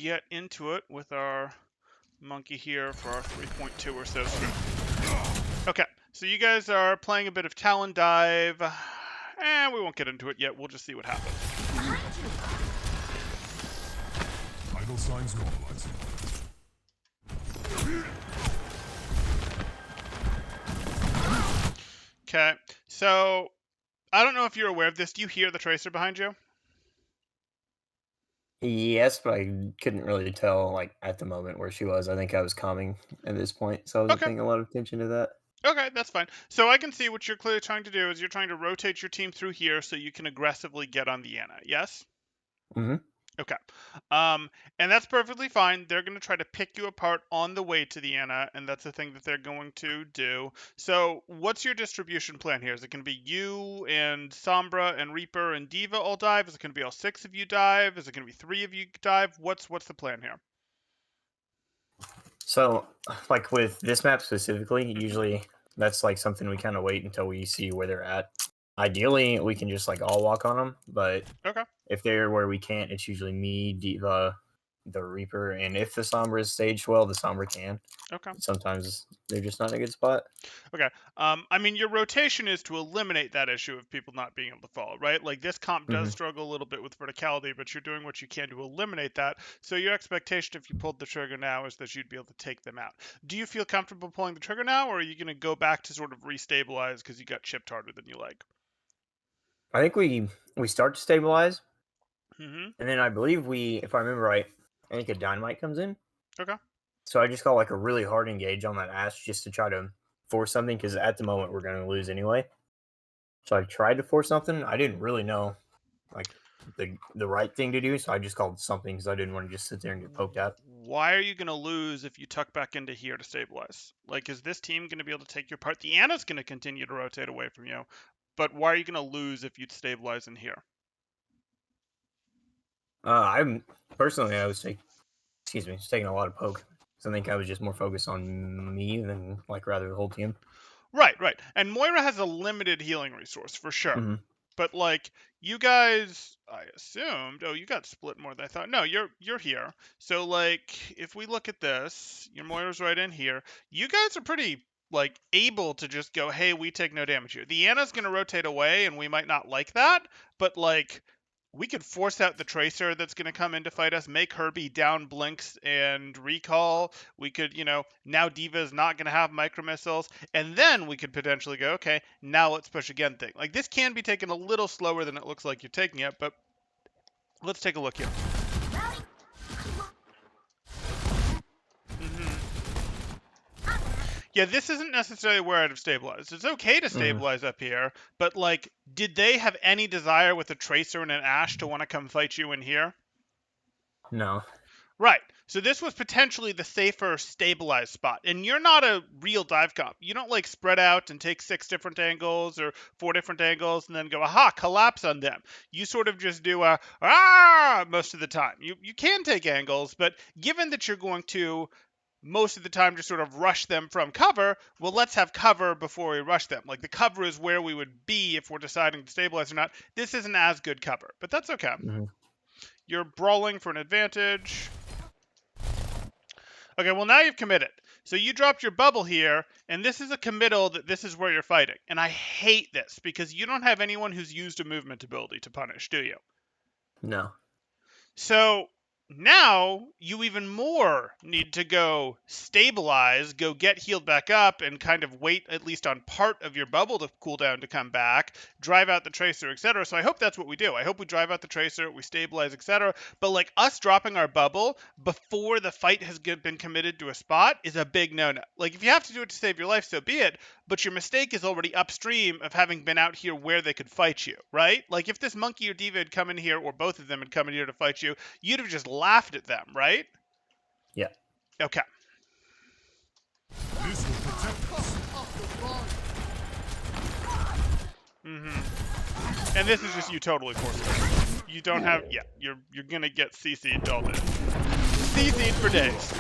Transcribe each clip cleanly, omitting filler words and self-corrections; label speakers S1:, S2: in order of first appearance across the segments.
S1: get into it with our monkey here for our 3.2 or so. Okay, so you guys are playing a bit of Talon Dive. We won't get into it yet. We'll just see what happens.
S2: Vital signs normalizing.
S1: Okay, so I don't know if you're aware of this. Do you hear the Tracer behind you?
S3: Yes, but I couldn't really tell, like, at the moment where she was. I think I was calming at this point, so I wasn't
S1: Okay.
S3: paying a lot of attention to that.
S1: Okay, that's fine. So I can see what you're clearly trying to do is you're trying to rotate your team through here so you can aggressively get on the Anna. Yes?
S3: Mm-hmm.
S1: Okay. And that's perfectly fine. They're going to try to pick you apart on the way to the Anna, and that's the thing that they're going to do. So what's your distribution plan here? Is it going to be you and Sombra and Reaper and Diva all dive? Is it going to be all 6 of you dive? Is it going to be 3 of you dive? What's the plan here?
S3: So, like, with this map specifically, usually that's, like, something we kind of wait until we see where they're at. Ideally, we can just, like, all walk on them, but
S1: Okay.
S3: if they're where we can't, it's usually me, Diva, the Reaper, and if the Sombra is staged well, the Sombra can.
S1: Okay.
S3: Sometimes they're just not in a good spot.
S1: Okay. I mean, your rotation is to eliminate that issue of people not being able to follow, right? Like, this comp does struggle a little bit with verticality, but you're doing what you can to eliminate that. So your expectation, if you pulled the trigger now, is that you'd be able to take them out. Do you feel comfortable pulling the trigger now, or are you going to go back to sort of restabilize because you got chipped harder than you like?
S3: I think we start to stabilize,
S1: Mm-hmm.
S3: and then I believe if I remember right, I think a dynamite comes in.
S1: Okay.
S3: So I just got like a really hard engage on that ash just to try to force something because at the moment we're going to lose anyway. So I tried to force something. I didn't really know like the right thing to do, so I just called something because I didn't want to just sit there and get poked at.
S1: Why are you going to lose if you tuck back into here to stabilize? Like, is this team going to be able to take your part? The Anna's going to continue to rotate away from you, but why are you going to lose if you stabilize in here?
S3: I'm personally, I was taking a lot of poke. So I think I was just more focused on me than like rather the whole team.
S1: Right. And Moira has a limited healing resource for sure.
S3: Mm-hmm.
S1: But like you guys, I assumed, you got split more than I thought. No, you're here. So like if we look at this, your Moira's right in here. You guys are pretty like able to just go, hey, we take no damage here. The Anna's gonna rotate away, and we might not like that, but like we could force out the Tracer that's going to come in to fight us, make her be down blinks and recall. We could, now Diva is not going to have micro missiles. And then we could potentially go, okay, now let's push again thing. Like, this can be taken a little slower than it looks like you're taking it, but let's take a look here. Yeah, this isn't necessarily where I'd have stabilized. It's okay to stabilize up here, but, like, did they have any desire with a Tracer and an Ashe to want to come fight you in here?
S3: No.
S1: Right. So this was potentially the safer stabilized spot. And you're not a real dive comp. You don't, like, spread out and take 6 different angles or 4 different angles and then go, aha, collapse on them. You sort of just do most of the time. You can take angles, but given that you're going to most of the time just sort of rush them from cover, well, let's have cover before we rush them. Like, the cover is where we would be if we're deciding to stabilize or not. This isn't as good cover, but that's okay.
S3: Mm-hmm.
S1: You're brawling for an advantage. Okay, well, now you've committed. So you dropped your bubble here, and this is a committal that this is where you're fighting. And I hate this, because you don't have anyone who's used a movement ability to punish, do you?
S3: No.
S1: So now you even more need to go stabilize, go get healed back up, and kind of wait at least on part of your bubble to cool down to come back, drive out the Tracer, etc. So I hope that's what we do. I hope we drive out the Tracer, we stabilize, etc. But like us dropping our bubble before the fight has been committed to a spot is a big no-no. Like, if you have to do it to save your life, so be it. But your mistake is already upstream of having been out here where they could fight you, right? Like, if this monkey or diva had come in here, or both of them had come in here to fight you, you'd have just laughed at them, right?
S3: Yeah.
S1: Okay.
S2: This will protect us.
S1: And this is just you totally forcing it. You don't have, you're gonna get CC'd all day. CC'd for days.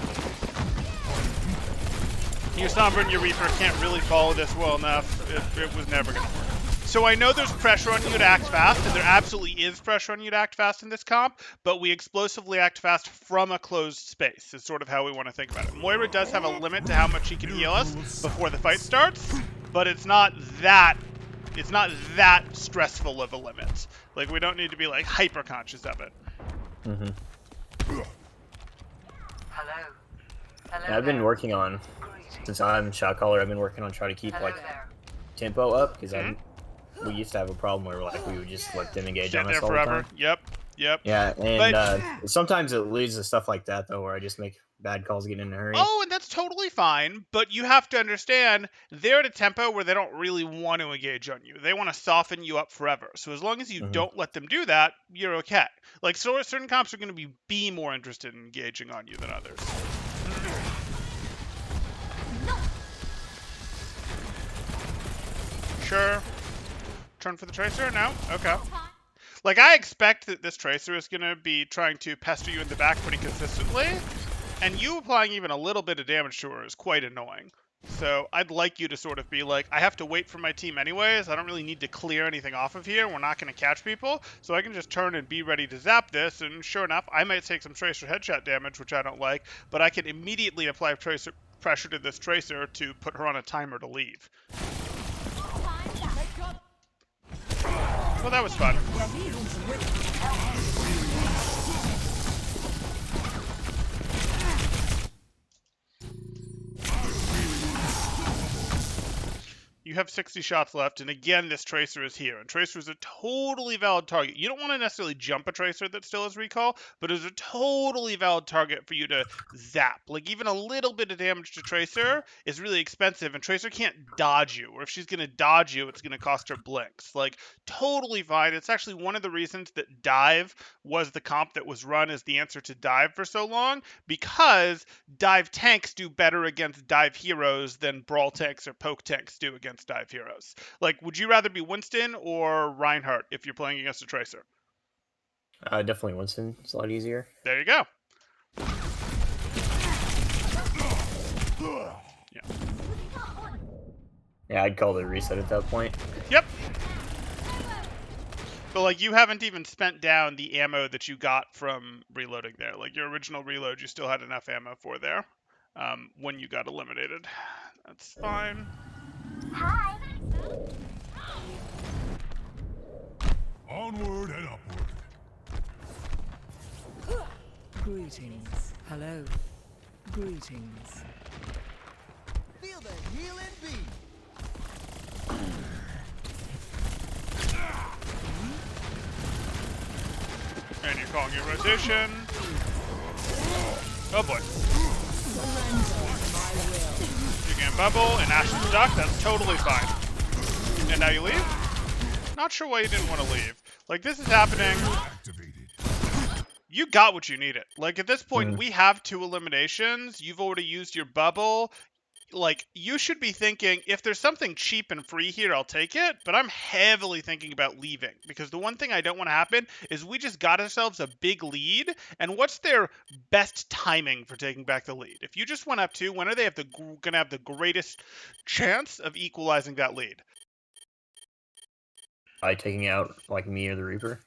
S1: Your Sombra and your Reaper can't really follow this well enough. It was never gonna work. So I know there's pressure on you to act fast, and there absolutely is pressure on you to act fast in this comp, but we explosively act fast from a closed space is sort of how we want to think about it. Moira does have a limit to how much she can heal us before the fight starts, but it's not that stressful of a limit. Like, we don't need to be like hyper conscious of it.
S4: Hello. Hello.
S3: Yeah, I've been working on, since I'm shot caller, I've been working on trying to keep like tempo up, because we used to have a problem where like we would just let them engage
S1: Sit
S3: on
S1: there
S3: us all
S1: forever.
S3: the time.
S1: Yep.
S3: Yeah, and
S1: But
S3: sometimes it leads to stuff like that though, where I just make bad calls, get in a hurry.
S1: oh, and that's totally fine, but you have to understand they're at a tempo where they don't really want to engage on you. They want to soften you up forever. So as long as you don't let them do that, you're okay. Like, so certain comps are going to be more interested in engaging on you than others. Sure. Turn for the Tracer? No? Okay. Like, I expect that this Tracer is going to be trying to pester you in the back pretty consistently, and you applying even a little bit of damage to her is quite annoying. So I'd like you to sort of be like, I have to wait for my team anyways. I don't really need to clear anything off of here. We're not going to catch people. So I can just turn and be ready to zap this. And sure enough, I might take some Tracer headshot damage, which I don't like. But I can immediately apply Tracer pressure to this Tracer to put her on a timer to leave. Well, that was fun. You have 60 shots left, and again, this Tracer is here. And Tracer is a totally valid target. You don't want to necessarily jump a Tracer that still has recall, but it's a totally valid target for you to zap. Like, even a little bit of damage to Tracer is really expensive, and Tracer can't dodge you. Or if she's going to dodge you, it's going to cost her blinks. Like, totally fine. It's actually one of the reasons that Dive was the comp that was run as the answer to Dive for so long, because Dive tanks do better against Dive heroes than Brawl tanks or Poke tanks do against Dive heroes. Like, would you rather be Winston or Reinhardt if you're playing against a Tracer?
S3: Definitely Winston. It's a lot easier.
S1: There you go.
S3: Yeah, I'd call the reset at that point.
S1: Yep. But, like, you haven't even spent down the ammo that you got from reloading there. Like, your original reload, you still had enough ammo for there when you got eliminated. That's fine.
S4: Hi.
S2: Onward and upward.
S5: Greetings. Hello. Greetings.
S6: Feel the healing beat.
S1: And you're calling your rotation. Oh boy. You can bubble, and Ash is stuck. That's totally fine. And now you leave? Not sure why you didn't want to leave. Like, this is happening.
S2: Activated.
S1: You got what you needed. Like, at this point, we have 2 eliminations. You've already used your bubble. Like, you should be thinking, if there's something cheap and free here, I'll take it. But I'm heavily thinking about leaving. Because the one thing I don't want to happen is we just got ourselves a big lead. And what's their best timing for taking back the lead? If you just went up 2, when are they going to have the greatest chance of equalizing that lead?
S3: By taking out like me or the Reaper.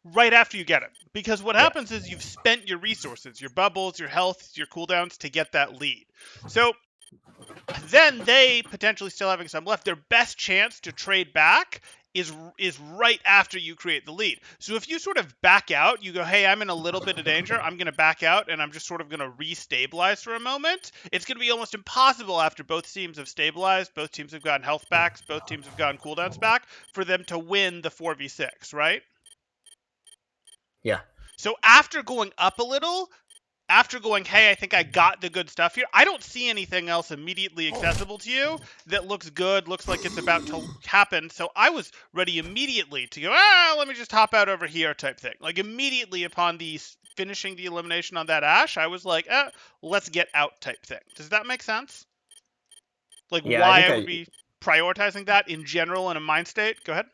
S1: Right after you get it. Because what happens is you've spent your resources, your bubbles, your health, your cooldowns to get that lead. So then they potentially still having some left. Their best chance to trade back is right after you create the lead. So if you sort of back out, you go, hey, I'm in a little bit of danger. I'm going to back out, and I'm just sort of going to restabilize for a moment. It's going to be almost impossible after both teams have stabilized, both teams have gotten health backs, both teams have gotten cooldowns back, for them to win the 4v6, right?
S3: Yeah.
S1: So after going up a little, after going, hey, I think I got the good stuff here, I don't see anything else immediately accessible to you that looks good, looks like it's about to happen. So I was ready immediately to go, let me just hop out over here type thing. Like, immediately upon the finishing the elimination on that Ashe, I was like, let's get out type thing. Does that make sense? Like,
S3: Yeah,
S1: why I would be prioritizing that in general in a mind state? Go ahead.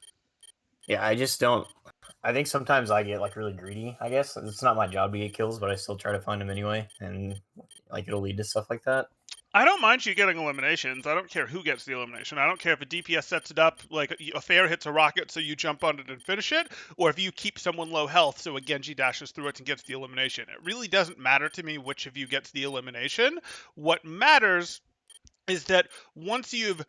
S3: Yeah, I just don't. I think sometimes I get like really greedy. I guess it's not my job to get kills, but I still try to find them anyway, and like it'll lead to stuff like that.
S1: I don't mind you getting eliminations. I don't care who gets the elimination. I don't care if a DPS sets it up, like a fair hits a rocket so you jump on it and finish it, or if you keep someone low health so a Genji dashes through it and gets the elimination. It really doesn't matter to me which of you gets the elimination. What matters is that once you've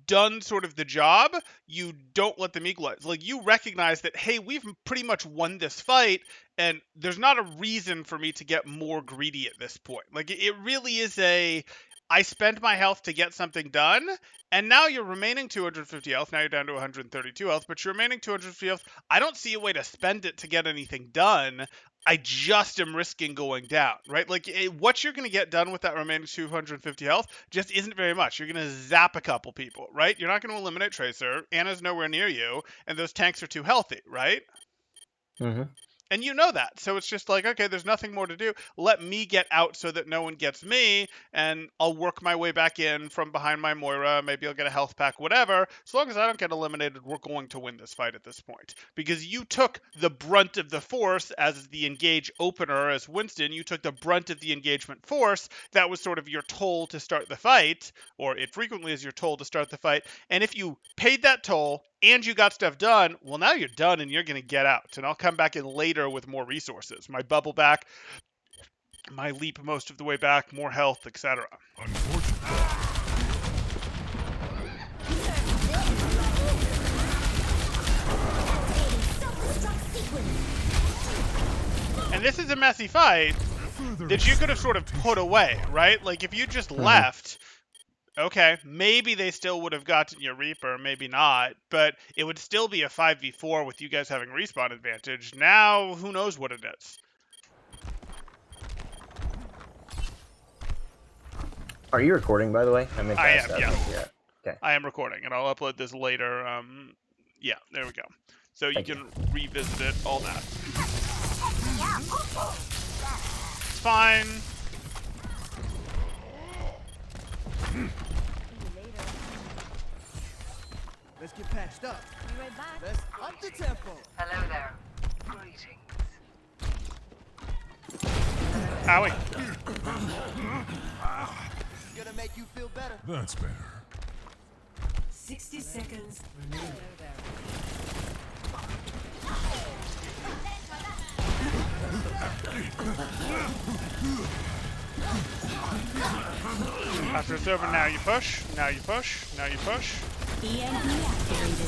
S1: done sort of the job, you don't let them equalize. Like, you recognize that, hey, we've pretty much won this fight, and there's not a reason for me to get more greedy at this point. Like, it really is I spent my health to get something done, and now you're remaining 250 health. Now you're down to 132 health, but you're remaining 250 health. I don't see a way to spend it to get anything done. I just am risking going down, right? Like, what you're going to get done with that remaining 250 health just isn't very much. You're going to zap a couple people, right? You're not going to eliminate Tracer. Anna's nowhere near you, and those tanks are too healthy, right?
S3: Mm-hmm.
S1: And you know that. So it's just like, okay, there's nothing more to do. Let me get out so that no one gets me, and I'll work my way back in from behind my Moira. Maybe I'll get a health pack, whatever. As long as I don't get eliminated, we're going to win this fight at this point. Because you took the brunt of the force as the engage opener, as Winston. You took the brunt of the engagement force. That was sort of your toll to start the fight, or it frequently is your toll to start the fight. And if you paid that toll, and you got stuff done, well, now you're done and you're going to get out. And I'll come back in later with more resources. My bubble back, my leap most of the way back, more health, etc.
S2: Unfortunately.
S1: And this is a messy fight that you could have sort of put away, right? Like, if you just left, okay, maybe they still would have gotten your Reaper, maybe not, but it would still be a 5v4 with you guys having respawn advantage. Now, who knows what it is?
S3: Are you recording, by the way? I meant to
S1: I
S3: ask
S1: am,
S3: that.
S1: yeah.
S3: Okay.
S1: I am recording, and I'll upload this later. Yeah, there we go. So you can revisit it, all that. It's fine.
S6: Let's get patched up.
S4: Be right back.
S6: Let's up the tempo.
S4: Hello there. Greetings.
S1: Owie.
S6: Gonna make you feel better.
S2: That's better.
S5: 60 seconds remaining.
S1: After it's over, now you push, now you push, now you push.
S7: EMP activated.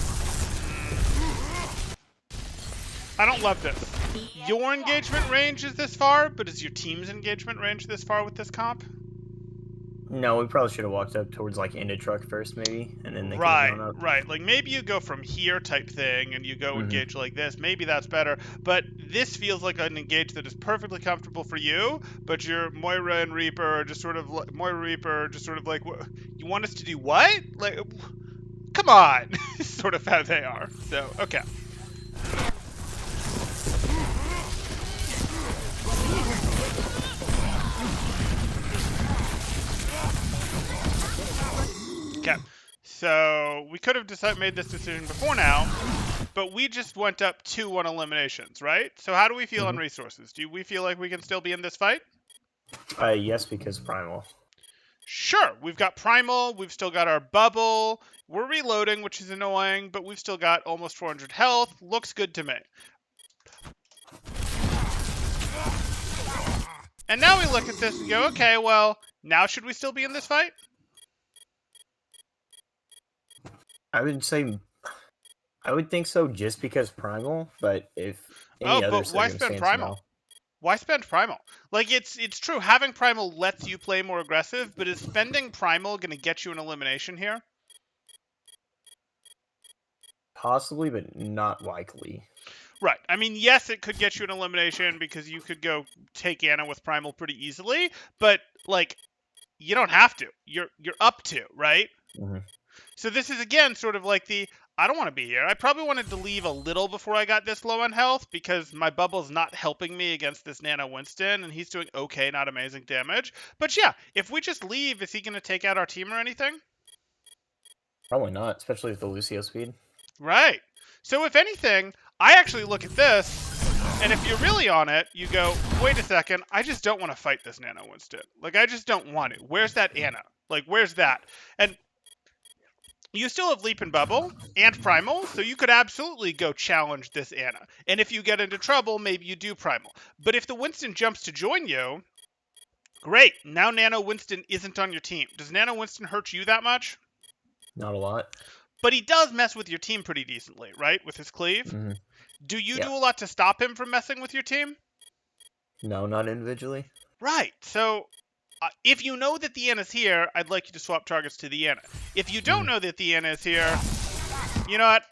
S1: I don't love this. Your engagement range is this far, but is your team's engagement range this far with this comp?
S3: No, we probably should have walked up towards like into truck first, maybe, and then they could have
S1: Right,
S3: gone up.
S1: right. Like, maybe you go from here type thing and you go engage like this. Maybe that's better. But this feels like an engage that is perfectly comfortable for you. But your Moira and Reaper are just sort of like, you want us to do what? Like, come on, sort of how they are. So okay. Okay, so we could have made this decision before now, but we just went up 2 on eliminations, right? So how do we feel on resources? Do we feel like we can still be in this fight?
S3: Yes, because Primal.
S1: Sure, we've got Primal, we've still got our bubble, we're reloading, which is annoying, but we've still got almost 400 health. Looks good to me. And now we look at this and go, okay, well, now should we still be in this fight?
S3: I would say, I would think so, just because Primal. But if any other
S1: but why spend Primal?
S3: No.
S1: Why spend Primal? Like, it's true, having Primal lets you play more aggressive, but is spending Primal going to get you an elimination here?
S3: Possibly, but not likely.
S1: Right. I mean, yes, it could get you an elimination because you could go take Anna with Primal pretty easily, but, like, you don't have to. You're up to, right?
S3: Mm-hmm.
S1: So this is, again, sort of like I don't want to be here. I probably wanted to leave a little before I got this low on health because my bubble's not helping me against this Nano Winston, and he's doing okay, not amazing damage. But yeah, if we just leave, is he going to take out our team or anything?
S3: Probably not, especially with the Lucio speed.
S1: Right. So if anything, I actually look at this, and if you're really on it, you go, wait a second, I just don't want to fight this Nano Winston. Like, I just don't want to. Where's that Anna? Like, where's that? And you still have Leap and Bubble and Primal, so you could absolutely go challenge this Ana. And if you get into trouble, maybe you do Primal. But if the Winston jumps to join you, great. Now Nano Winston isn't on your team. Does Nano Winston hurt you that much?
S3: Not a lot.
S1: But he does mess with your team pretty decently, right? With his cleave.
S3: Mm-hmm.
S1: Do you
S3: Yeah.
S1: do a lot to stop him from messing with your team?
S3: No, not individually.
S1: Right. So if you know that the Ana's here, I'd like you to swap targets to the Ana. If you don't know that the Ana is here, you know what?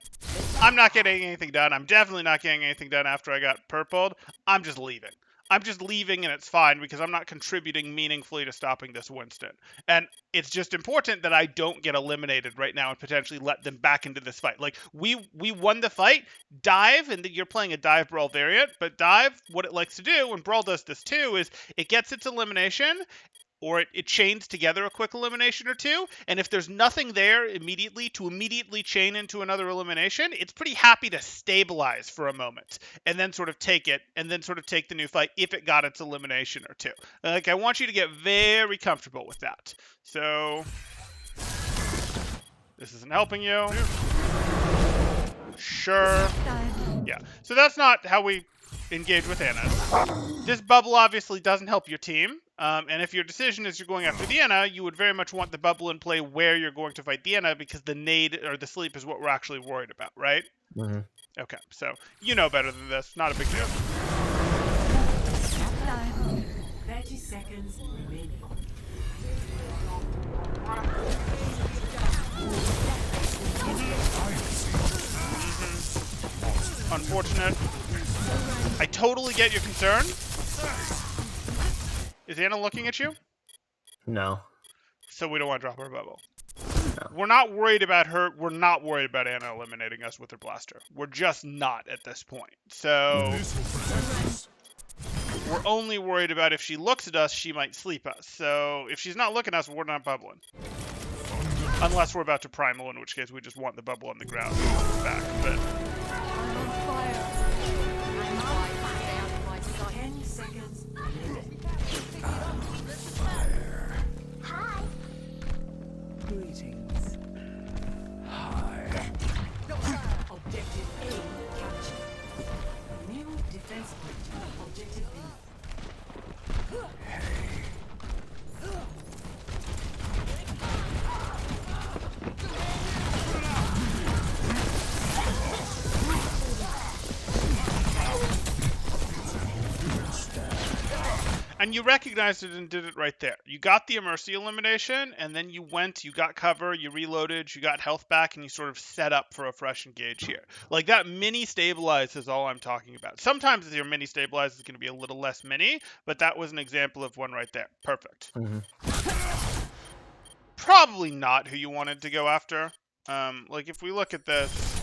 S1: I'm not getting anything done. I'm definitely not getting anything done after I got purpled. I'm just leaving. I'm just leaving, and it's fine because I'm not contributing meaningfully to stopping this Winston. And it's just important that I don't get eliminated right now and potentially let them back into this fight. Like, we won the fight. Dive, and you're playing a Dive Brawl variant, but Dive, what it likes to do, and Brawl does this too, is it gets its elimination, or it chains together a quick elimination or two, and if there's nothing there immediately to immediately chain into another elimination, it's pretty happy to stabilize for a moment, and then sort of take it, and then sort of take the new fight if it got its elimination or two. Like, I want you to get very comfortable with that. So, this isn't helping you. Sure. Yeah, so that's not how we engage with Ana. This bubble obviously doesn't help your team. And if your decision is you're going after the Ana, you would very much want the bubble in play where you're going to fight the Ana, because the nade or the sleep is what we're actually worried about, right?
S3: Mm-hmm.
S1: Okay, so you know better than this. Not a big deal.
S5: 30 seconds remaining.
S1: Unfortunate. I totally get your concern. Is Ana looking at you?
S3: No.
S1: So we don't want to drop our bubble.
S3: No.
S1: We're not worried about her. We're not worried about Ana eliminating us with her blaster. We're just not at this point. So
S2: This will protect us.
S1: we're only worried about if she looks at us, she might sleep us. So if she's not looking at us, we're not bubbling. Unless we're about to primal, in which case we just want the bubble on the ground back. But
S5: 10 seconds remaining. Greetings. Objective A captured. New defense point. Objective B.
S1: and you recognized it and did it right there. You got the Immersi elimination, and then you went, you got cover, you reloaded, you got health back, and you sort of set up for a fresh engage here. Like, that mini stabilize is all I'm talking about. Sometimes your mini stabilize is going to be a little less mini, but that was an example of one right there. Perfect.
S3: Mm-hmm.
S1: Probably not who you wanted to go after. Like, if we look at this,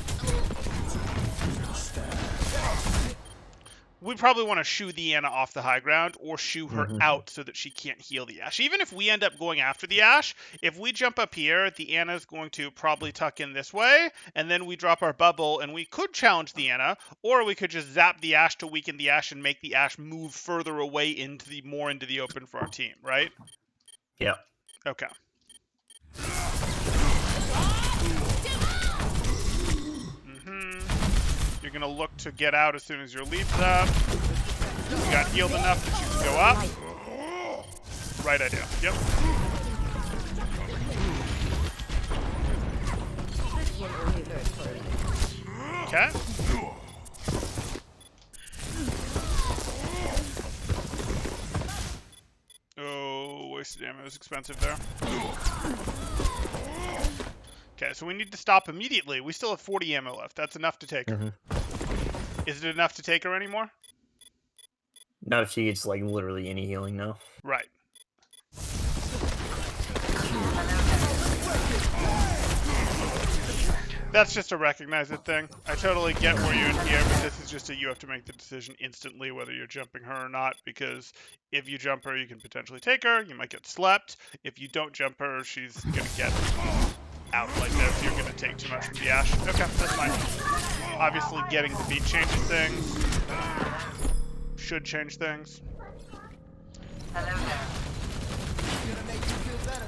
S1: we probably want to shoo the Ana off the high ground or shoo her out so that she can't heal the Ashe. Even if we end up going after the Ashe, if we jump up here, the Ana is going to probably tuck in this way, and then we drop our bubble, and we could challenge the Ana, or we could just zap the Ashe to weaken the Ashe and make the Ashe move further away into the open for our team, right?
S3: Yeah.
S1: Okay. You're going to look to get out as soon as your leap's up. You got healed enough that you can go up. Right idea. Yep. Okay. Oh, wasted ammo is expensive there. Okay, so we need to stop immediately. We still have 40 ammo left. That's enough to take her. Is it enough to take her anymore?
S3: Not if she gets, like, literally any healing now.
S1: Right. That's just a recognize it thing. I totally get where you're in here, but this is just you have to make the decision instantly whether you're jumping her or not, because if you jump her, you can potentially take her. You might get slept. If you don't jump her, she's going to get out like this. You're going to take too much from the Ashe. Okay, that's fine. Obviously, getting the beat changes things. Should change things.
S4: Hello there.
S6: Gonna make you feel better.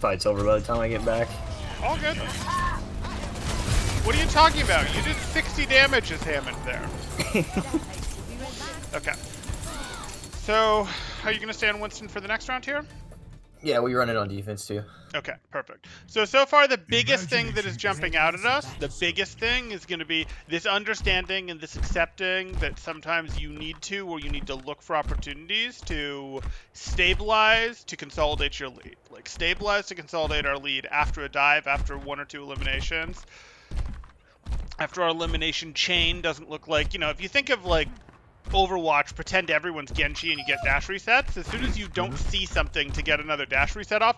S3: fight's over by the time I get back.
S1: All good. What are you talking about? You did 60 damage as Hammond there. Okay. So, are you going to stay on Winston for the next round here?
S3: Yeah, we run it on defense too.
S1: Okay, perfect. So far the biggest thing that is jumping out at us, the biggest thing is going to be this understanding and this accepting that sometimes you need to, or you need to look for opportunities to stabilize, to consolidate your lead. Like, stabilize to consolidate our lead after a dive, after 1 or 2 eliminations. After our elimination chain doesn't look like, you know, if you think of like Overwatch, pretend everyone's Genji and you get dash resets. As soon as you don't see something to get another dash reset off,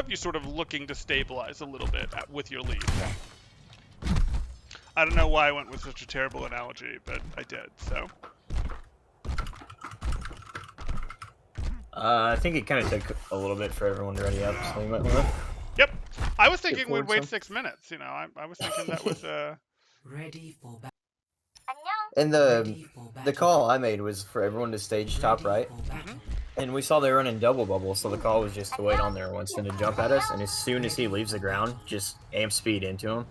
S1: you're sort of looking to stabilize a little bit with your lead. I don't know why I went with such a terrible analogy, but I did, so.
S3: I think it kind of took a little bit for everyone to ready up, so you might want to.
S1: Yep. I was thinking we'd
S3: forward
S1: wait
S3: some.
S1: 6 minutes, you know. I was thinking that was,
S5: Ready for battle.
S3: And
S5: Ready for
S3: the
S5: battle.
S3: call I made was for everyone to stage top
S5: Ready
S3: right,
S5: for battle.
S3: and we saw they were running double bubble, so the call was just to wait on there Winston to jump at us, and as soon as he leaves the ground, just amp speed into him.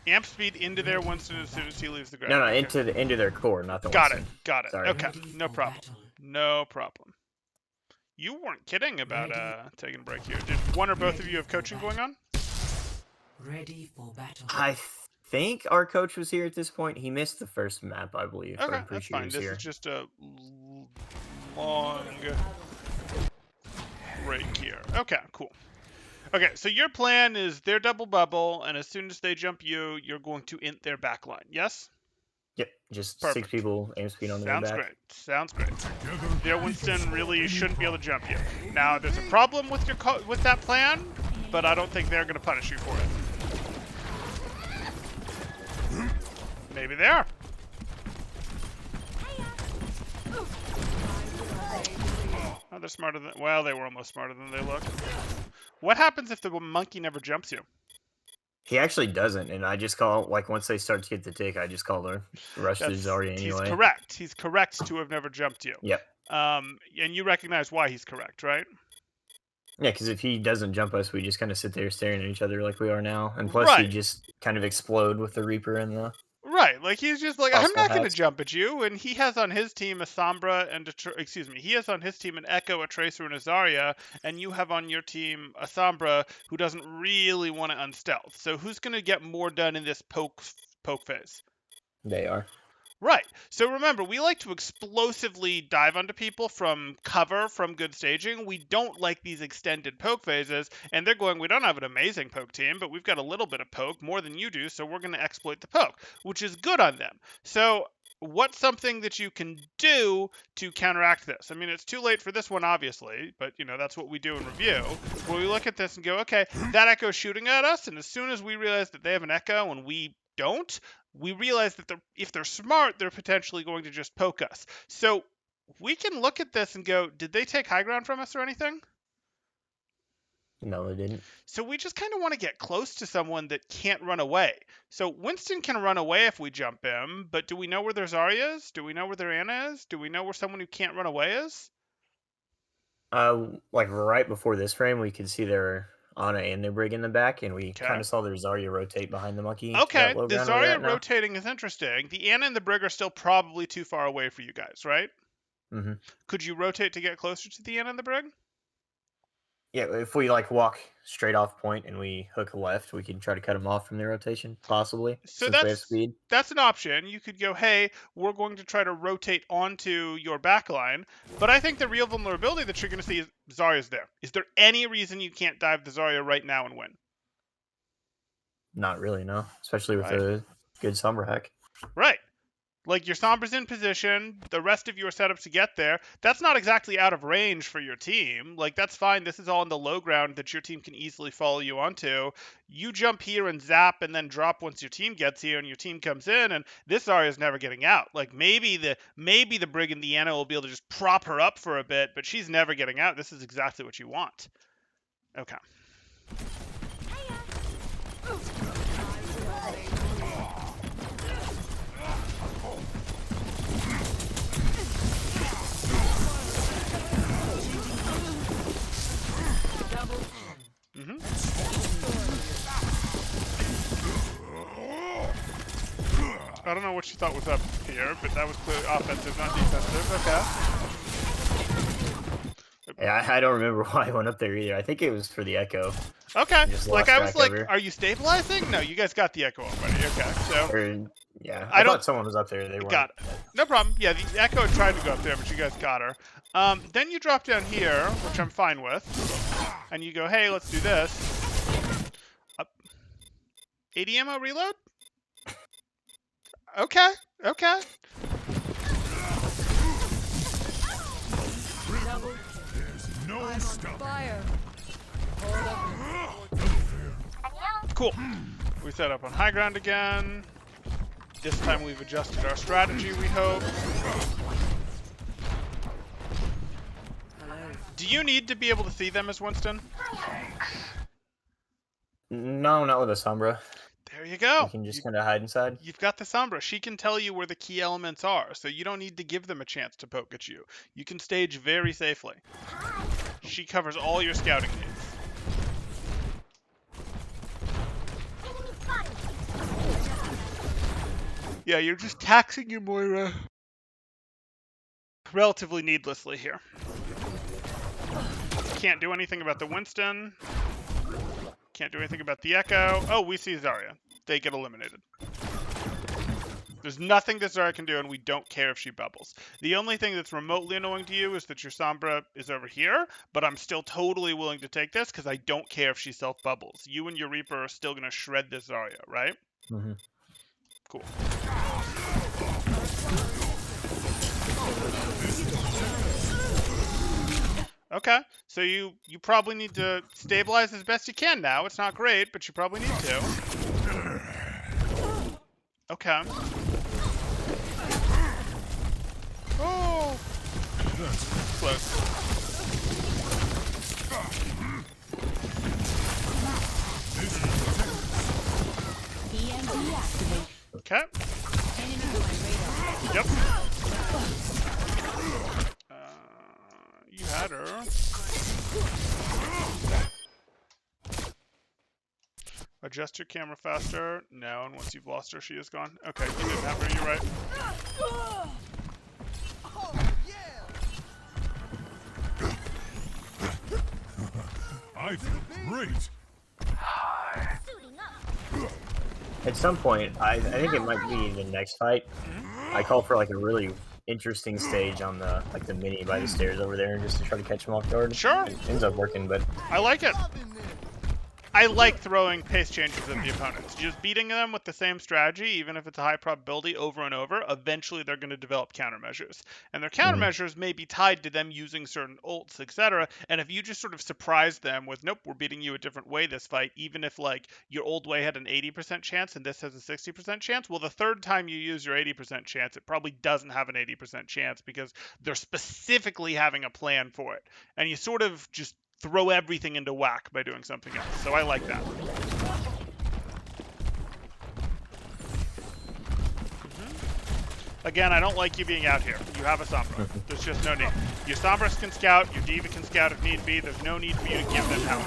S1: amp speed into there Winston as soon as he leaves the ground.
S3: No,
S1: Okay.
S3: into their core, not the
S1: Got it.
S3: Winston.
S1: Got it.
S3: Sorry.
S1: Okay.
S5: Ready
S1: No
S5: for
S1: problem.
S5: battle.
S1: No problem. You weren't kidding about taking a break here. Did one or both of you have coaching going on?
S5: Ready for battle.
S3: I think our coach was here at this point. He missed the first map, I believe. but
S1: Okay,
S3: I'm pretty
S1: that's
S3: sure he
S1: fine.
S3: was
S1: This
S3: here.
S1: is just a long break here. Okay, cool. Okay, so your plan is they're double bubble, and as soon as they jump you, you're going to int their back line. Yes?
S3: Yep, just
S1: Perfect.
S3: 6 people amp speed on the way
S1: Sounds
S3: back.
S1: great. Sounds great.
S2: Together,
S1: Their Winston really shouldn't be able to jump you. Now, there's a problem with your with that plan, but I don't think they're going to punish you for it. Maybe they are. Oh, they're smarter than... Well, they were almost smarter than they look. What happens if the monkey never jumps you?
S3: He actually doesn't, and I just call, like, once they start to get the tick, I just call the rush to Zarya
S1: He's
S3: anyway.
S1: correct. He's correct to have never jumped you.
S3: Yep.
S1: And you recognize why he's correct, right?
S3: Yeah, because if he doesn't jump us, we just kind of sit there staring at each other like we are now. And plus,
S1: Right.
S3: he just kind of explode with the Reaper and the...
S1: Right, like he's just like, I'm
S3: Possible
S1: not going to
S3: hacks.
S1: jump at you, and he has on his team a Sombra and he has on his team an Echo, a Tracer, and a Zarya, and you have on your team a Sombra who doesn't really want to unstealth. So who's going to get more done in this poke phase?
S3: They are.
S1: Right. So remember, we like to explosively dive onto people from cover, from good staging. We don't like these extended poke phases, and they're going, we don't have an amazing poke team, but we've got a little bit of poke, more than you do, so we're going to exploit the poke, which is good on them. So what's something that you can do to counteract this? I mean, it's too late for this one, obviously, but, you know, that's what we do in review, where we look at this and go, okay, that Echo's shooting at us, and as soon as we realize that they have an Echo and we don't, we realize that if they're smart, they're potentially going to just poke us. So we can look at this and go, did they take high ground from us or anything?
S3: No, they didn't.
S1: So we just kind of want to get close to someone that can't run away. So Winston can run away if we jump him, but do we know where their Zarya is? Do we know where their Ana is? Do we know where someone who can't run away is?
S3: Like, right before this frame, we could see their Ana and their Brig in the back, and we
S1: Okay.
S3: kind of saw their Zarya rotate behind the monkey.
S1: Okay,
S3: that low
S1: the
S3: ground we're
S1: Zarya
S3: at now.
S1: rotating is interesting. The Ana and the Brig are still probably too far away for you guys, right?
S3: Mhm.
S1: Could you rotate to get closer to the Ana and the Brig?
S3: Yeah, if we, like, walk straight off point and we hook left, we can try to cut them off from their rotation, possibly,
S1: So
S3: since we have speed.
S1: that's an option. You could go, hey, we're going to try to rotate onto your back line. But I think the real vulnerability that you're going to see is Zarya's there. Is there any reason you can't dive the Zarya right now and win?
S3: Not really, no. Especially with
S1: Right.
S3: a good Sombra hack.
S1: Right. Like, your Sombra's in position, the rest of you are set up to get there. That's not exactly out of range for your team. Like, that's fine. This is all in the low ground that your team can easily follow you onto. You jump here and zap and then drop once your team gets here and your team comes in, and this Zarya is never getting out. Like, maybe the Brig and the Ana will be able to just prop her up for a bit, but she's never getting out. This is exactly what you want. Okay. I don't know what she thought was up here, but that was clearly offensive, not defensive. Okay.
S3: Yeah, I don't remember why I went up there either. I think it was for the echo.
S1: Okay.
S3: I just
S1: Like,
S3: lost
S1: I was
S3: track of
S1: like,
S3: her.
S1: are you stabilizing? No, you guys got the echo already. Okay, so...
S3: Or, yeah,
S1: I
S3: I
S1: don't-
S3: thought someone was up there. They weren't.
S1: Got it. No problem. Yeah, the echo tried to go up there, but you guys got her. Then you drop down here, which I'm fine with. And you go, hey, let's do this. 80 ammo reload? Okay, okay.
S2: No stop.
S6: Fire.
S1: Cool. We set up on high ground again. This time we've adjusted our strategy, we hope. Do you need to be able to see them as Winston?
S3: No, not with a Sombra.
S1: There you go.
S3: You can just kind of hide inside.
S1: You've got the Sombra. She can tell you where the key elements are, so you don't need to give them a chance to poke at you. You can stage very safely. She covers all your scouting needs. Yeah, you're just taxing your Moira relatively needlessly here. Can't do anything about the Winston. Can't do anything about the Echo. Oh, we see Zarya. They get eliminated. There's nothing that Zarya can do, and we don't care if she bubbles. The only thing that's remotely annoying to you is that your Sombra is over here, but I'm still totally willing to take this because I don't care if she self-bubbles. You and your Reaper are still going to shred this Zarya, right?
S3: Mm-hmm.
S1: Cool. Okay, so you probably need to stabilize as best you can now. It's not great, but you probably need to. Okay. Oh! Close.
S7: EMP activated.
S1: Okay.
S7: Enemy on radar.
S1: Yep. You had her. Adjust your camera faster. No, and once you've lost her, she is gone. Okay, you didn't have her, you're right.
S6: Oh, yeah.
S2: I feel great.
S3: At some point, I think it might be the next fight. I call for like a really interesting stage on the the mini by the stairs over there, just to try to catch them off guard.
S1: Sure.
S3: It ends up working, but
S1: I like it.
S6: Up in there.
S1: I like throwing pace changes at the opponents. Just beating them with the same strategy, even if it's a high probability over and over, eventually they're going to develop countermeasures. And their countermeasures may be tied to them using certain ults, etc. And if you just sort of surprise them with, nope, we're beating you a different way this fight, even if like your old way had an 80% chance and this has a 60% chance, well, the third time you use your 80% chance, it probably doesn't have an 80% chance because they're specifically having a plan for it. And you sort of just throw everything into whack by doing something else. So I like that. Again, I don't like you being out here. You have a Sombra. There's just no need. Your Sombras can scout, your D.Va can scout if need be. There's no need for you to give them help.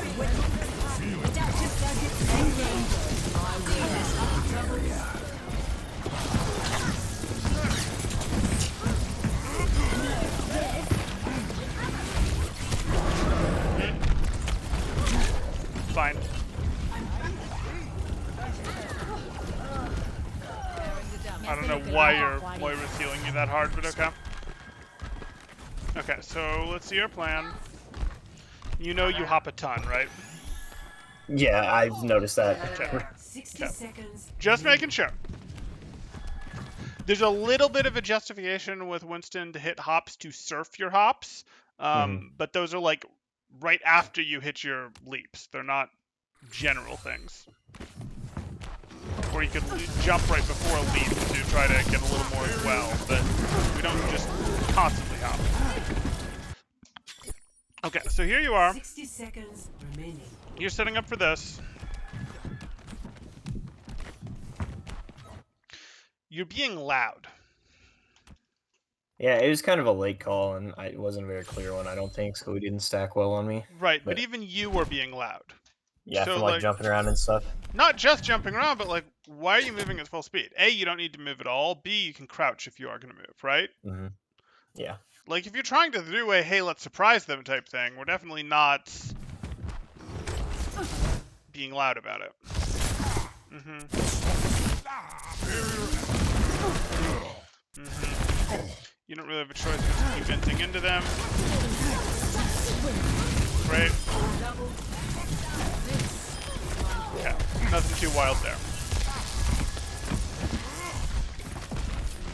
S1: Fine. I don't know why your Moira's healing you that hard, but okay. Okay, so let's see your plan. You know you hop a ton, right?
S3: yeah, I've noticed that.
S1: Okay.
S5: 60
S1: Okay.
S5: seconds.
S1: Just making sure. There's a little bit of a justification with Winston to hit hops to surf your hops, but those are like right after you hit your leaps. They're not general things. Or you could jump right before a leap to try to get a little more as well, but we don't just constantly hop. Okay, so here you are.
S5: 60 seconds remaining.
S1: You're setting up for this. You're being loud.
S3: Yeah, it was kind of a late call, and it wasn't a very clear one, I don't think, so it didn't stack well on me.
S1: Right, but
S3: But-
S1: even you were being loud.
S3: Yeah,
S1: So
S3: from like
S1: like,
S3: jumping around and stuff.
S1: not just jumping around, but like, why are you moving at full speed? A, you don't need to move at all. B, you can crouch if you are going to move, right?
S3: Hmm. Yeah.
S1: Like, if you're trying to do a hey, let's surprise them type thing, we're definitely not being loud about it. You don't really have a choice but to keep venting into them. Right? Okay, nothing too wild there.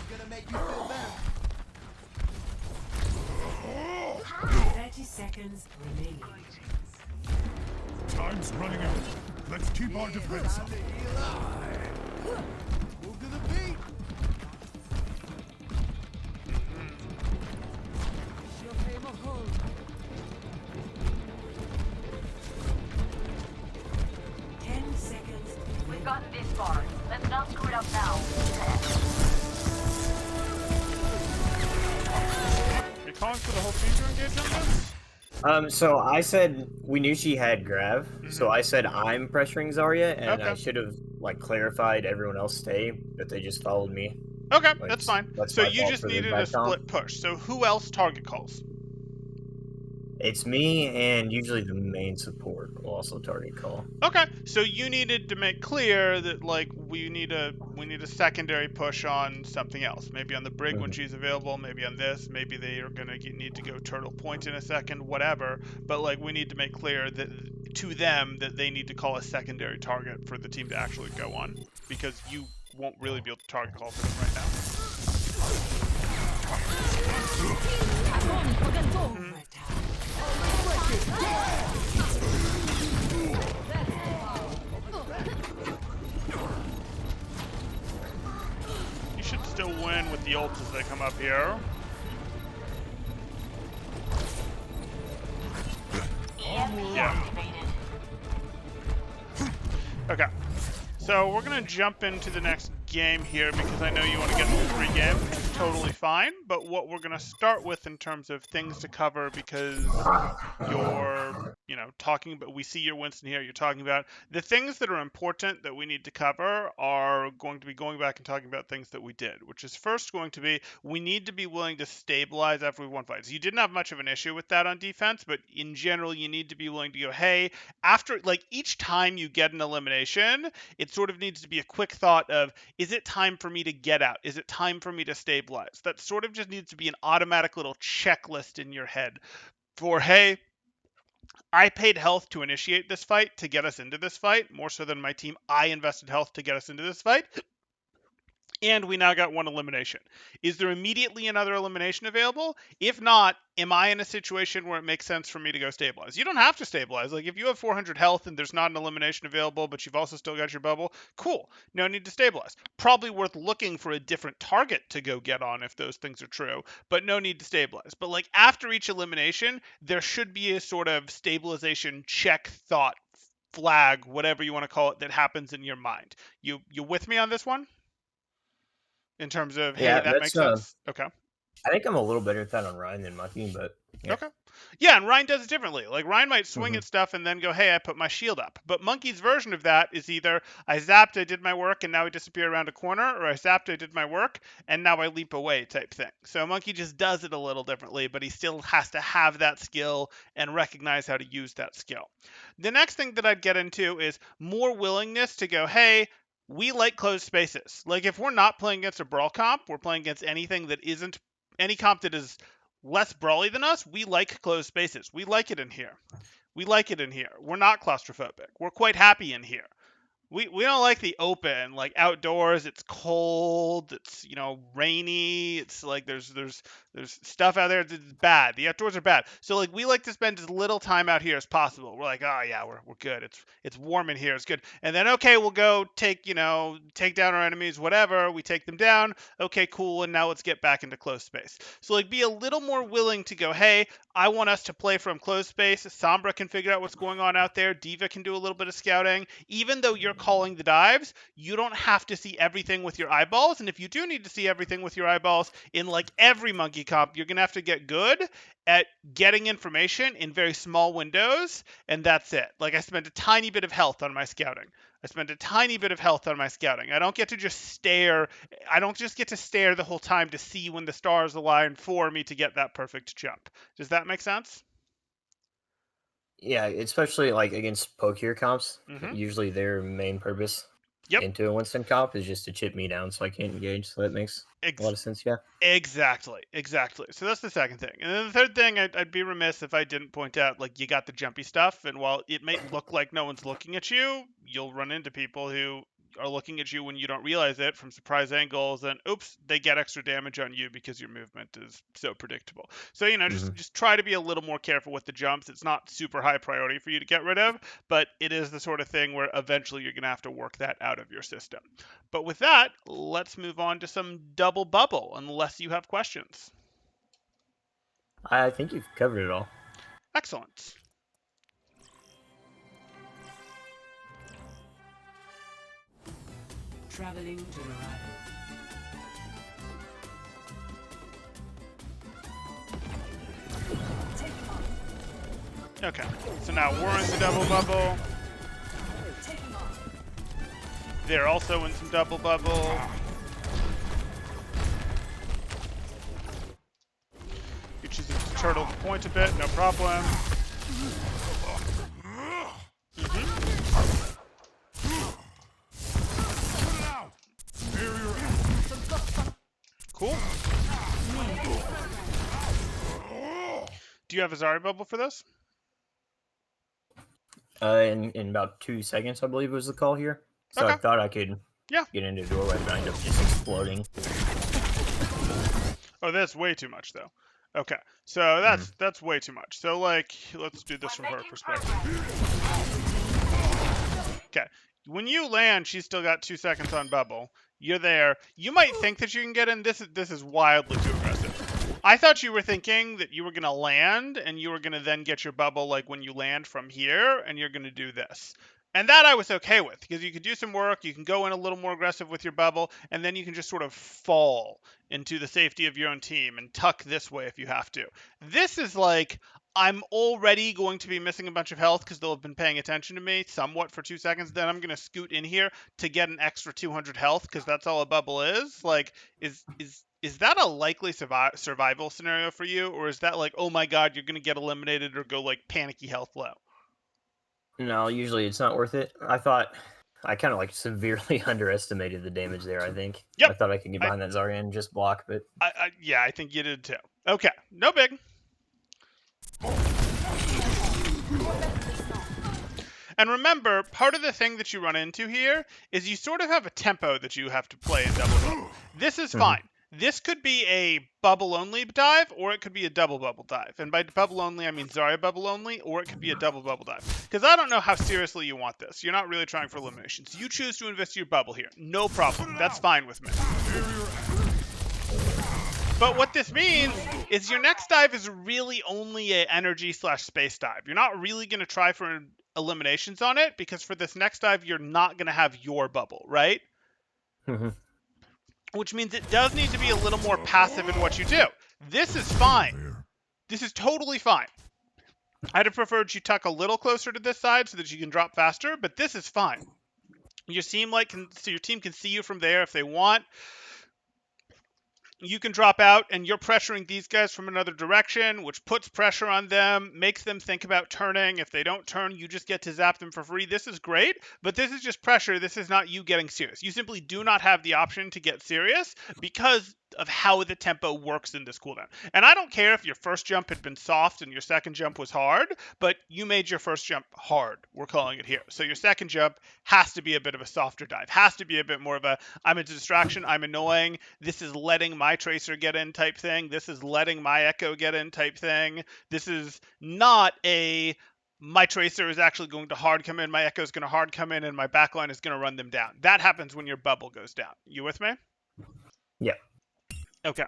S6: Gonna make you feel better.
S5: 30 seconds remaining.
S2: Time's running out. Let's keep our defense up.
S6: Move to the beat.
S4: We've gotten this far. Let's not screw it up now.
S1: Are you calling for the whole team to engage on this?
S3: So I said we knew she had Grav, so I said I'm pressuring Zarya, and I
S1: Okay.
S3: should have like clarified everyone else stay, but they just followed me.
S1: Okay,
S3: Like,
S1: that's fine.
S3: that's
S1: So
S3: my
S1: you
S3: fault
S1: just
S3: for the
S1: needed a
S3: bad comp.
S1: split push. So who else target calls?
S3: It's me and usually the main support will also target call.
S1: Okay, so you needed to make clear that like we need a secondary push on something else. Maybe on the brig when she's available. Maybe on this. Maybe they are gonna need to go turtle point in a second. Whatever. But like we need to make clear that to them that they need to call a secondary target for the team to actually go on, because you won't really be able to target call for them right now. You should still win with the ults as they come up here. Yeah. Okay. So we're gonna jump into the next game here because I know you want to get all three games, which is totally fine. But what we're gonna start with in terms of things to cover, because you're, talking about, we see your Winston here, you're talking about the things that are important that we need to cover are going to be going back and talking about things that we did, which is first going to be we need to be willing to stabilize after we won fights. You didn't have much of an issue with that on defense, but in general, you need to be willing to go, hey, after like each time you get an elimination, it sort of needs to be a quick thought of, is it time for me to get out? Is it time for me to stabilize? That sort of just needs to be an automatic little checklist in your head for, hey, I paid health to initiate this fight, to get us into this fight, more so than my team. I invested health to get us into this fight. And we now got one elimination. Is there immediately another elimination available? If not, am I in a situation where it makes sense for me to go stabilize? You don't have to stabilize. Like if you have 400 health and there's not an elimination available, but you've also still got your bubble, cool. No need to stabilize. Probably worth looking for a different target to go get on if those things are true, but no need to stabilize. But like after each elimination, there should be a sort of stabilization check thought flag, whatever you want to call it, that happens in your mind. You with me on this one? In terms of, hey,
S3: Yeah,
S1: that
S3: that's
S1: makes sense. Okay.
S3: I think I'm a little better at that on Ryan than Monkey, but yeah.
S1: Okay. Yeah, and Ryan does it differently. Like Ryan might swing
S3: Mhm.
S1: at stuff and then go, hey, I put my shield up. But Monkey's version of that is either I zapped, I did my work, and now I disappear around a corner, or I zapped, I did my work, and now I leap away type thing. So Monkey just does it a little differently, but he still has to have that skill and recognize how to use that skill. The next thing that I'd get into is more willingness to go, hey, we like closed spaces. Like if we're not playing against a brawl comp, we're playing against anything that isn't any comp that is less brawly than us. We like closed spaces. We like it in here. We like it in here. We're not claustrophobic. We're quite happy in here. We don't like the open, like outdoors. It's cold. It's rainy. It's like there's stuff out there that's bad. The outdoors are bad. So like we like to spend as little time out here as possible. We're like, oh yeah, we're good. It's warm in here. It's good. And then okay, we'll go take down our enemies. Whatever. We take them down. Okay, cool. And now let's get back into closed space. So like be a little more willing to go, hey, I want us to play from closed space. Sombra can figure out what's going on out there. Diva can do a little bit of scouting. Even though you're calling the dives, you don't have to see everything with your eyeballs. And if you do need to see everything with your eyeballs in like every monkey comp, you're going to have to get good at getting information in very small windows, and that's it. Like I spent a tiny bit of health on my scouting. I don't get to just stare. I don't just get to stare the whole time to see when the stars align for me to get that perfect jump. Does that make sense?
S3: Yeah, especially like against pokier comps.
S1: Mm-hmm.
S3: Usually their main purpose
S1: Yep.
S3: into a Winston comp is just to chip me down so I can't engage. So that makes a lot of sense. Yeah.
S1: Exactly. So that's the second thing. And then the third thing, I'd be remiss if I didn't point out, like, you got the jumpy stuff, and while it may look like no one's looking at you, you'll run into people who are looking at you when you don't realize it from surprise angles, and oops, they get extra damage on you because your movement is so predictable. So, just try to be a little more careful with the jumps. It's not super high priority for you to get rid of, but it is the sort of thing where eventually you're going to have to work that out of your system. But with that, let's move on to some double bubble, unless you have questions.
S3: I think you've covered it all.
S1: Excellent.
S5: Traveling to Dorado.
S1: Okay, so now we're in the double bubble. They're also in some double bubble. You choose to turtle the point a bit, no problem. Cool. Do you have a Zari bubble for this?
S3: In about 2 seconds, I believe was the call here. So I
S1: Okay.
S3: thought I could
S1: Yeah.
S3: get into a doorway, but I ended up just exploding.
S1: Oh, that's way too much, though. Okay, so that's way too much. So, like, let's do this from her perspective. Okay, when you land, she's still got 2 seconds on bubble. You're there. You might think that you can get in. This is wildly too aggressive. I thought you were thinking that you were going to land, and you were going to then get your bubble, like, when you land from here, and you're going to do this. And that I was okay with, because you could do some work, you can go in a little more aggressive with your bubble, and then you can just sort of fall into the safety of your own team and tuck this way if you have to. This is like, I'm already going to be missing a bunch of health because they'll have been paying attention to me somewhat for 2 seconds. Then I'm going to scoot in here to get an extra 200 health because that's all a bubble is. Like, is that a likely survival scenario for you? Or is that like, oh my god, you're going to get eliminated or go like panicky health low?
S3: No, usually it's not worth it. I thought I kind of like severely underestimated the damage there. I think.
S1: Yep.
S3: I thought I could get behind that Zarya and just block, but
S1: Yeah, I think you did too. Okay, no big. And remember, part of the thing that you run into here is you sort of have a tempo that you have to play in double bubble. This is fine. This could be a bubble only dive, or it could be a double bubble dive. And by bubble only, I mean Zarya bubble only, or it could be a double bubble dive. Because I don't know how seriously you want this. You're not really trying for eliminations. You choose to invest your bubble here. No problem. That's fine with me. But what this means is your next dive is really only an energy/space dive. You're not really going to try for eliminations on it, because for this next dive, you're not going to have your bubble, right? Which means it does need to be a little more passive in what you do. This is fine. This is totally fine. I'd have preferred you tuck a little closer to this side so that you can drop faster, but this is fine. Your team can see you from there if they want. You can drop out, and you're pressuring these guys from another direction, which puts pressure on them, makes them think about turning. If they don't turn, you just get to zap them for free. This is great, but this is just pressure. This is not you getting serious. You simply do not have the option to get serious because of how the tempo works in this cooldown. And I don't care if your first jump had been soft and your second jump was hard, but you made your first jump hard, we're calling it here. So your second jump has to be a bit of a softer dive, has to be a bit more of a, I'm a distraction, I'm annoying, this is letting my tracer get in type thing, this is letting my echo get in type thing. This is not a, my tracer is actually going to hard come in, my echo is going to hard come in, and my backline is going to run them down. That happens when your bubble goes down. You with me?
S3: yeah.
S1: Okay.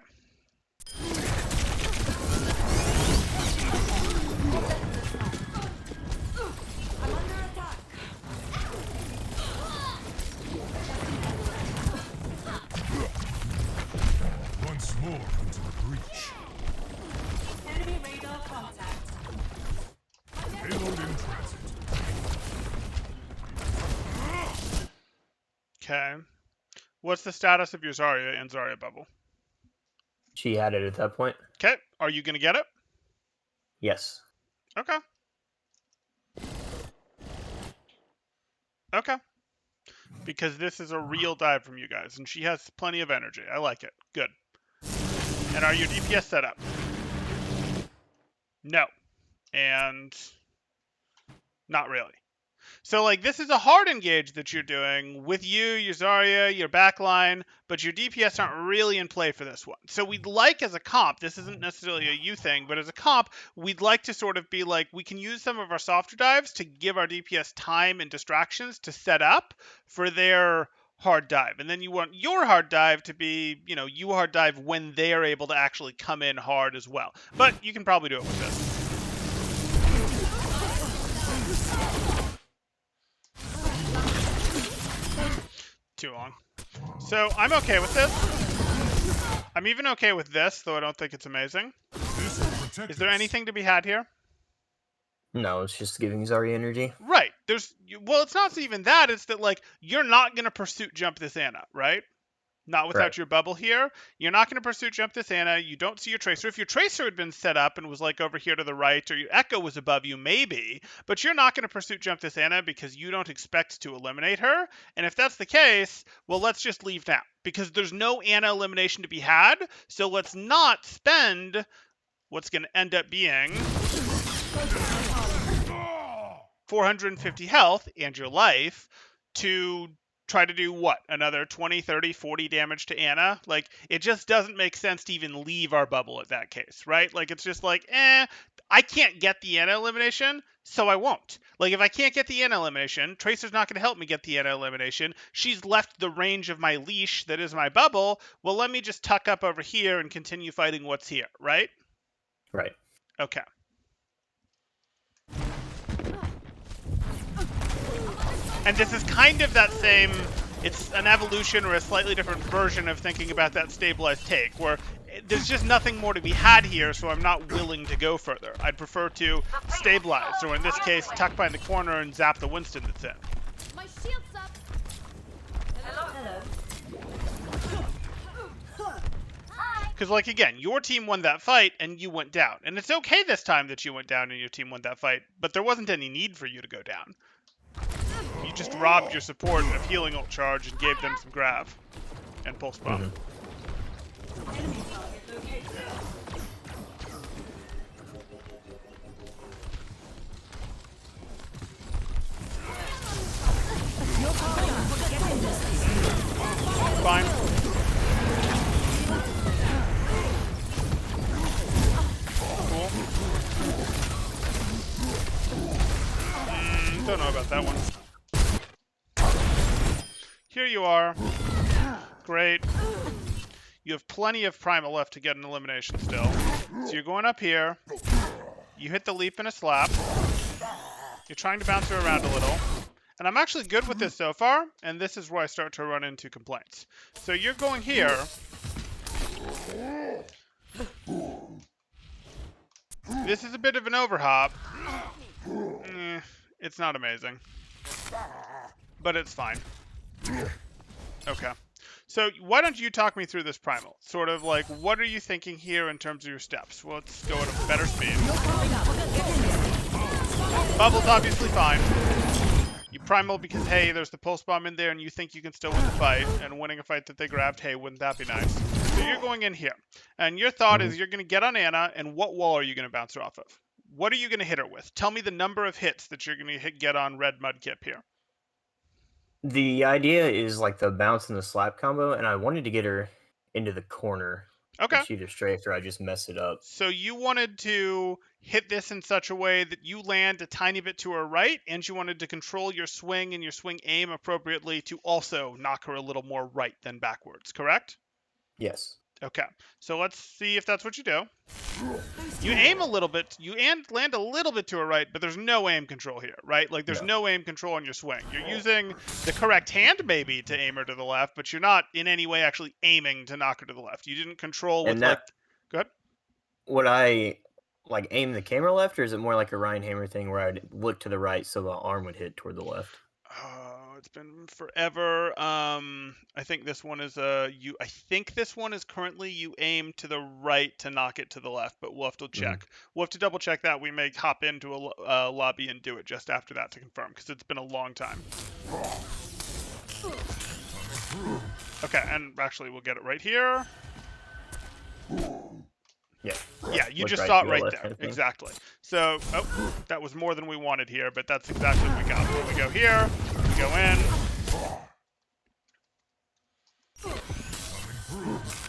S1: Okay. What's the status of your Zarya and Zarya bubble?
S3: She had it at that point.
S1: Okay. Are you going to get it?
S3: Yes.
S1: Okay. Okay. Because this is a real dive from you guys, and she has plenty of energy. I like it. Good. And are your DPS set up? No. And not really. So, like, this is a hard engage that you're doing with you, your Zarya, your backline, but your DPS aren't really in play for this one. So we'd like, as a comp, this isn't necessarily a you thing, but as a comp, we'd like to sort of be like, we can use some of our softer dives to give our DPS time and distractions to set up for their hard dive. And then you want your hard dive to be, you hard dive when they're able to actually come in hard as well. But you can probably do it with this. Too long. So I'm okay with this. I'm even okay with this, though I don't think it's amazing.
S2: This will protect
S1: Is there
S2: us.
S1: anything to be had here?
S3: No, it's just giving Zarya energy.
S1: Right. Well, it's not even that. It's that, like, you're not going to pursuit jump this Anna, right? Not without
S3: Right.
S1: your bubble here. You're not going to pursuit jump this Anna. You don't see your Tracer. If your Tracer had been set up and was, like, over here to the right, or your Echo was above you, maybe. But you're not going to pursuit jump this Anna because you don't expect to eliminate her. And if that's the case, well, let's just leave now. Because there's no Anna elimination to be had. So let's not spend what's going to end up being 450 health and your life to try to do what? Another 20, 30, 40 damage to Anna? Like, it just doesn't make sense to even leave our bubble at that case, right? Like, it's just like, I can't get the Anna elimination, so I won't. Like, if I can't get the Anna elimination, Tracer's not going to help me get the Anna elimination. She's left the range of my leash that is my bubble. Well, let me just tuck up over here and continue fighting what's here, right?
S3: Right.
S1: Okay. And this is kind of that same, it's an evolution or a slightly different version of thinking about that stabilized take, where there's just nothing more to be had here, so I'm not willing to go further. I'd prefer to stabilize, or in this case, tuck behind the corner and zap the Winston that's in.
S7: My shield's up.
S1: Because, like, again, your team won that fight, and you went down. And it's okay this time that you went down and your team won that fight, but there wasn't any need for you to go down. You just robbed your support of healing ult charge and gave them some grav and pulse bomb. Fine. Cool. Don't know about that one. Here you are. Great. You have plenty of primal left to get an elimination still. So you're going up here. You hit the leap and a slap. You're trying to bounce her around a little. And I'm actually good with this so far, and this is where I start to run into complaints. So you're going here. This is a bit of an overhop. It's not amazing. But it's fine. Okay. So why don't you talk me through this primal? Sort of like, what are you thinking here in terms of your steps? Well, let's go at a better speed. Bubble's obviously fine. You primal because, hey, there's the pulse bomb in there and you think you can still win the fight. And winning a fight that they grabbed, hey, wouldn't that be nice? So you're going in here. And your thought is you're going to get on Anna, and what wall are you going to bounce her off of? What are you going to hit her with? Tell me the number of hits that you're going to get on Red Mudkip here.
S3: The idea is like the bounce and the slap combo, and I wanted to get her into the corner.
S1: Okay.
S3: She either strafe or I just mess it up.
S1: So you wanted to hit this in such a way that you land a tiny bit to her right, and you wanted to control your swing and your swing aim appropriately to also knock her a little more right than backwards, correct?
S3: Yes.
S1: Okay. So let's see if that's what you do. You aim a little bit, land a little bit to her right, but there's no aim control here, right? Like, there's no aim control on your swing. You're using the correct hand, maybe, to aim her to the left, but you're not in any way actually aiming to knock her to the left. You didn't control with, like... Go ahead.
S3: Would I, like, aim the camera left, or is it more like a Ryan Hammer thing where I'd look to the right so the arm would hit toward the left?
S1: It's been forever. I think this one is you. I think this one is currently you aim to the right to knock it to the left, but we'll have to
S3: Mhm.
S1: check. We'll have to double check that. We may hop into a lobby and do it just after that to confirm, because it's been a long time. Okay, and actually we'll get it right here.
S3: Yeah.
S1: Yeah, you
S3: Look
S1: just
S3: right
S1: saw
S3: to
S1: it
S3: go
S1: right
S3: left
S1: there.
S3: kind of thing.
S1: Exactly. So, oh, that was more than we wanted here, but that's exactly what we got. When we go here, we go in.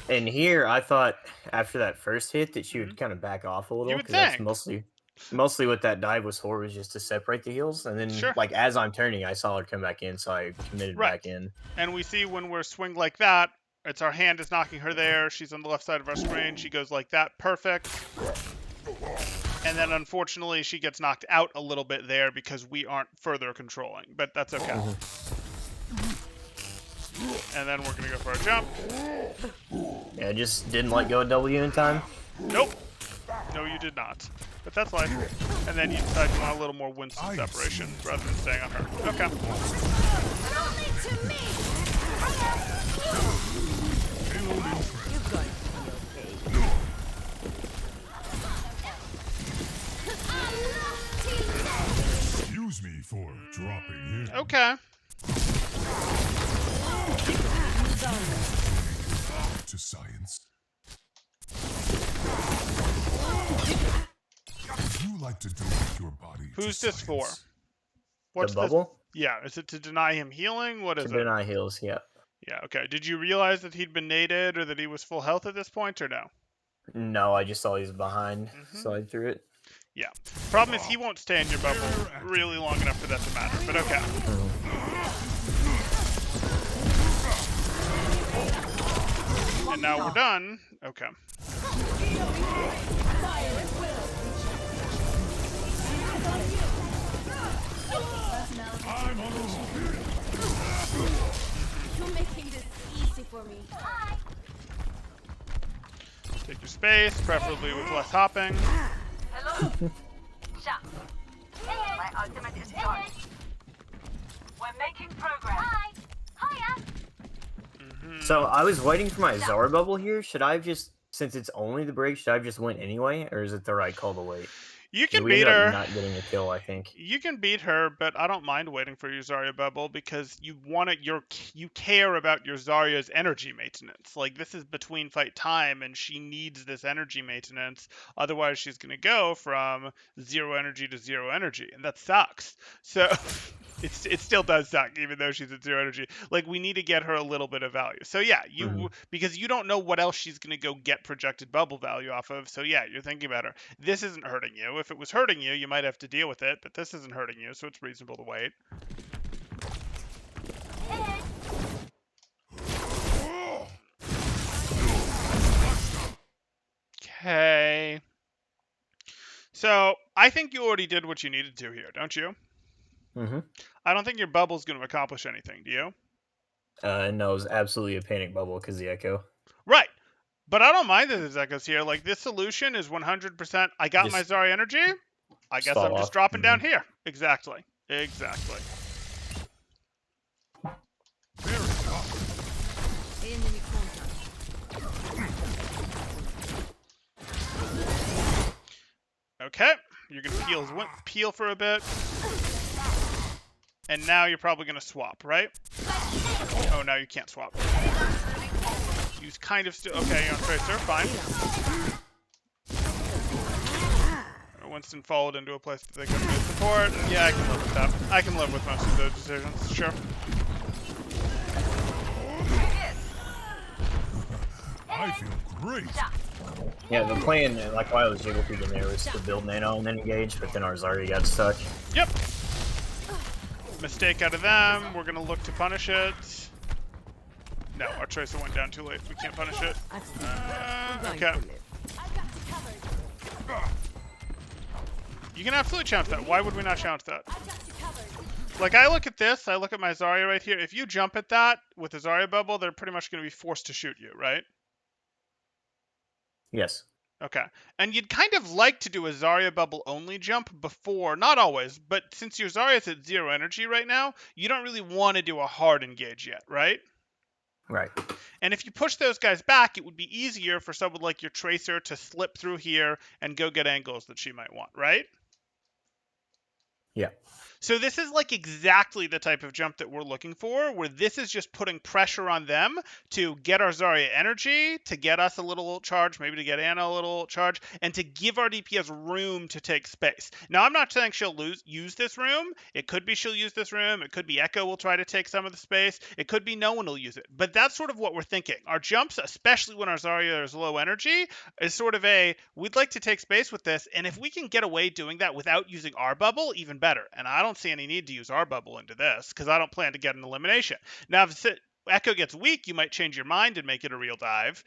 S3: And here, I thought after that first hit that she
S1: Mhm.
S3: would kind of back off a
S1: You
S3: little,
S1: would
S3: because that's
S1: think.
S3: mostly what that dive was for, was just to separate the heels. And then,
S1: Sure.
S3: like, as I'm turning, I saw her come back in, so I committed
S1: Right.
S3: back in.
S1: And we see when we're swing like that, it's our hand is knocking her there. She's on the left side of our screen. She goes like that. Perfect. And then unfortunately, she gets knocked out a little bit there because we aren't further controlling. But that's okay. And then we're going to go for our jump.
S3: Yeah, I just didn't let go of W in time.
S1: Nope. No, you did not. But that's life. And then you decide you want a little more Winston separation rather than staying on her. Okay.
S2: Excuse me for dropping in.
S1: Okay.
S2: To science. Would you like to donate your body
S1: Who's
S2: to
S1: this for?
S2: science?
S1: What's
S3: The bubble?
S1: this? Yeah, is it to deny him healing? What
S3: To
S1: is it?
S3: deny heals, yeah.
S1: Yeah, okay. Did you realize that he'd been naded or that he was full health at this point or no?
S3: No, I just saw he was behind, so I threw it.
S1: Yeah. Problem is he won't stay in your bubble really long enough for that to matter, but okay. And now we're done. Okay.
S2: I'm on a roll.
S8: You're making this easy for me.
S1: Take your space, preferably with less hopping.
S4: Hello? Shut. My ultimate is charged. We're making progress. Hi. Hiya.
S3: So I was waiting for my Zara bubble here. Should I have just, since it's only the break, should I have just went anyway, or is it the right call to wait?
S1: You
S3: 'Cause
S1: can
S3: we
S1: beat
S3: ended up
S1: her.
S3: not getting a kill, I think.
S1: You can beat her, but I don't mind waiting for your Zarya bubble because you want it. You care about your Zarya's energy maintenance. Like this is between fight time, and she needs this energy maintenance. Otherwise, she's gonna go from 0 energy to 0 energy, and that sucks. So. It still does suck, even though she's at 0 energy. Like we need to get her a little bit of value. So yeah, because you don't know what else she's gonna go get projected bubble value off of. So yeah, you're thinking about her. This isn't hurting you. If it was hurting you, you might have to deal with it. But this isn't hurting you, so it's reasonable to wait. Okay. So I think you already did what you needed to here, don't you?
S3: Mm-hmm.
S1: I don't think your bubble's going to accomplish anything. Do you?
S3: No, it was absolutely a panic bubble because the echo.
S1: Right. But I don't mind that there's echoes here. Like, this solution is 100%. I got my
S3: Just-
S1: Zarya energy. I guess
S3: fall
S1: I'm just
S3: off.
S1: dropping down here. Exactly. Exactly.
S7: Enemy contact.
S1: Okay. You're going to peel for a bit. And now you're probably going to swap, right? Oh, now you can't swap. You kind of still... Okay, you're on Tracer. Fine. Winston followed into a place that they couldn't get support. Yeah, I can live with that. I can live with most of those decisions. Sure.
S2: I feel great.
S3: Yeah, the plan, like while I was jiggle peeking there, was to build nano and then engage, but then our Zarya got stuck.
S1: Yep. Mistake out of them. We're going to look to punish it. No, our Tracer went down too late. We can't punish it. Okay. You can absolutely challenge that. Why would we not challenge that? Like, I look at this. I look at my Zarya right here. If you jump at that with the Zarya bubble, they're pretty much going to be forced to shoot you, right?
S3: Yes.
S1: Okay. And you'd kind of like to do a Zarya bubble only jump before, not always, but since your Zarya's at 0 energy right now, you don't really want to do a hard engage yet, right?
S3: Right.
S1: And if you push those guys back, it would be easier for someone like your Tracer to slip through here and go get angles that she might want, right?
S3: Yeah.
S1: So this is like exactly the type of jump that we're looking for, where this is just putting pressure on them to get our Zarya energy, to get us a little charge, maybe to get Anna a little charge, and to give our DPS room to take space. Now, I'm not saying she'll use this room. It could be she'll use this room. It could be Echo will try to take some of the space. It could be no one will use it. But that's sort of what we're thinking. Our jumps, especially when our Zarya is low energy, is sort of we'd like to take space with this, and if we can get away doing that without using our bubble, even better. And I don't see any need to use our bubble into this, because I don't plan to get an elimination. Now, if Echo gets weak, you might change your mind and make it a real dive.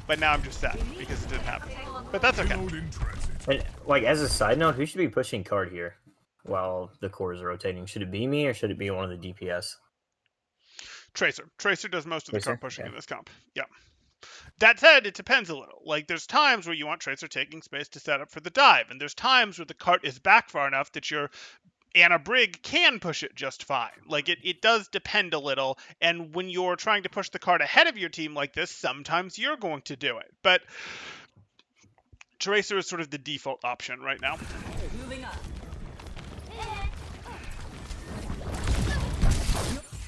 S1: But now I'm just sad, because it didn't happen. But that's okay.
S2: Build in transit.
S3: And like as a side note, who should be pushing card here while the cores are rotating? Should it be me or should it be one of the DPS?
S1: Tracer. Tracer does most of the
S3: Tracer?
S1: card pushing
S3: Okay.
S1: in this comp. Yeah. That said, it depends a little. Like, there's times where you want Tracer taking space to set up for the dive, and there's times where the cart is back far enough that your Anna Brig can push it just fine. Like, it does depend a little, and when you're trying to push the cart ahead of your team like this, sometimes you're going to do it. But Tracer is sort of the default option right now.
S5: Moving up.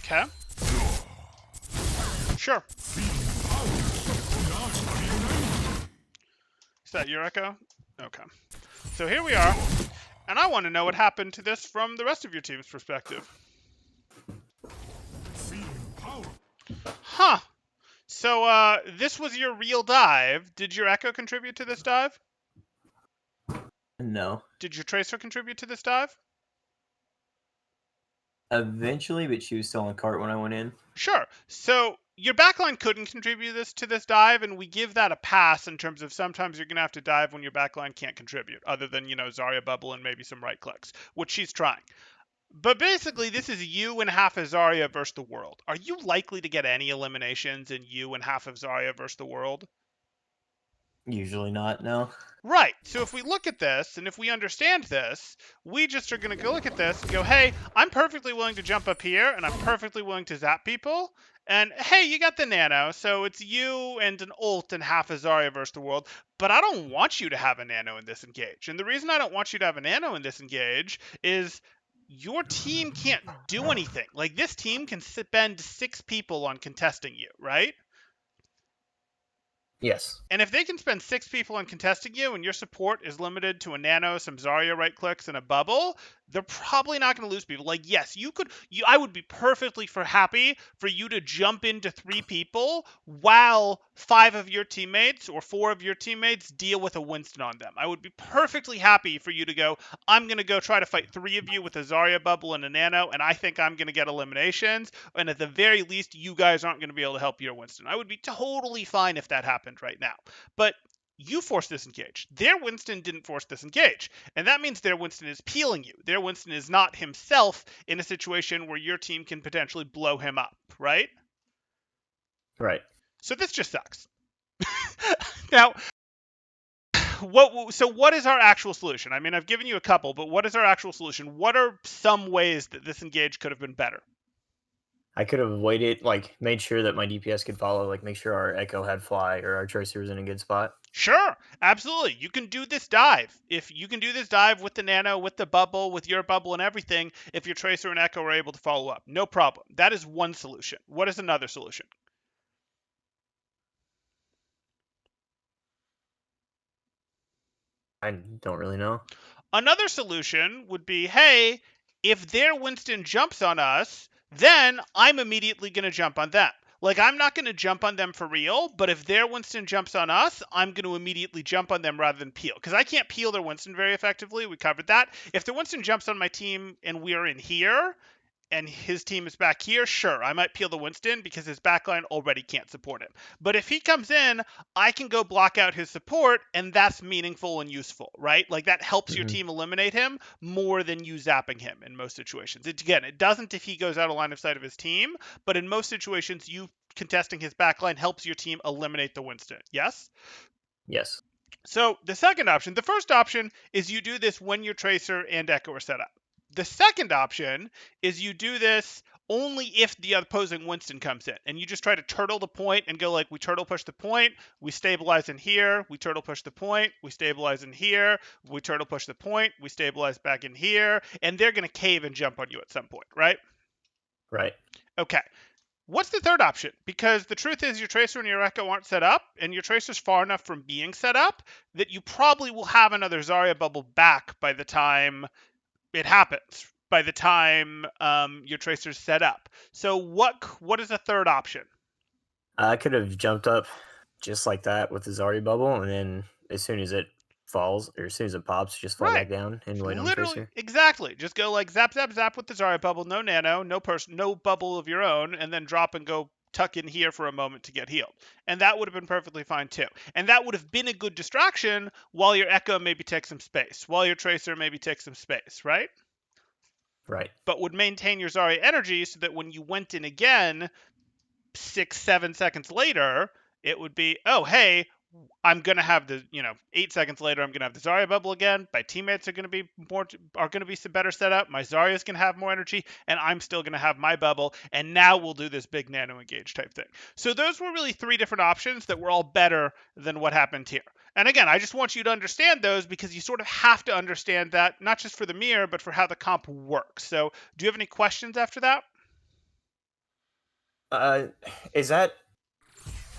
S1: Okay. Sure. Is that your Echo? Okay. So here we are, and I want to know what happened to this from the rest of your team's perspective.
S2: Feeling power.
S1: Huh. So, this was your real dive. Did your Echo contribute to this dive?
S9: No.
S1: Did your Tracer contribute to this dive?
S9: Eventually, but she was still on cart when I went in.
S1: Sure. So your backline couldn't contribute to this dive, and we give that a pass in terms of sometimes you're gonna have to dive when your backline can't contribute, other than Zarya bubble and maybe some right clicks, which she's trying. But basically, this is you and half of Zarya versus the world. Are you likely to get any eliminations in you and half of Zarya versus the world?
S9: Usually not, no.
S1: Right. So if we look at this, and if we understand this, we just are going to go look at this and go, hey, I'm perfectly willing to jump up here, and I'm perfectly willing to zap people. And hey, you got the nano, so it's you and an ult and half a Zarya versus the world. But I don't want you to have a nano in this engage. And the reason I don't want you to have a nano in this engage is your team can't do anything. Like, this team can spend 6 people on contesting you, right?
S3: Yes.
S1: And if they can spend 6 people on contesting you and your support is limited to a nano, some Zarya right clicks, and a bubble, they're probably not going to lose people. Like, yes, I would be perfectly happy for you to jump into 3 people while 5 of your teammates or 4 of your teammates deal with a Winston on them. I would be perfectly happy for you to go, I'm going to go try to fight 3 of you with a Zarya bubble and a nano, and I think I'm going to get eliminations. And at the very least, you guys aren't going to be able to help your Winston. I would be totally fine if that happened right now. But you forced this engage. Their Winston didn't force this engage. And that means their Winston is peeling you. Their Winston is not himself in a situation where your team can potentially blow him up, right?
S3: Right.
S1: So this just sucks. Now, what is our actual solution? I mean, I've given you a couple, but what is our actual solution? What are some ways that this engage could have been better?
S3: I could have waited, like, made sure that my DPS could follow, like, make sure our Echo had fly or our Tracer was in a good spot.
S1: Sure, absolutely. You can do this dive. If you can do this dive with the nano, with the bubble, with your bubble and everything, if your Tracer and Echo are able to follow up. No problem. That is one solution. What is another solution?
S3: I don't really know.
S1: Another solution would be, hey, if their Winston jumps on us, then I'm immediately going to jump on them. Like, I'm not going to jump on them for real, but if their Winston jumps on us, I'm going to immediately jump on them rather than peel. Because I can't peel their Winston very effectively. We covered that. If the Winston jumps on my team and we're in here, and his team is back here, sure, I might peel the Winston because his backline already can't support him. But if he comes in, I can go block out his support, and that's meaningful and useful, right? Like, that helps your team eliminate him more than you zapping him in most situations. It doesn't if he goes out of line of sight of his team, but in most situations, you contesting his backline helps your team eliminate the Winston. Yes?
S3: Yes.
S1: So the second option, the first option is you do this when your Tracer and Echo are set up. The second option is you do this only if the opposing Winston comes in, and you just try to turtle the point and go like, we turtle push the point, we stabilize in here, we turtle push the point, we stabilize in here, we turtle push the point, we stabilize back in here, and they're going to cave and jump on you at some point, right?
S3: Right.
S1: Okay. What's the third option? Because the truth is your Tracer and your Echo aren't set up, and your Tracer's far enough from being set up that you probably will have another Zarya bubble back by the time it happens, by the time your Tracer's set up. So what is a third option?
S3: I could have jumped up just like that with the Zarya bubble, and then as soon as it falls, or as soon as it pops, just fall
S1: Right.
S3: back down and wait on the
S1: Literally,
S3: Tracer.
S1: exactly. Just go like zap, zap, zap with the Zarya bubble, no nano, no bubble of your own, and then drop and go tuck in here for a moment to get healed. And that would have been perfectly fine too. And that would have been a good distraction while your Echo maybe takes some space, while your Tracer maybe takes some space, right?
S3: Right.
S1: But would maintain your Zarya energy so that when you went in again 6-7 seconds later, it would be, oh hey, I'm gonna have the 8 seconds later I'm gonna have the Zarya bubble again. My teammates are gonna be some better setup. My Zarya's gonna have more energy, and I'm still gonna have my bubble. And now we'll do this big nano engage type thing. So those were really 3 different options that were all better than what happened here. And again, I just want you to understand those because you sort of have to understand that not just for the mirror but for how the comp works. So do you have any questions after that?
S3: Uh, is that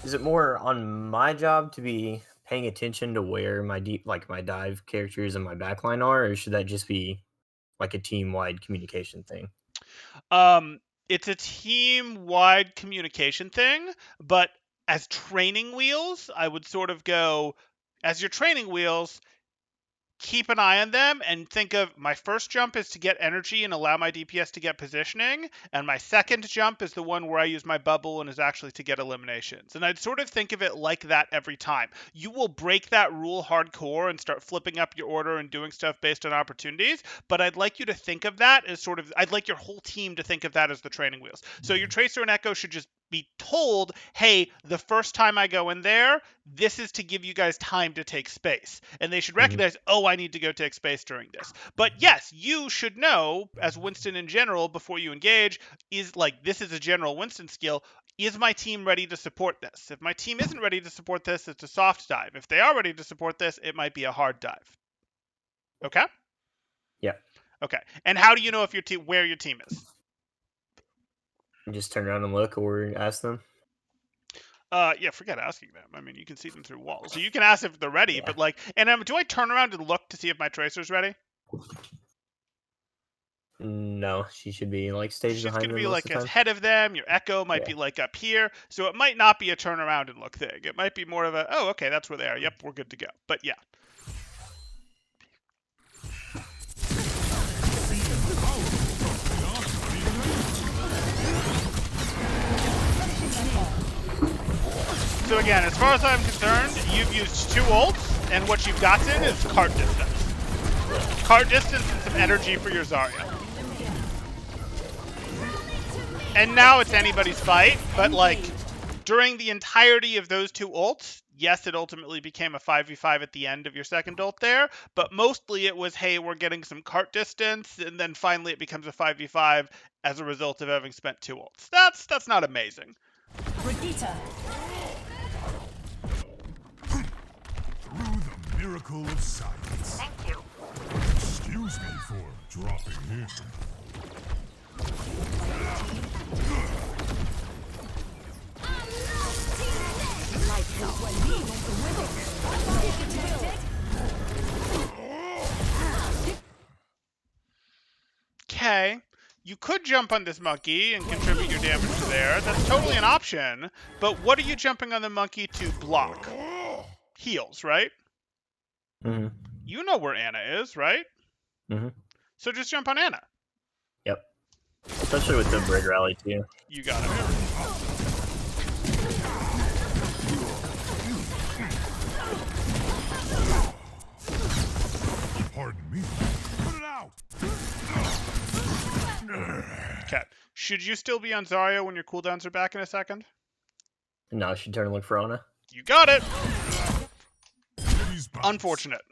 S3: is it more on my job to be paying attention to where my my dive characters and my backline are, or should that just be like a team wide communication thing?
S1: It's a team-wide communication thing, but as training wheels, I would sort of go, as your training wheels, keep an eye on them and think of my first jump is to get energy and allow my DPS to get positioning, and my second jump is the one where I use my bubble and is actually to get eliminations. And I'd sort of think of it like that every time. You will break that rule hardcore and start flipping up your order and doing stuff based on opportunities, but I'd like you to think of that as sort of, I'd like your whole team to think of that as the training wheels. So your Tracer and Echo should just be told, hey, the first time I go in there, this is to give you guys time to take space. And they should recognize, oh, I need to go take space during this. But yes, you should know, as Winston in general, before you engage, is like, this is a general Winston skill. Is my team ready to support this? If my team isn't ready to support this, it's a soft dive. If they are ready to support this, it might be a hard dive. Okay?
S3: Yeah.
S1: Okay. And how do you know if your team where your team is?
S3: Just turn around and look, or ask them.
S1: Yeah, forget asking them. I mean, you can see them through walls. So you can ask if they're ready,
S3: Yeah.
S1: but like, and do I turn around and look to see if my Tracer's ready?
S3: No, she should be like stage
S1: She's
S3: behind
S1: gonna
S3: them
S1: be
S3: most
S1: like
S3: of the time.
S1: ahead of them. Your Echo might be like up here, so it might not be a turn around and look thing. It might be more of a, oh, okay, that's where they are. Yep, we're good to go. But yeah. So again, as far as I'm concerned, you've used 2 ults, and what you've gotten is cart distance. Cart distance and some energy for your Zarya. And now it's anybody's fight, but like, during the entirety of those 2 ults, yes, it ultimately became a 5v5 at the end of your second ult there, but mostly it was, hey, we're getting some cart distance, and then finally it becomes a 5v5 as a result of having spent 2 ults. That's not amazing.
S2: Through the miracle of science.
S4: Thank you.
S2: Excuse me for dropping in.
S1: Okay, you could jump on this monkey and contribute your damage to there. That's totally an option, but what are you jumping on the monkey to block? Heals, right?
S3: Mm-hmm.
S1: You know where Anna is, right?
S3: Mm-hmm.
S1: So just jump on Anna.
S3: Yep. Especially with the Brig Rally too.
S1: You got it.
S2: Pardon me. Put it out.
S1: Okay. Should you still be on Zarya when your cooldowns are back in a second?
S3: No, she turned to look for Ana.
S1: You got it. Unfortunate.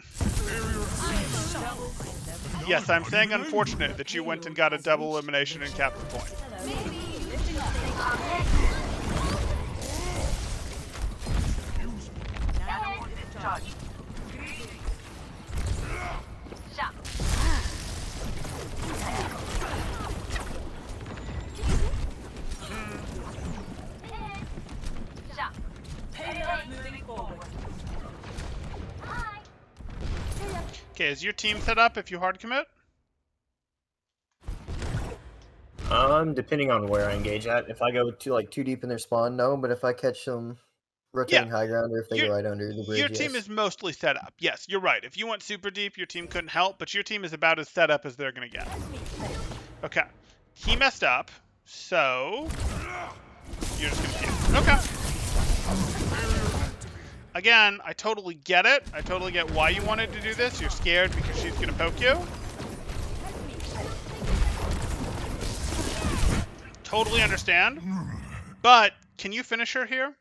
S1: Yes, I'm saying unfortunate that you went and got a double elimination and capped the point. Okay, is your team set up if you hard commit?
S3: Depending on where I engage at. If I go too deep in their spawn, no. But if I catch them rotating high ground, or if they go right under the bridge,
S1: your team
S3: yes.
S1: is mostly set up. Yes, you're right. If you went super deep, your team couldn't help, but your team is about as set up as they're gonna get. Okay. He messed up, so you're just gonna keep. Okay. Again, I totally get it. I totally get why you wanted to do this. You're scared because she's gonna poke you. Totally understand. But can you finish her here?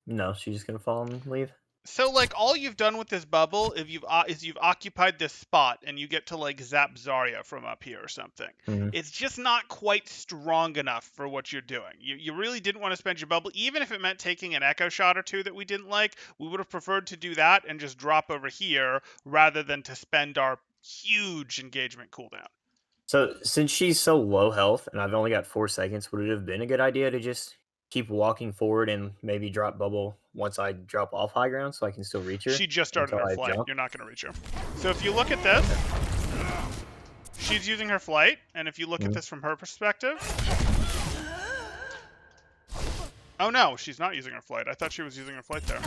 S3: No, she's just gonna fall and leave.
S1: So, like, all you've done with this bubble is you've occupied this spot, and you get to, like, zap Zarya from up here or something.
S3: Mm-hmm.
S1: It's just not quite strong enough for what you're doing. You really didn't want to spend your bubble, even if it meant taking an echo shot or two that we didn't like. We would have preferred to do that and just drop over here rather than to spend our huge engagement cooldown.
S3: So, since she's so low health, and I've only got 4 seconds, would it have been a good idea to just keep walking forward and maybe drop bubble once I drop off high ground so I can still reach her?
S1: She just started her flight.
S3: Jump?
S1: You're not going to reach her. So if you look at this, she's using her flight, and if you look at this from her perspective... Oh no, she's not using her flight. I thought she was using her flight there.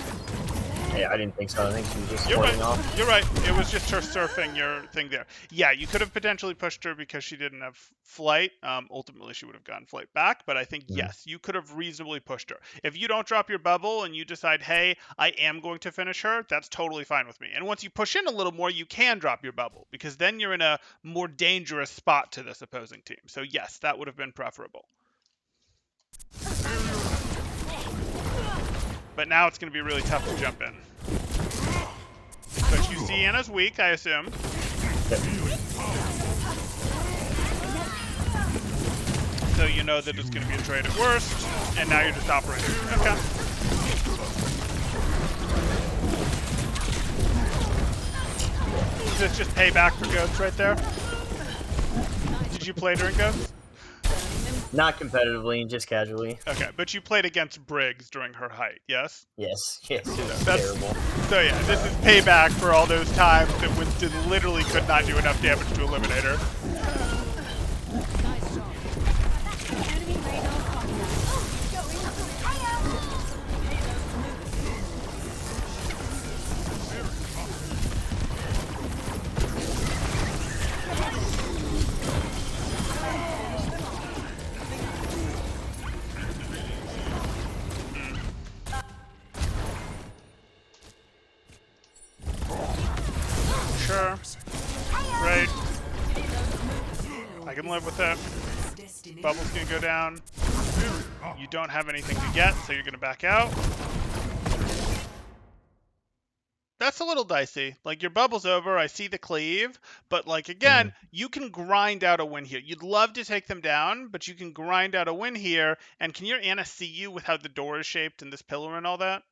S3: Yeah, I didn't think so. I think she was just
S1: You're
S3: floating
S1: right.
S3: off.
S1: You're right. It was just her surfing your thing there. Yeah, you could have potentially pushed her because she didn't have flight. Ultimately, she would have gotten flight back. But I think, yes, you could have reasonably pushed her. If you don't drop your bubble and you decide, hey, I am going to finish her, that's totally fine with me. And once you push in a little more, you can drop your bubble because then you're in a more dangerous spot to this opposing team. So, yes, that would have been preferable. But now it's going to be really tough to jump in. But you see Anna's weak, I assume. So you know that it's going to be a trade at worst, and now you're just operating. Okay. Is this just payback for Ghosts right there? Did you play during Ghosts?
S3: Not competitively, just casually.
S1: Okay, but you played against Briggs during her height, yes?
S3: Yes, yes, it was
S1: That's
S3: terrible.
S1: So yeah, this is payback for all those times that Winston literally could not do enough damage to eliminate her.
S8: Nice job. Enemy radar
S1: Sure. Right. I can live with that. Bubble's gonna go down. You don't have anything to get, so you're gonna back out. That's a little dicey. Like, your bubble's over, I see the cleave, but, like, again, you can grind out a win here. You'd love to take them down, but you can grind out a win here, and can your Anna see you with how the door is shaped and this pillar and all that?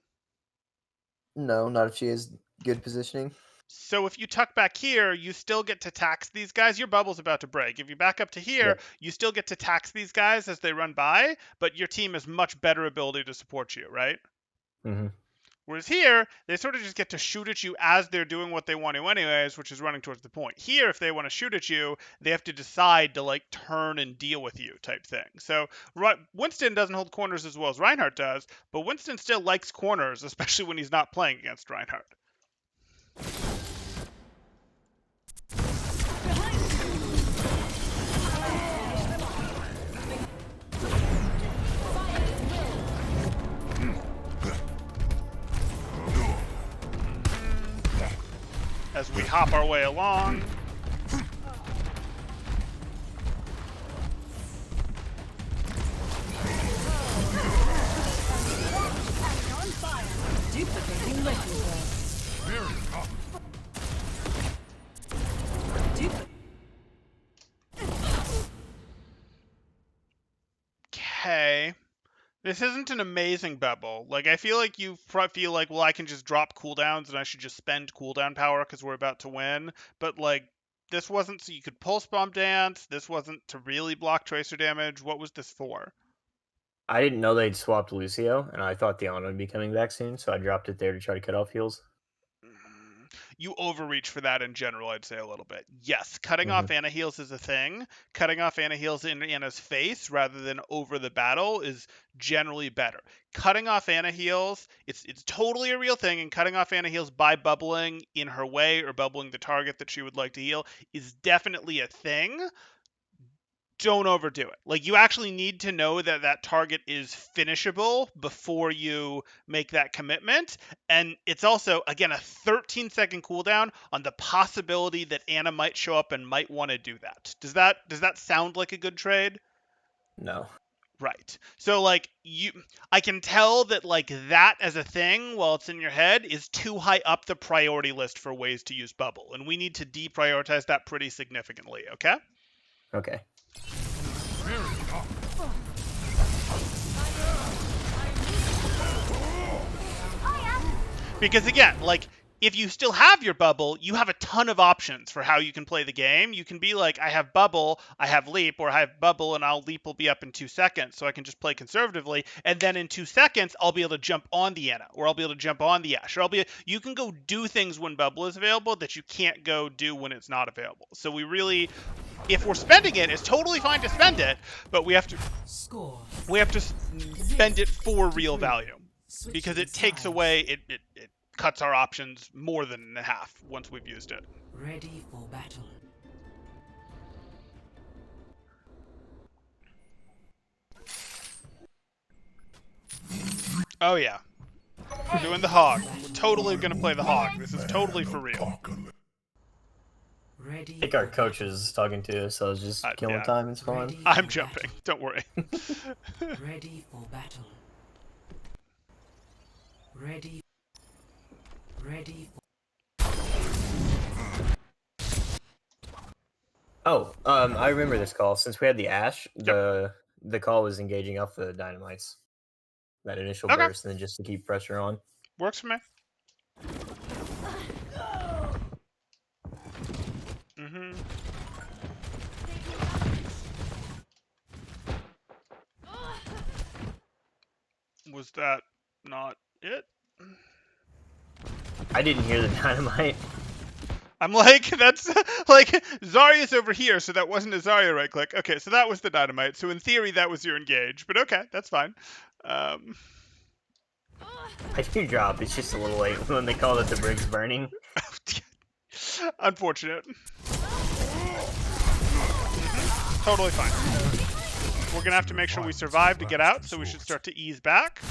S3: No, not if she has good positioning.
S1: So if you tuck back here, you still get to tax these guys. Your bubble's about to break. If you back up to here, you still get to tax these guys as they run by, but your team has much better ability to support you, right?
S3: Mm-hmm.
S1: Whereas here, they sort of just get to shoot at you as they're doing what they want to anyways, which is running towards the point. Here, if they want to shoot at you, they have to decide to, like, turn and deal with you type thing. So Winston doesn't hold corners as well as Reinhardt does, but Winston still likes corners, especially when he's not playing against Reinhardt. As we hop our way along. okay. This isn't an amazing bubble. Like, I feel like you feel like, well, I can just drop cooldowns and I should just spend cooldown power because we're about to win. But, like, this wasn't so you could pulse bomb dance. This wasn't to really block tracer damage. What was this for?
S3: I didn't know they'd swapped Lucio, and I thought the Ana would be coming back soon, so I dropped it there to try to cut off heals.
S1: You overreach for that in general, I'd say a little bit. Yes, cutting
S3: Mhm.
S1: off Ana heals is a thing. Cutting off Ana heals in Ana's face rather than over the battle is generally better. Cutting off Ana heals, it's totally a real thing, and cutting off Ana heals by bubbling in her way or bubbling the target that she would like to heal is definitely a thing. Don't overdo it. Like, you actually need to know that that target is finishable before you make that commitment. And it's also, again, a 13-second cooldown on the possibility that Ana might show up and might want to do that. Does that sound like a good trade?
S3: No.
S1: Right. So, like, I can tell that, like, that as a thing while it's in your head is too high up the priority list for ways to use bubble, and we need to deprioritize that pretty significantly. Okay.
S3: Okay.
S1: Because again, like, if you still have your bubble, you have a ton of options for how you can play the game. You can be like, I have bubble, I have leap, or I have bubble and leap will be up in 2 seconds, so I can just play conservatively. And then in 2 seconds, I'll be able to jump on the Ana, or I'll be able to jump on the Ashe, or you can go do things when bubble is available that you can't go do when it's not available. So we really, if we're spending it, it's totally fine to spend it, but we have to spend it for real value, because it takes away, it cuts our options more than half once we've used it.
S5: Ready for battle.
S1: Oh yeah. We're doing the hog. We're totally gonna play the hog. This is totally for real.
S3: I think our coach is talking to us, so I was just killing time. It's fine.
S1: I'm jumping. Don't worry.
S5: Ready for battle. Ready.
S3: Oh, I remember this call. Since we had the Ashe, the call was engaging off the dynamites. That initial burst, and then just to keep pressure on.
S1: Works for me. Was that not it?
S3: I didn't hear the dynamite.
S1: I'm like, that's like, Zarya's over here, so that wasn't a Zarya right click. Okay, so that was the dynamite. So in theory, that was your engage, but okay, that's fine.
S3: I do drop. It's just a little late when they call it the brig's burning.
S1: Unfortunate. Totally fine. We're gonna have to make sure we survive to get out, so we should start to ease back.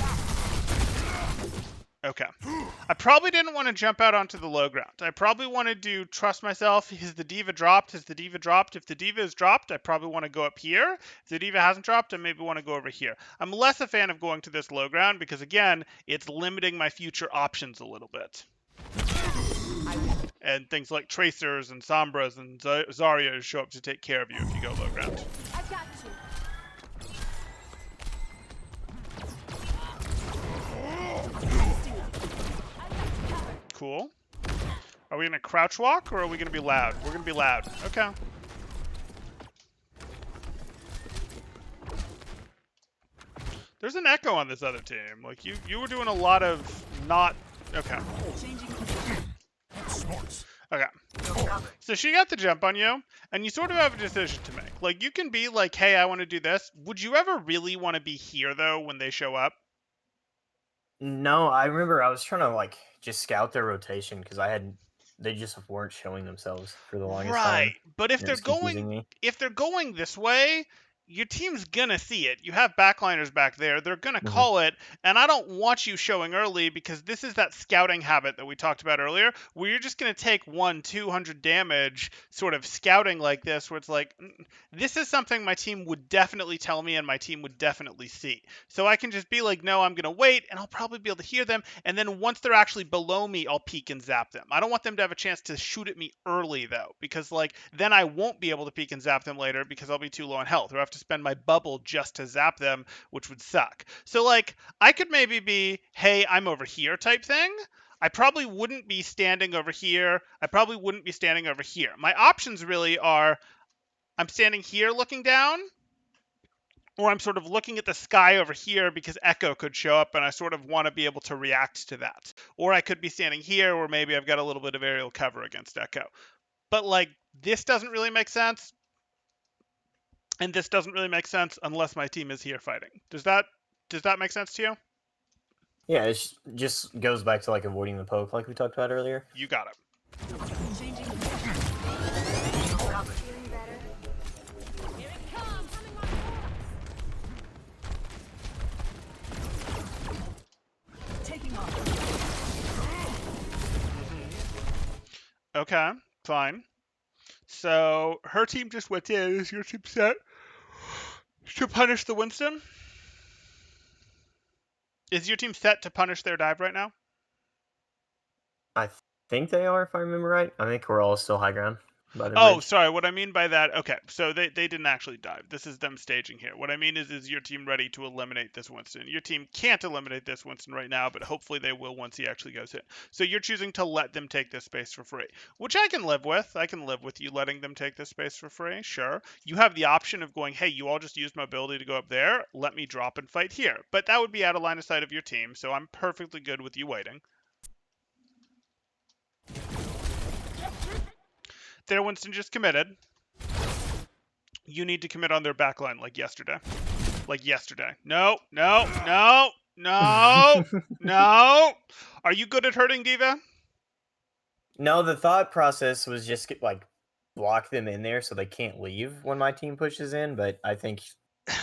S1: Okay. I probably didn't want to jump out onto the low ground. I probably wanted to trust myself. Has the D.Va dropped? Has the D.Va dropped? If the D.Va is dropped, I probably want to go up here. If the D.Va hasn't dropped, I maybe want to go over here. I'm less a fan of going to this low ground because, again, it's limiting my future options a little bit. And things like Tracers and Sombras and Zarya show up to take care of you if you go low ground.
S8: I got you.
S1: Cool. Are we going to crouch walk or are we going to be loud? We're going to be loud. Okay. There's an echo on this other team. Like, you were doing a lot of not... Okay. Okay. So she got the jump on you, and you sort of have a decision to make. Like, you can be like, hey, I want to do this. Would you ever really want to be here, though, when they show up?
S3: No, I remember I was trying to, like, just scout their rotation, because they just weren't showing themselves for the longest time.
S1: Right. But if they're going this way, your team's gonna see it. You have backliners back there. They're gonna call it, and I don't want you showing early because this is that scouting habit that we talked about earlier, where you're just gonna take 100-200 damage, sort of scouting like this, where it's like, this is something my team would definitely tell me and my team would definitely see. So I can just be like, no, I'm gonna wait, and I'll probably be able to hear them, and then once they're actually below me, I'll peek and zap them. I don't want them to have a chance to shoot at me early though, because like then I won't be able to peek and zap them later because I'll be too low in health, or I have to spend my bubble just to zap them, which would suck. So like I could maybe be, hey, I'm over here type thing. I probably wouldn't be standing over here. I probably wouldn't be standing over here. My options really are I'm standing here looking down, or I'm sort of looking at the sky over here because Echo could show up and I sort of want to be able to react to that. Or I could be standing here where maybe I've got a little bit of aerial cover against Echo. But like this doesn't really make sense. And this doesn't really make sense unless my team is here fighting. Does that make sense to you?
S3: Yeah, it just goes back to like avoiding the poke like we talked about earlier.
S1: You got it.
S7: Changing.
S8: Feeling better? Here it comes!
S7: Taking off.
S1: Okay, fine. So her team just went in. Is your team set to punish the Winston? Is your team set to punish their dive right now?
S3: I think they are, if I remember right. I think we're all still high ground by the
S1: Oh,
S3: bridge.
S1: sorry. What I mean by that, okay, so they didn't actually dive. This is them staging here. What I mean is your team ready to eliminate this Winston? Your team can't eliminate this Winston right now, but hopefully they will once he actually goes in. So you're choosing to let them take this space for free, which I can live with. I can live with you letting them take this space for free, sure. You have the option of going, hey, you all just used my ability to go up there. Let me drop and fight here. But that would be out of line of sight of your team, so I'm perfectly good with you waiting. Their Winston just committed. You need to commit on their backline like yesterday. Like yesterday. No, no, no, no, no. Are you good at hurting Diva?
S3: No, the thought process was just like block them in there so they can't leave when my team pushes in. But I think,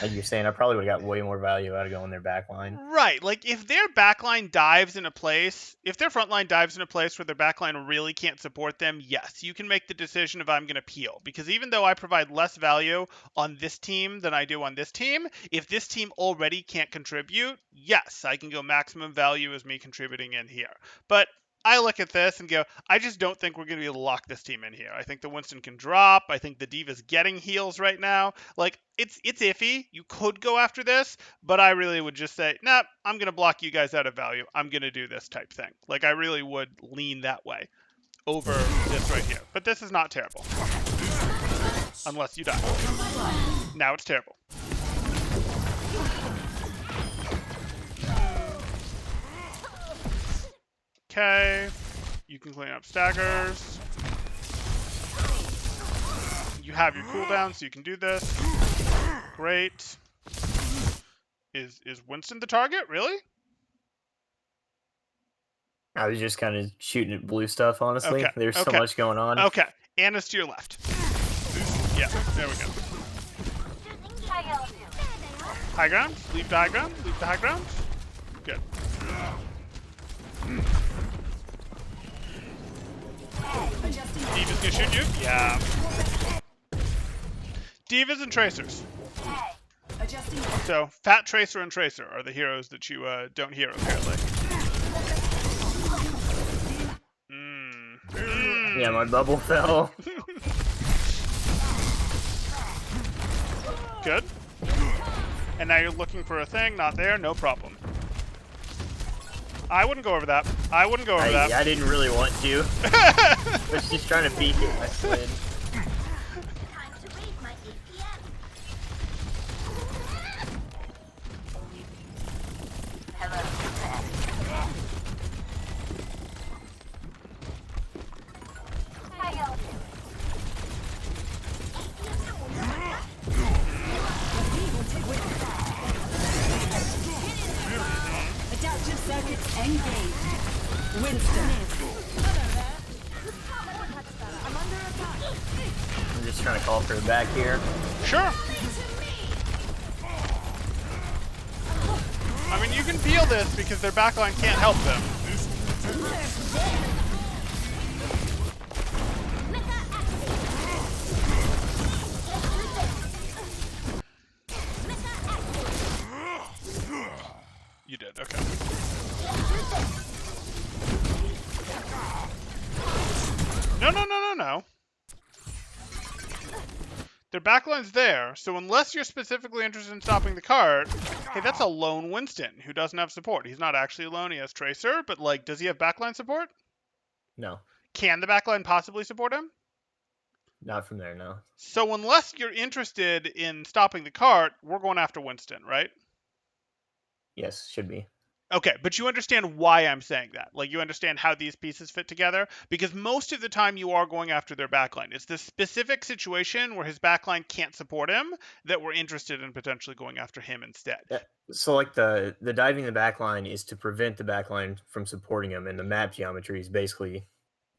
S3: like you're saying, I probably would have got way more value out of going their back line.
S1: Right. Like if their backline dives in a place, if their front line dives in a place where their backline really can't support them, yes, you can make the decision of I'm going to peel. Because even though I provide less value on this team than I do on this team, if this team already can't contribute, yes, I can go maximum value as me contributing in here. But I look at this and go, I just don't think we're going to be able to lock this team in here. I think the Winston can drop. I think the Diva's getting heals right now. Like, it's iffy. You could go after this, but I really would just say, nah, I'm going to block you guys out of value. I'm going to do this type thing. Like, I really would lean that way over this right here. But this is not terrible. Unless you die. Now it's terrible. Okay, you can clean up staggers. You have your cooldown, so you can do this. Great. Is Winston the target? Really?
S3: I was just kind of shooting at blue stuff, honestly.
S1: Okay,
S3: There's so
S1: okay.
S3: much going on.
S1: Okay, Anna's to your left. Yeah, there we go. High ground. Leave the high ground. Leave the high ground. Good. Diva's gonna shoot you? Yeah. Divas and Tracers. So, Fat Tracer and Tracer are the heroes that you don't hear, apparently.
S3: Yeah, my bubble fell.
S1: Good. And now you're looking for a thing, not there, no problem. I wouldn't go over that. I wouldn't go over that.
S3: I didn't really want to. I was just trying to peek it. I slid.
S4: Time to read my APM. Hello. How y'all doing?
S7: Adaptive circuits engaged. Winston.
S3: I'm just trying to call for it back here.
S1: Sure. I mean, you can peel this because their backline can't help them. You did, okay. No. Their their backline's there, so unless you're specifically interested in stopping the cart, hey, that's a lone Winston who doesn't have support. He's not actually alone, he has Tracer, but like, does he have backline support?
S3: No,
S1: Can the backline possibly support him?
S3: not from there. No.
S1: So unless you're interested in stopping the cart, we're going after Winston, right?
S3: Yes, should be.
S1: Okay, but you understand why I'm saying that. Like, you understand how these pieces fit together? Because most of the time you are going after their backline. It's this specific situation where his backline can't support him that we're interested in potentially going after him instead.
S3: Yeah. So like the diving the backline is to prevent the backline from supporting him, and the map geometry is basically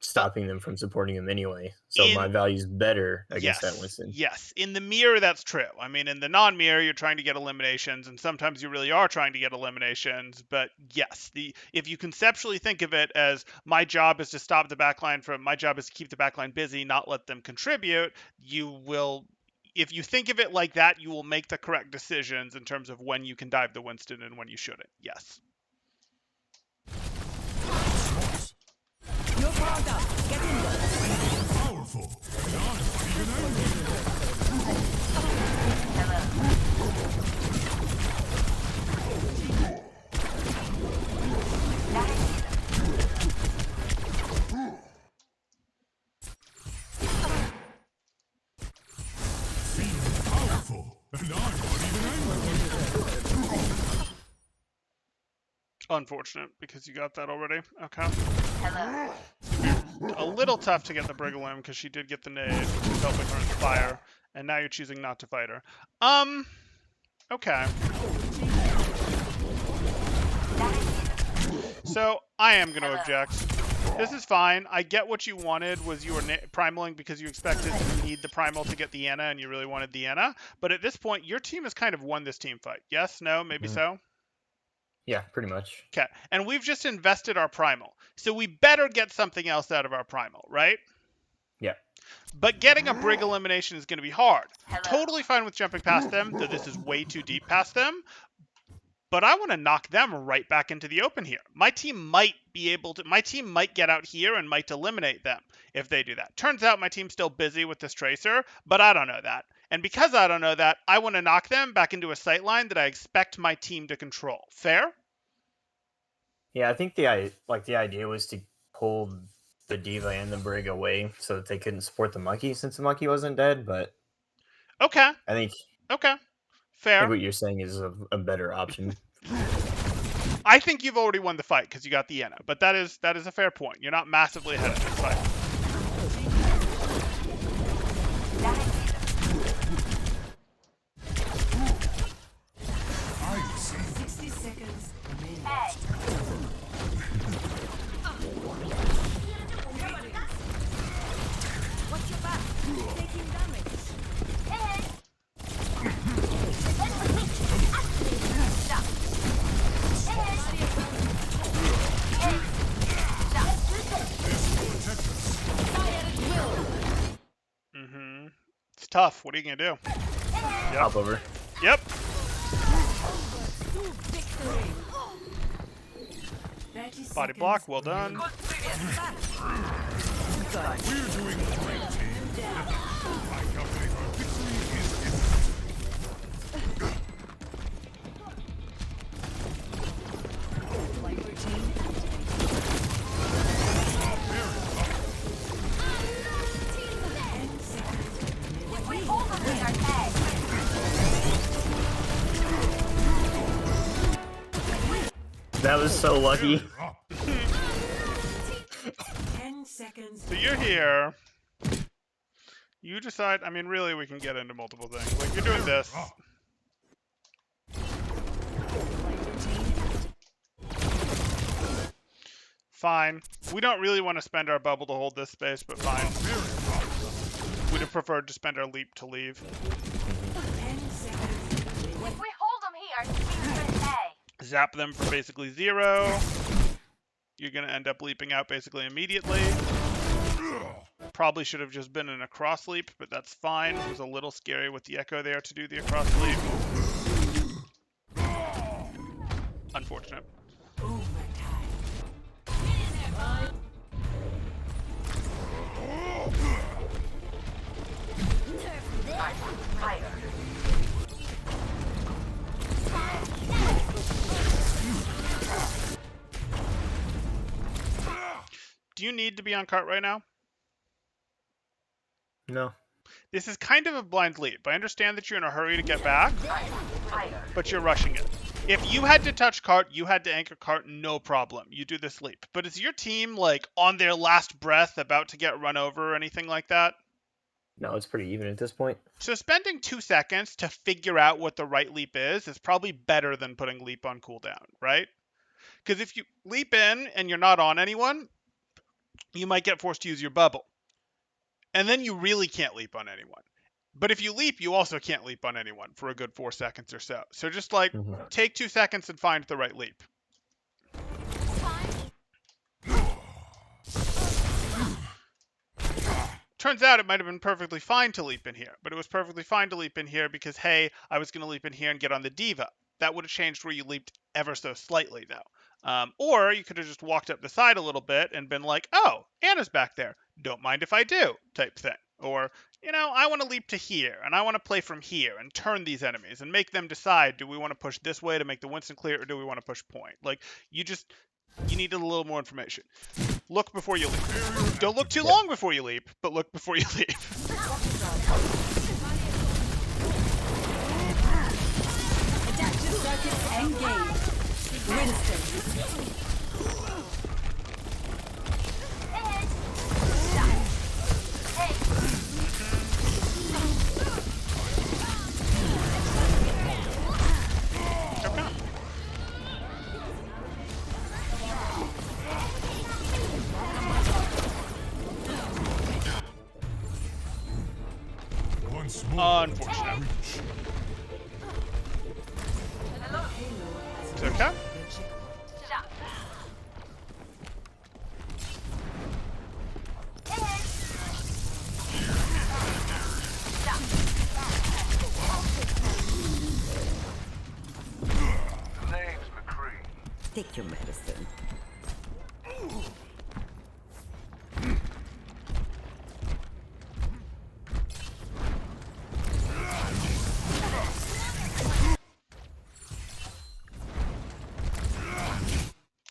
S3: stopping them from supporting him anyway. So my value's better against that Winston.
S1: Yes. In the mirror, that's true. I mean, in the non-mirror, you're trying to get eliminations, and sometimes you really are trying to get eliminations. But yes, if you conceptually think of it as my job is to stop the backline my job is to keep the backline busy, not let them contribute, you will. If you think of it like that, you will make the correct decisions in terms of when you can dive the Winston and when you shouldn't. Yes.
S7: You're powered up. Get in there.
S2: Powerful. And I'm not even angry. Feeling powerful. And I'm not even angry.
S1: Unfortunate, because you got that already. Okay. A little tough to get the Brigalim, because she did get the nade, which is helping her in the fire, and now you're choosing not to fight her. Okay. So, I am going to object. This is fine. I get what you wanted was you were primaling because you expected to need the primal to get the Ana, and you really wanted the Ana. But at this point, your team has kind of won this team fight. Yes? No? Maybe so?
S3: Yeah, pretty much.
S1: Okay. And we've just invested our primal. So we better get something else out of our primal, right?
S3: Yeah.
S1: But getting a Brig elimination is going to be hard. Totally fine with jumping past them, though this is way too deep past them. But I want to knock them right back into the open here. My team might get out here and might eliminate them if they do that. Turns out my team's still busy with this Tracer, but I don't know that. And because I don't know that, I want to knock them back into a sightline that I expect my team to control. Fair?
S3: Yeah, I think the idea was to pull the Diva and the Brig away so that they couldn't support the Monkey since the Monkey wasn't dead, but
S1: Okay.
S3: I think
S1: Fair.
S3: what you're saying is a better option.
S1: I think you've already won the fight because you got the Ana, but that is a fair point. You're not massively ahead of this fight.
S2: I see.
S5: 60 seconds remaining.
S7: Watch your back. Taking damage.
S1: It's tough. What are you gonna do?
S3: Hop over.
S1: Yep.
S5: 30
S1: Body
S5: seconds
S1: block. Well done.
S2: We're doing great, team. I calculate our victory is imminent.
S3: That was so lucky.
S2: Up.
S5: 10 seconds.
S1: So you're here. You decide. I mean, really, we can get into multiple things. Like you're doing this.
S2: Up.
S1: Fine. We don't really want to spend our bubble to hold this space, but fine. We'd have preferred to spend our leap to leave.
S5: 10 seconds.
S4: If we hold them here, team's gonna pay.
S1: Zap them for basically 0. You're going to end up leaping out basically immediately. Probably should have just been in a cross leap, but that's fine. It was a little scary with the Echo there to do the cross leap. Unfortunate. Do you need to be on cart right now?
S3: No.
S1: This is kind of a blind leap. I understand that you're in a hurry to get back, but you're rushing it. If you had to touch cart, you had to anchor cart, no problem. You do this leap. But is your team like on their last breath about to get run over or anything like that?
S3: No, it's pretty even at this point.
S1: So spending 2 seconds to figure out what the right leap is probably better than putting leap on cooldown, right? Because if you leap in and you're not on anyone, you might get forced to use your bubble. And then you really can't leap on anyone. But if you leap, you also can't leap on anyone for a good 4 seconds or so. So just like take 2 seconds and find the right leap. Turns out it might have been perfectly fine to leap in here, but it was perfectly fine to leap in here because, hey, I was going to leap in here and get on the diva. That would have changed where you leaped ever so slightly, though. Or you could have just walked up the side a little bit and been like, oh, Anna's back there. Don't mind if I do, type thing. Or, I want to leap to here, and I want to play from here and turn these enemies and make them decide, do we want to push this way to make the Winston clear, or do we want to push point? Like, you needed a little more information. Look before you leap. Don't look too long before you leap, but look before you leap.
S7: Adaptive circuits engaged. Winston.
S2: Once more.
S1: Unfortunate.
S2: Breach.
S1: It's okay.
S7: Take your medicine.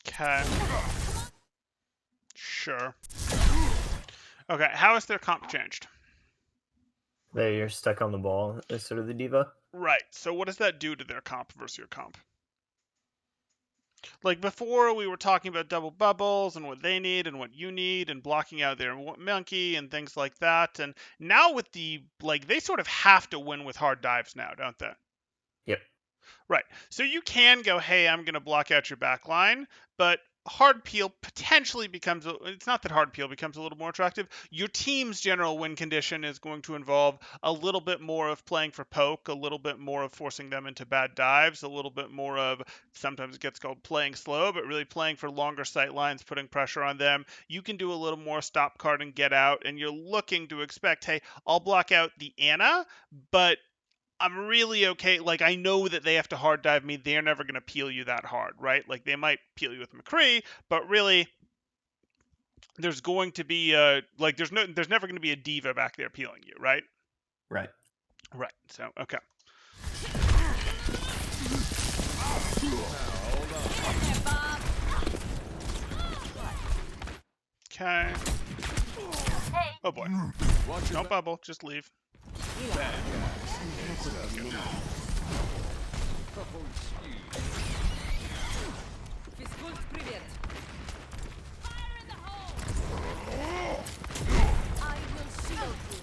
S1: Okay. Sure. Okay, how has their comp changed?
S3: There, you're stuck on the ball instead of the diva.
S1: Right, so what does that do to their comp versus your comp? Like before, we were talking about double bubbles and what they need and what you need and blocking out their monkey and things like that. And now with they sort of have to win with hard dives now, don't they?
S3: Yep.
S1: Right. So you can go, hey, I'm going to block out your back line, but hard peel potentially becomes, it's not that hard peel becomes a little more attractive. Your team's general win condition is going to involve a little bit more of playing for poke, a little bit more of forcing them into bad dives, a little bit more of, sometimes it gets called playing slow, but really playing for longer sight lines, putting pressure on them. You can do a little more stop card and get out, and you're looking to expect, hey, I'll block out the Anna, but I'm really okay. Like, I know that they have to hard dive me. They're never going to peel you that hard, right? Like, they might peel you with McCree, but really, there's going to be there's never going to be a diva back there peeling you, right?
S9: Right.
S1: Right. So, okay. Okay. Oh boy. Don't bubble. Just leave.
S8: Физкульт, привет. I will shield you.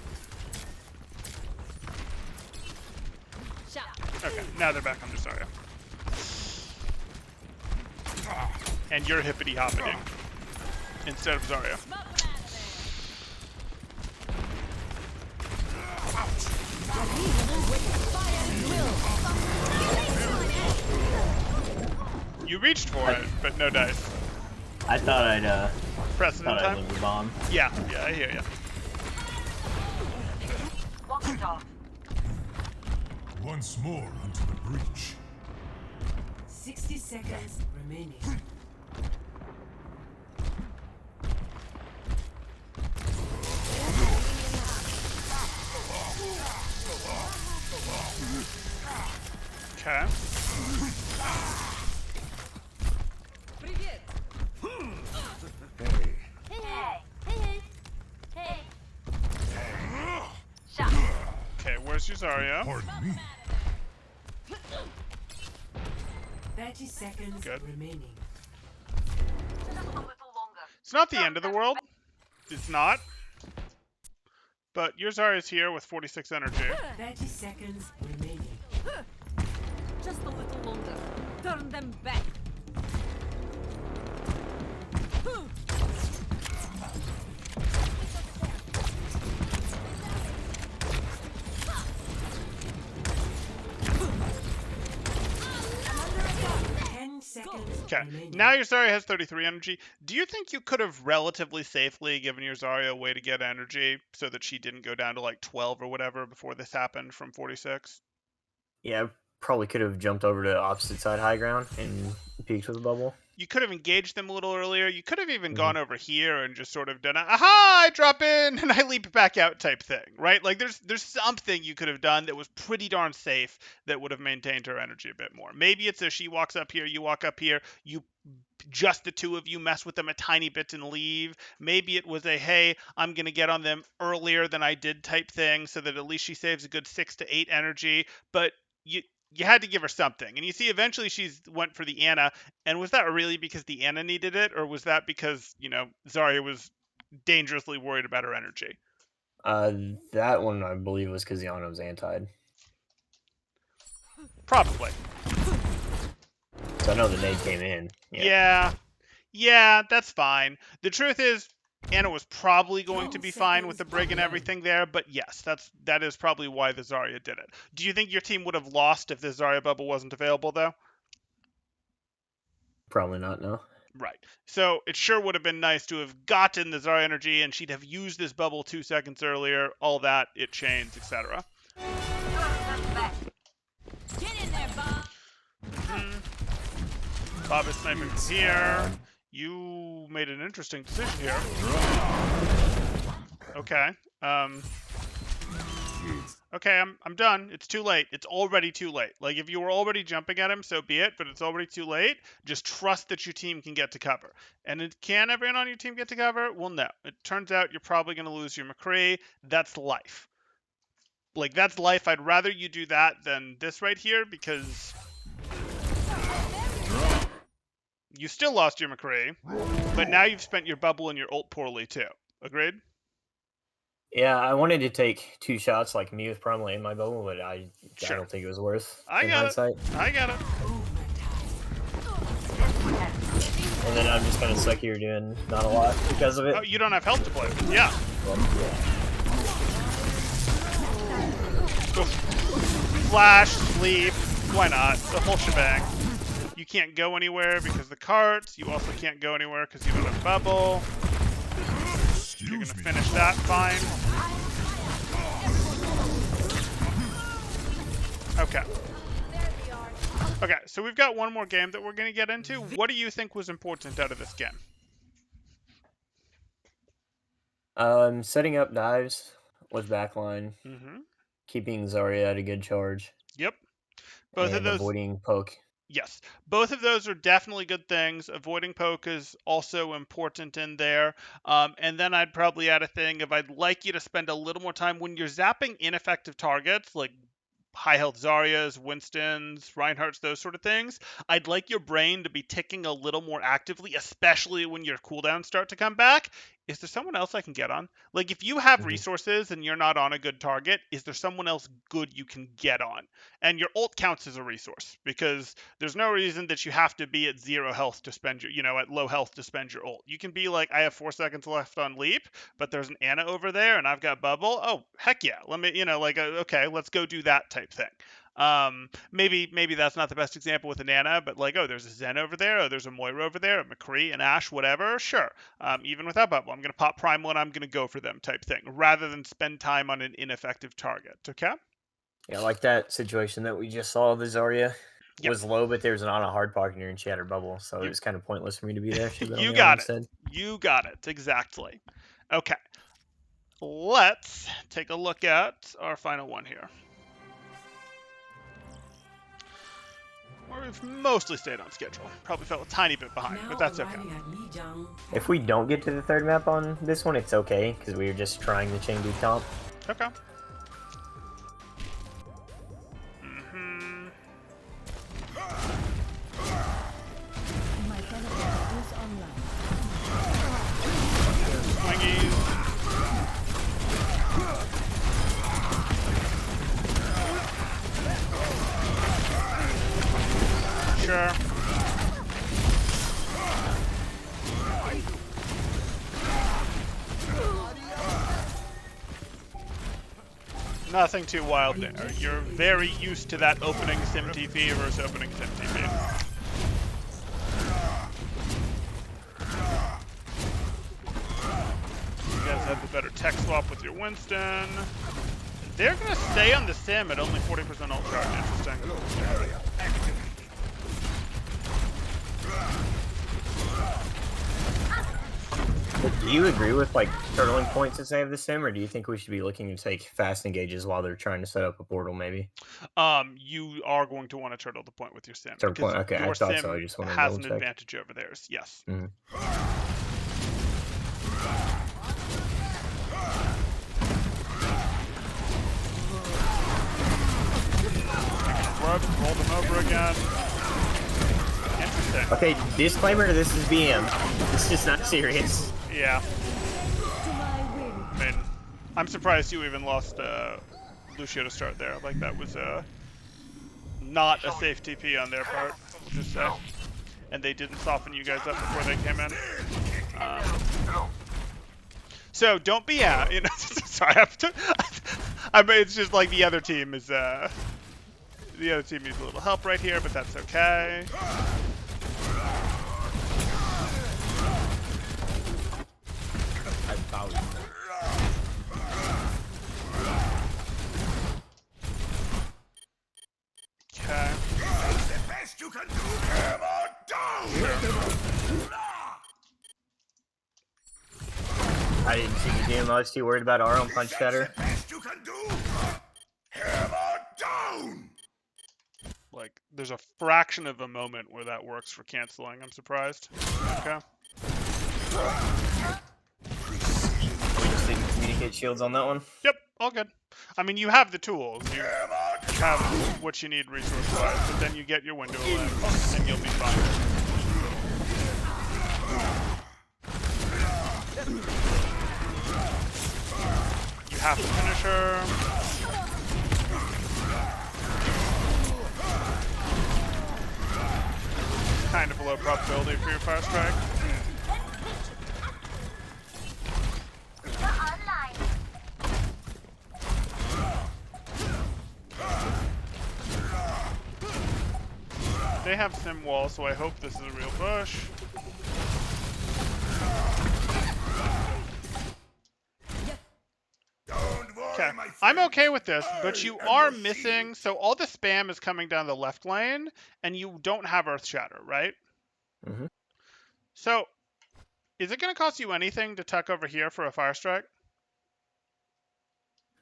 S8: Shot.
S1: Okay, now they're back under Zarya. And you're hippity hoppity instead of Zarya.
S8: Smoke 'em out of there.
S1: You reached for it, but no dice.
S9: I thought I'd
S1: Precedent time?
S9: leave the bomb.
S1: Yeah, I hear ya.
S4: Walk it off.
S2: Once more into the breach.
S5: 60 seconds remaining.
S1: Okay.
S8: Привет.
S1: There's your Zarya.
S2: Pardon me.
S5: 30 seconds
S1: Good.
S5: remaining.
S4: Just a little longer.
S1: It's not the end of the world. It's not. But your Zarya's here with 46 energy.
S5: 30 seconds remaining.
S8: Just a little longer. Turn them back.
S1: Okay, now your Zarya has 33 energy. Do you think you could have relatively safely given your Zarya a way to get energy so that she didn't go down to like 12 or whatever before this happened from 46?
S3: Yeah, probably could have jumped over to opposite side high ground and peeked with a bubble.
S1: You could have engaged them a little earlier. You could have even gone over here and just sort of done a, aha, I drop in and I leap back out type thing, right? Like there's something you could have done that was pretty darn safe that would have maintained her energy a bit more. Maybe it's a she walks up here, you walk up here, you just the two of you mess with them a tiny bit and leave. Maybe it was a, hey, I'm going to get on them earlier than I did type thing so that at least she saves a good 6 to 8 energy, but you had to give her something. And you see, eventually she's went for the Anna. And was that really because the Anna needed it? Or was that because, Zarya was dangerously worried about her energy?
S3: That one, I believe, was because the Ana was antied.
S1: Probably.
S3: So I know the nade came in.
S1: Yeah, that's fine. The truth is, Anna was probably going to be fine with the Brig and everything there, but yes, that is probably why the Zarya did it. Do you think your team would have lost if the Zarya bubble wasn't available, though?
S3: Probably not, no.
S1: Right. So it sure would have been nice to have gotten the Zarya energy, and she'd have used this bubble 2 seconds earlier, all that, it chains, etc.
S8: Get in there, Bob.
S1: Bob is sniping from here. You made an interesting decision here. Okay. Okay, I'm done. It's too late. It's already too late. Like, if you were already jumping at him, so be it, but it's already too late. Just trust that your team can get to cover. And can everyone on your team get to cover? Well, no. It turns out you're probably going to lose your McCree. That's life. Like, that's life. I'd rather you do that than this right here, because you still lost your McCree, but now you've spent your bubble and your ult poorly, too. Agreed?
S3: Yeah, I wanted to take 2 shots like me with Promley in my bubble, but I don't think it was worth in hindsight.
S1: I got it.
S3: And then I'm just kind of stuck here doing not a lot because of it.
S1: Oh, you don't have health to play with. Yeah. Go flash, sleep. Why not? The whole shebang. You can't go anywhere because of the carts. You also can't go anywhere because you don't have bubble. You're going to finish that fine. Okay. Okay, so we've got one more game that we're going to get into. What do you think was important out of this game?
S3: Setting up dives with backline. Keeping Zarya at a good charge.
S1: Yep. Both of those.
S3: Avoiding poke.
S1: Yes, both of those are definitely good things. Avoiding poke is also important in there. And then I'd probably add a thing of I'd like you to spend a little more time when you're zapping ineffective targets, like high health Zaryas, Winstons, Reinhardts, those sort of things. I'd like your brain to be ticking a little more actively, especially when your cooldowns start to come back. Is there someone else I can get on? Like, if you have resources and you're not on a good target, is there someone else good you can get on? And your ult counts as a resource, because there's no reason that you have to be at 0 health to spend your, at low health to spend your ult. You can be like, I have 4 seconds left on leap, but there's an Ana over there and I've got bubble. Oh, heck yeah. Let me, okay, let's go do that type thing. Maybe that's not the best example with a Nana, but like, oh, there's a Zen over there, oh, there's a Moira over there, a McCree, an Ashe, whatever, sure. Even without bubble, I'm going to pop Primal and I'm going to go for them type thing, rather than spend time on an ineffective target, okay?
S3: Yeah, like that situation that we just saw, the Zarya was low, but there was an Ana hard partner and she had her bubble, so it was kind of pointless for me to be there.
S1: You got it. You got it, exactly. Okay. Let's take a look at our final one here. Or we've mostly stayed on schedule. Probably fell a tiny bit behind, but that's okay.
S3: If we don't get to the 3rd map on this one, it's okay, because we were just trying the chain boot comp.
S1: Okay.
S7: online.
S1: Swingies. Sure. Nothing too wild there. You're very used to that opening sim TP versus opening sim TP. You guys have the better tech swap with your Winston. They're gonna stay on the sim at only 40% ult charge. Interesting.
S3: But do you agree with like turtling points to save the sim, or do you think we should be looking to take fast engages while they're trying to set up a portal? Maybe.
S1: You are going to want to turtle the point with your sim
S3: Turtle
S1: because
S3: point. Okay, I
S1: your
S3: thought
S1: sim
S3: so. I just wanted to
S1: has
S3: double
S1: an
S3: check.
S1: advantage over theirs. Yes.
S3: Mhm.
S1: Roll them over again. Interesting.
S3: Okay, disclaimer: this is BM. This is not serious.
S1: Yeah.
S7: To my will.
S1: I mean, I'm surprised you even lost Lucio to start there. Like that was not a safe TP on their part. We'll just say. And they didn't soften you guys up before they came in. So don't be out. You know, sorry, I mean, it's just like the other team is. The other team needs a little help right here, but that's okay. Okay.
S3: I didn't see the DM. I was too worried about our own punch cutter.
S1: Like, there's a fraction of a moment where that works for canceling. I'm surprised. Okay.
S3: We just didn't communicate shields on that one.
S1: Yep, all good. I mean, you have the tools. You have what you need resource-wise, but then you get your window away, and you'll be fine. You have to finish her. Kind of a low probability for your fire strike. They have sim wall, so I hope this is a real push. Okay, I'm okay with this, but you are missing, so all the spam is coming down the left lane, and you don't have Earth Shatter, right?
S3: Mm-hmm.
S1: So, is it going to cost you anything to tuck over here for a fire strike?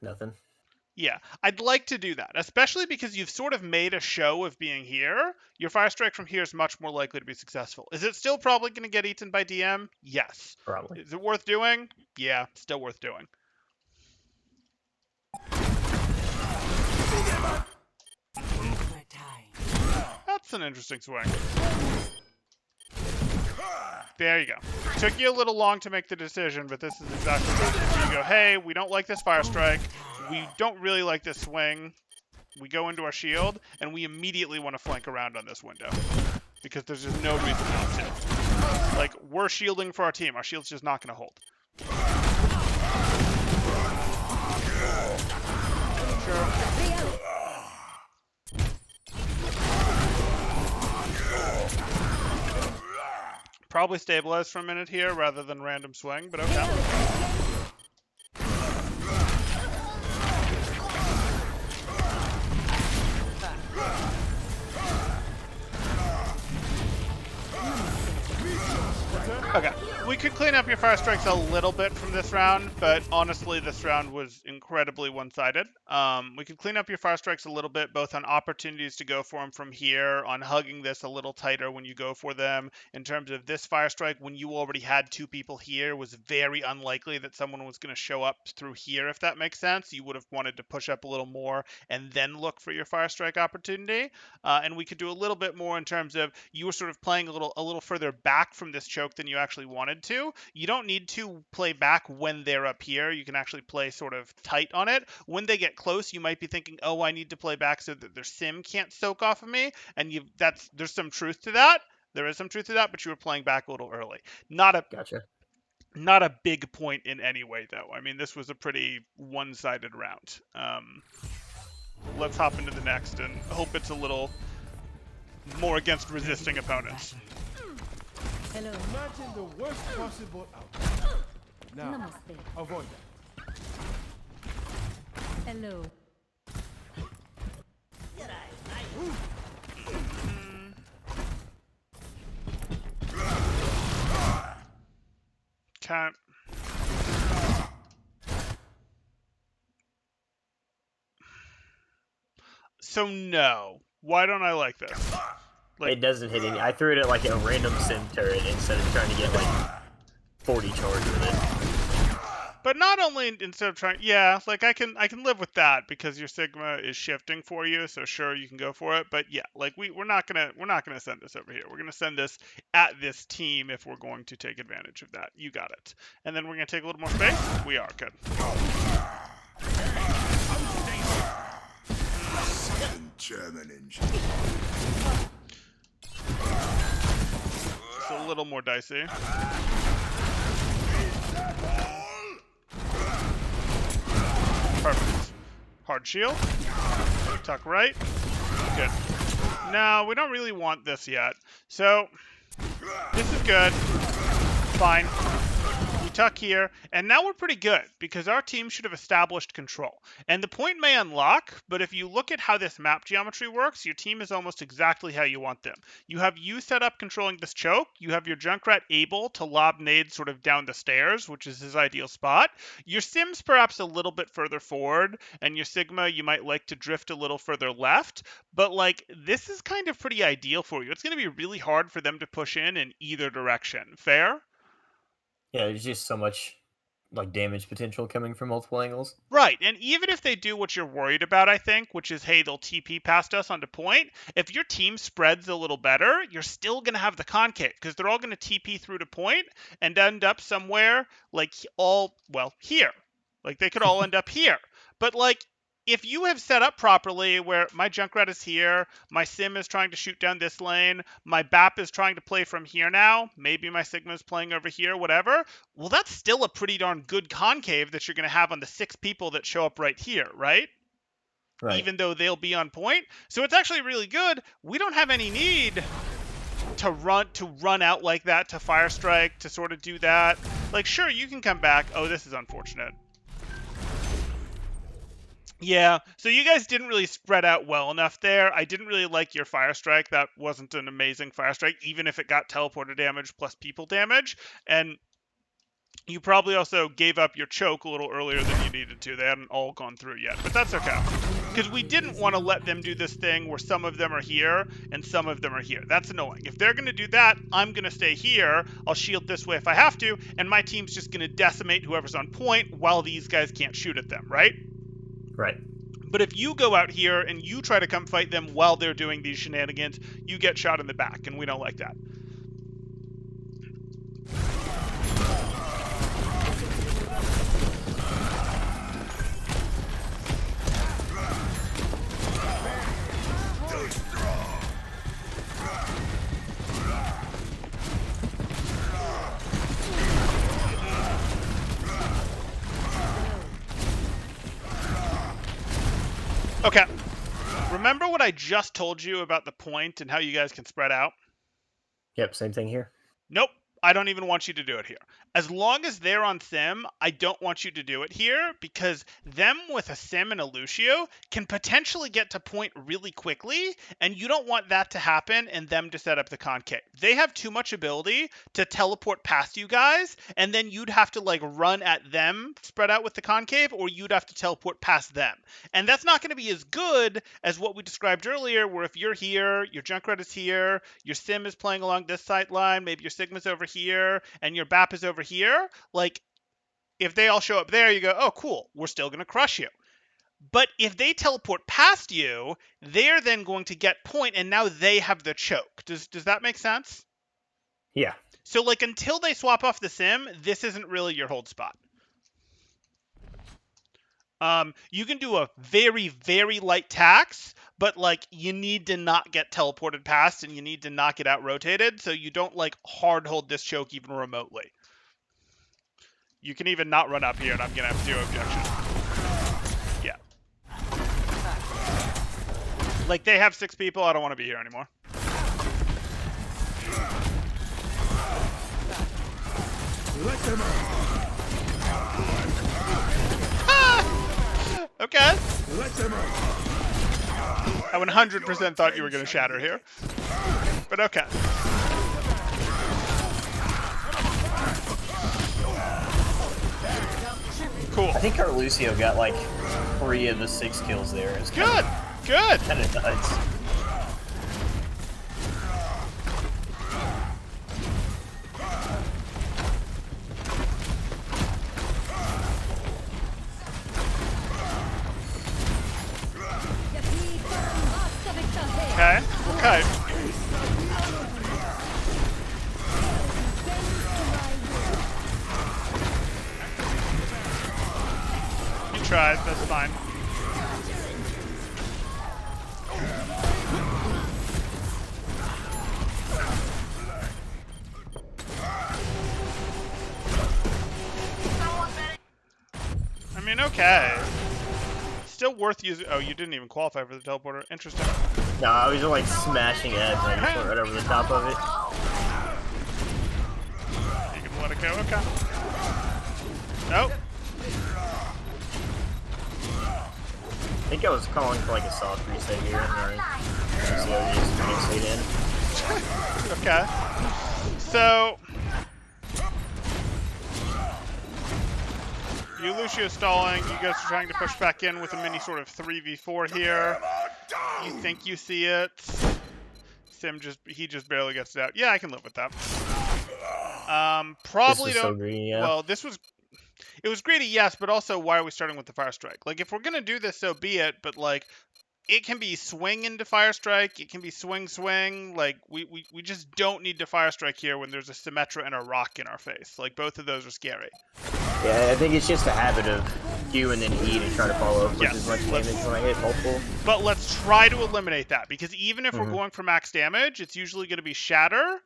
S3: Nothing.
S1: Yeah, I'd like to do that, especially because you've sort of made a show of being here. Your fire strike from here is much more likely to be successful. Is it still probably going to get eaten by DM? Yes.
S3: Probably.
S1: Is it worth doing? Yeah, still worth doing.
S5: Overtime.
S1: That's an interesting swing. There you go. Took you a little long to make the decision, but this is exactly what you go, hey, we don't like this fire strike. We don't really like this swing. We go into our shield, and we immediately want to flank around on this window. Because there's just no reason not to. Like, we're shielding for our team. Our shield's just not going to hold. Sure. Probably stabilize for a minute here rather than random swing, but okay. Okay. We could clean up your fire strikes a little bit from this round, but honestly, this round was incredibly one-sided. We could clean up your fire strikes a little bit, both on opportunities to go for them from here, on hugging this a little tighter when you go for them. In terms of this fire strike, when you already had 2 people here, was very unlikely that someone was going to show up through here, if that makes sense. You would have wanted to push up a little more and then look for your fire strike opportunity. And we could do a little bit more in terms of you were sort of playing a little further back from this choke than you actually wanted to. You don't need to play back when they're up here. You can actually play sort of tight on it. When they get close, you might be thinking, oh, I need to play back so that their sim can't soak off of me. And there's some truth to that. There is some truth to that, but you were playing back a little early.
S3: Gotcha.
S1: Not a big point in any way, though. I mean, this was a pretty one-sided round. Let's hop into the next and hope it's a little more against resisting opponents.
S7: Hello.
S6: Imagine the worst possible outcome. Now,
S7: Namaste.
S6: avoid that.
S7: Hello.
S1: Okay. So no. Why don't I like this? Like,
S3: It doesn't hit any. I threw it at like a random sim turret instead of trying to get like 40 charge with it.
S1: but not only instead of trying, yeah, like I can live with that because your Sigma is shifting for you, so sure you can go for it. But yeah, like we're not gonna send this over here. We're gonna send this at this team if we're going to take advantage of that. You got it. And then we're gonna take a little more space. We are good.
S2: German engine.
S1: It's a little more dicey. Perfect. Hard shield. Tuck right. Good. No, we don't really want this yet. So, this is good. Fine. We tuck here, and now we're pretty good because our team should have established control. And the point may unlock, but if you look at how this map geometry works, your team is almost exactly how you want them. You have you set up controlling this choke. You have your Junkrat able to lob nades sort of down the stairs, which is his ideal spot. Your Sim's perhaps a little bit further forward, and your Sigma you might like to drift a little further left. But like this is kind of pretty ideal for you. It's going to be really hard for them to push in either direction. Fair?
S3: Yeah, there's just so much like damage potential coming from multiple angles.
S1: Right, and even if they do what you're worried about, I think, which is, hey, they'll TP past us onto point, if your team spreads a little better, you're still going to have the concave, because they're all going to TP through to point and end up somewhere, like, here. Like, they could all end up here. But, like, if you have set up properly where my Junkrat is here, my Sim is trying to shoot down this lane, my BAP is trying to play from here now, maybe my Sigma is playing over here, whatever, well, that's still a pretty darn good concave that you're going to have on the 6 people that show up right here, right?
S3: Right.
S1: Even though they'll be on point. So it's actually really good. We don't have any need to run out like that, to fire strike, to sort of do that. Like, sure, you can come back. Oh, this is unfortunate. Yeah, so you guys didn't really spread out well enough there. I didn't really like your fire strike. That wasn't an amazing fire strike, even if it got teleporter damage plus people damage. And you probably also gave up your choke a little earlier than you needed to. They hadn't all gone through yet, but that's okay. Because we didn't want to let them do this thing where some of them are here and some of them are here. That's annoying. If they're going to do that, I'm going to stay here. I'll shield this way if I have to, and my team's just going to decimate whoever's on point while these guys can't shoot at them, right?
S3: Right.
S1: But if you go out here and you try to come fight them while they're doing these shenanigans, you get shot in the back, and we don't like that. Okay. Remember what I just told you about the point and how you guys can spread out?
S3: Yep, same thing here.
S1: Nope. I don't even want you to do it here. As long as they're on Sim, I don't want you to do it here because them with a Sim and a Lucio can potentially get to point really quickly, and you don't want that to happen and them to set up the concave. They have too much ability to teleport past you guys, and then you'd have to like run at them spread out with the concave, or you'd have to teleport past them. And that's not going to be as good as what we described earlier, where if you're here, your Junkrat is here, your Sim is playing along this sight line, maybe your Sigma's over here, and your BAP is over here. Like, if they all show up there, you go, oh, cool, we're still going to crush you. But if they teleport past you, they're then going to get point, and now they have the choke. Does that make sense?
S3: Yeah.
S1: So, like, until they swap off the Sim, this isn't really your hold spot. You can do a very, very light tax, but like you need to not get teleported past and you need to not get out rotated, so you don't like hard hold this choke even remotely. You can even not run up here and I'm gonna have zero objection. Yeah. Like they have 6 people, I don't want to be here anymore.
S6: Let them out.
S1: Okay.
S6: Let them out.
S1: I 100% thought you were going to shatter here. But okay. Cool.
S9: I think our Lucio got like 3 of the 6 kills there. It's
S1: Good. Good.
S9: Kind of nuts.
S1: Okay. Okay. You tried. That's fine. I mean, okay. Still worth using. Oh, you didn't even qualify for the teleporter. Interesting.
S3: No, I was just like smashing edge, like just went right over the top of it.
S1: You can let it go. Okay. Nope.
S3: I think I was calling for like a soft reset here, and Lucio just stayed in.
S1: Okay. So you Lucio stalling. You guys are trying to push back in with a mini sort of 3v4 here. You think you see it. Sim he just barely gets it out. Yeah, I can live with that. Probably
S3: This was
S1: don't.
S3: so greedy, yeah.
S1: Well, it was greedy, yes, but also why are we starting with the Fire Strike? Like, if we're gonna do this, so be it. But like, it can be swing into Fire Strike. It can be swing. Like, we just don't need to Fire Strike here when there's a Symmetra and a Rock in our face. Like, both of those are scary.
S3: Yeah, I think it's just a habit of Q and then E to try to follow up with
S1: Yes.
S3: as much damage when I hit multiple.
S1: But let's try to eliminate that, because even if we're going for max damage, it's usually going to be Shatter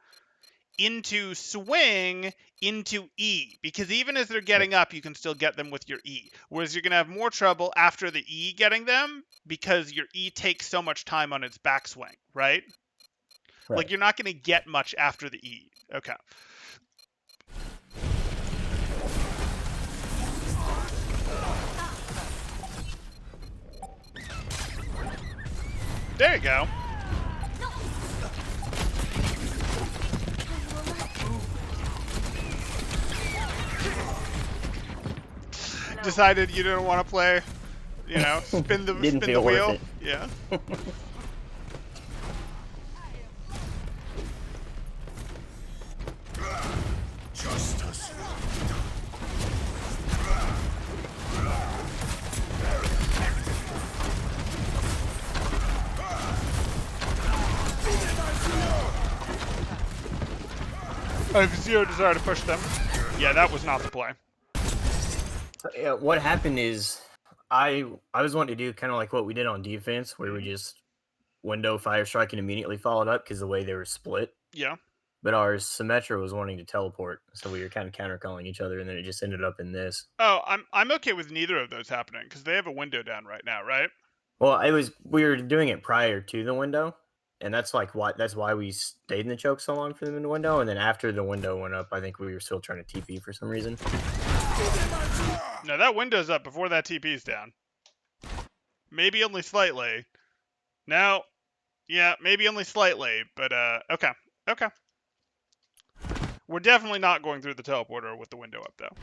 S1: into Swing into E, because even as they're getting up, you can still get them with your E. Whereas you're going to have more trouble after the E getting them, because your E takes so much time on its backswing, right? Like, you're not going to get much after the E. Okay. There you go. Decided you didn't want to play, you know, spin the
S3: Didn't
S1: spin the
S3: feel worth
S1: wheel.
S3: it.
S1: Yeah.
S2: Justice.
S1: I have zero desire to push them. Yeah, that was not the play.
S3: Yeah, what happened is I was wanting to do kind of like what we did on defense, where we just window Fire Strike and immediately followed up because the way they were split.
S1: Yeah.
S3: But our Symmetra was wanting to teleport, so we were kind of counter calling each other, and then it just ended up in this.
S1: Oh, I'm okay with neither of those happening because they have a window down right now, right?
S3: Well, we were doing it prior to the window, and that's like why we stayed in the choke so long for them in the window. And then after the window went up, I think we were still trying to TP for some reason.
S1: No, that window's up before that TP's down. Maybe only slightly. No. Yeah, maybe only slightly, but okay. Okay. We're definitely not going through the teleporter with the window up though.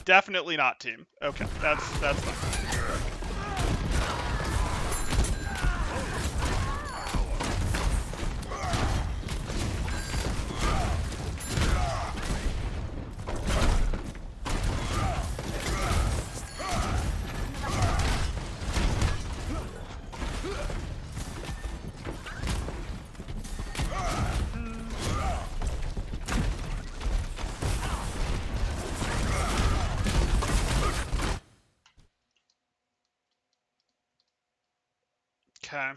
S1: Definitely not, team. Okay, that's fine. Okay.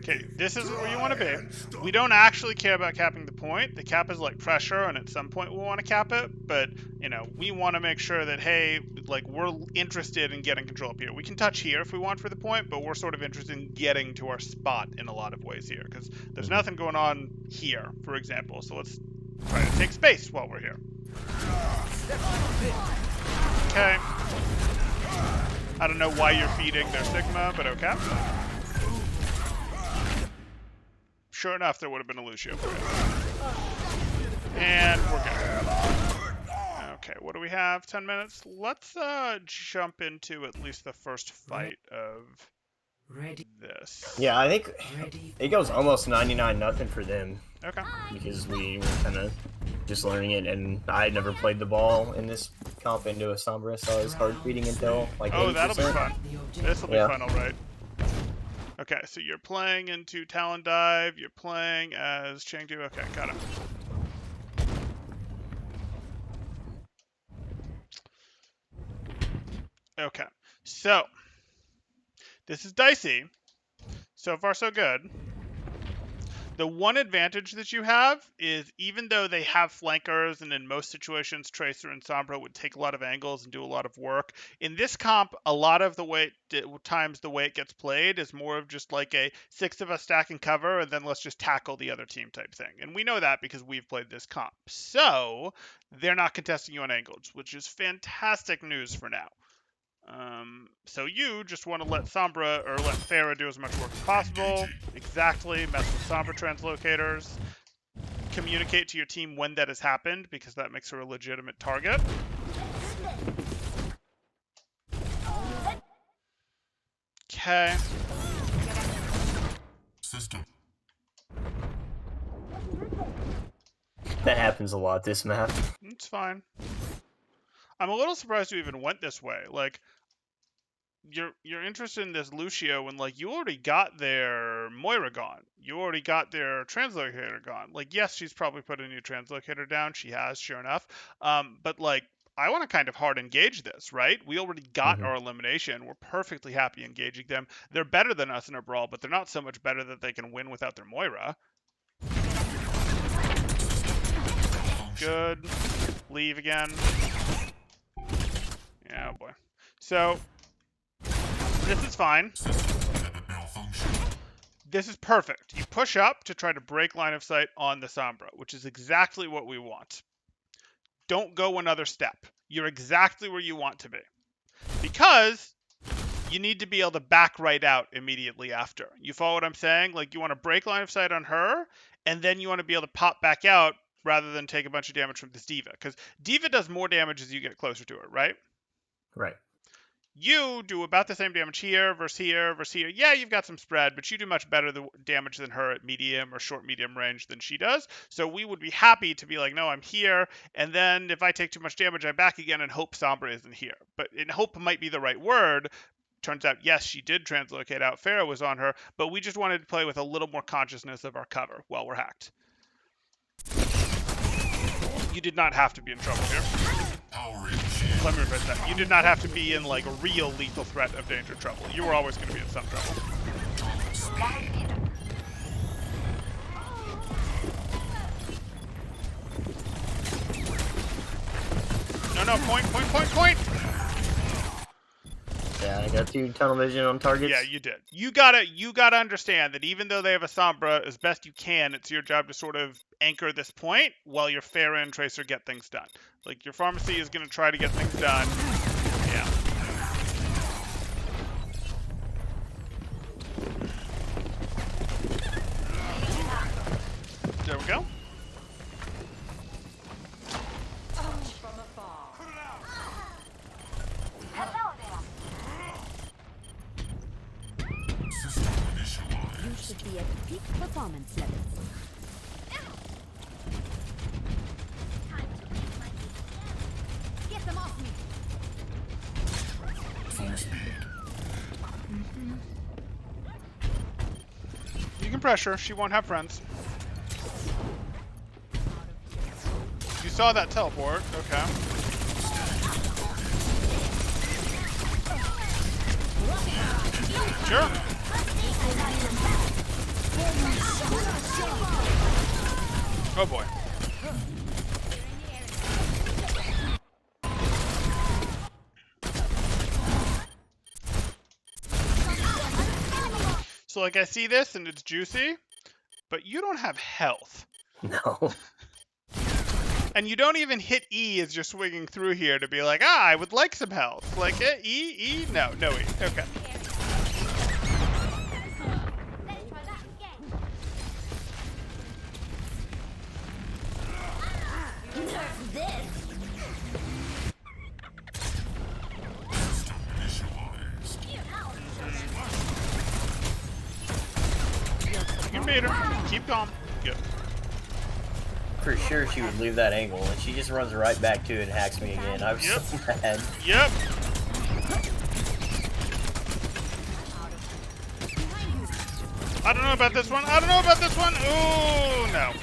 S1: Okay, this isn't where you want to be. We don't actually care about capping the point. The cap is like pressure, and at some point we'll want to cap it. But, you know, we want to make sure that, hey, like, we're interested in getting control up here. We can touch here if we want for the point, but we're sort of interested in getting to our spot in a lot of ways here. Because there's nothing going on here, for example. So let's try to take space while we're here. Okay. I don't know why you're feeding their Sigma, but okay. Sure enough, there would have been a Lucio for you. And we're good. Okay, what do we have? 10 minutes? Let's jump into at least the first fight of this.
S3: Yeah, I think
S5: Ready.
S3: it goes almost 99-0 for them
S1: Okay.
S3: because we were kind of just learning it, and I had never played the ball in this comp into a Sombra, so I was hard feeding until like 80%.
S1: Oh, that'll be fun.
S5: The objective.
S1: This'll be
S3: Yeah.
S1: fun, alright. Okay, so you're playing into Talon Dive, you're playing as Chengdu. Okay, got it. Okay, so this is dicey. So far, so good. The one advantage that you have is even though they have flankers, and in most situations, Tracer and Sombra would take a lot of angles and do a lot of work. In this comp, a lot of the way times the way it gets played is more of just like a 6 of us stacking cover, and then let's just tackle the other team type thing. And we know that because we've played this comp. So they're not contesting you on angles, which is fantastic news for now. So you just want to let Sombra or let Pharah do as much work as possible. Exactly. Mess with Sombra translocators. Communicate to your team when that has happened, because that makes her a legitimate target. Okay.
S2: System.
S3: That happens a lot this map.
S1: It's fine. I'm a little surprised you even went this way. Like, you're interested in this Lucio when, like, you already got their Moira gone. You already got their translocator gone. Like, yes, she's probably put a new translocator down. She has, sure enough. But, like, I want to kind of hard engage this, right? We already got our elimination. We're perfectly happy engaging them. They're better than us in a brawl, but they're not so much better that they can win without their Moira. Good. Leave again. Yeah, oh boy. So, this is fine. This is perfect. You push up to try to break line of sight on the Sombra, which is exactly what we want. Don't go another step. You're exactly where you want to be. Because you need to be able to back right out immediately after. You follow what I'm saying? Like, you want to break line of sight on her, and then you want to be able to pop back out rather than take a bunch of damage from this D.Va. Because D.Va does more damage as you get closer to her, right?
S3: Right.
S1: You do about the same damage here versus here versus here. Yeah, you've got some spread, but you do much better damage than her at medium or short medium range than she does. So we would be happy to be like, no, I'm here. And then if I take too much damage, I back again and hope Sombra isn't here. But hope might be the right word. Turns out, yes, she did translocate out. Pharah was on her, but we just wanted to play with a little more consciousness of our cover while we're hacked. You did not have to be in trouble here. Let me repeat that. You did not have to be in like a real lethal threat of danger trouble. You were always going to be in some trouble. No, point.
S3: Yeah, I got 2 tunnel vision on targets.
S1: Yeah, you did. You gotta understand that even though they have a Sombra, as best you can, it's your job to sort of anchor this point while your Pharah and Tracer get things done. Like your pharmacy is gonna try to get things done. Yeah. There we go.
S7: You should be at peak performance levels. Get them off me.
S1: You can pressure. She won't have friends. You saw that teleport. Okay. Sure. Oh boy. So like I see this and it's juicy, but you don't have health.
S3: No.
S1: And you don't even hit E as you're swinging through here to be like, I would like some health. Like, E? No E. Okay. You made her. Keep calm. Good.
S9: For sure she would leave that angle, and she just runs right back to it and hacks me again. I was so mad.
S1: Yep. I don't know about this one. Ooh, no.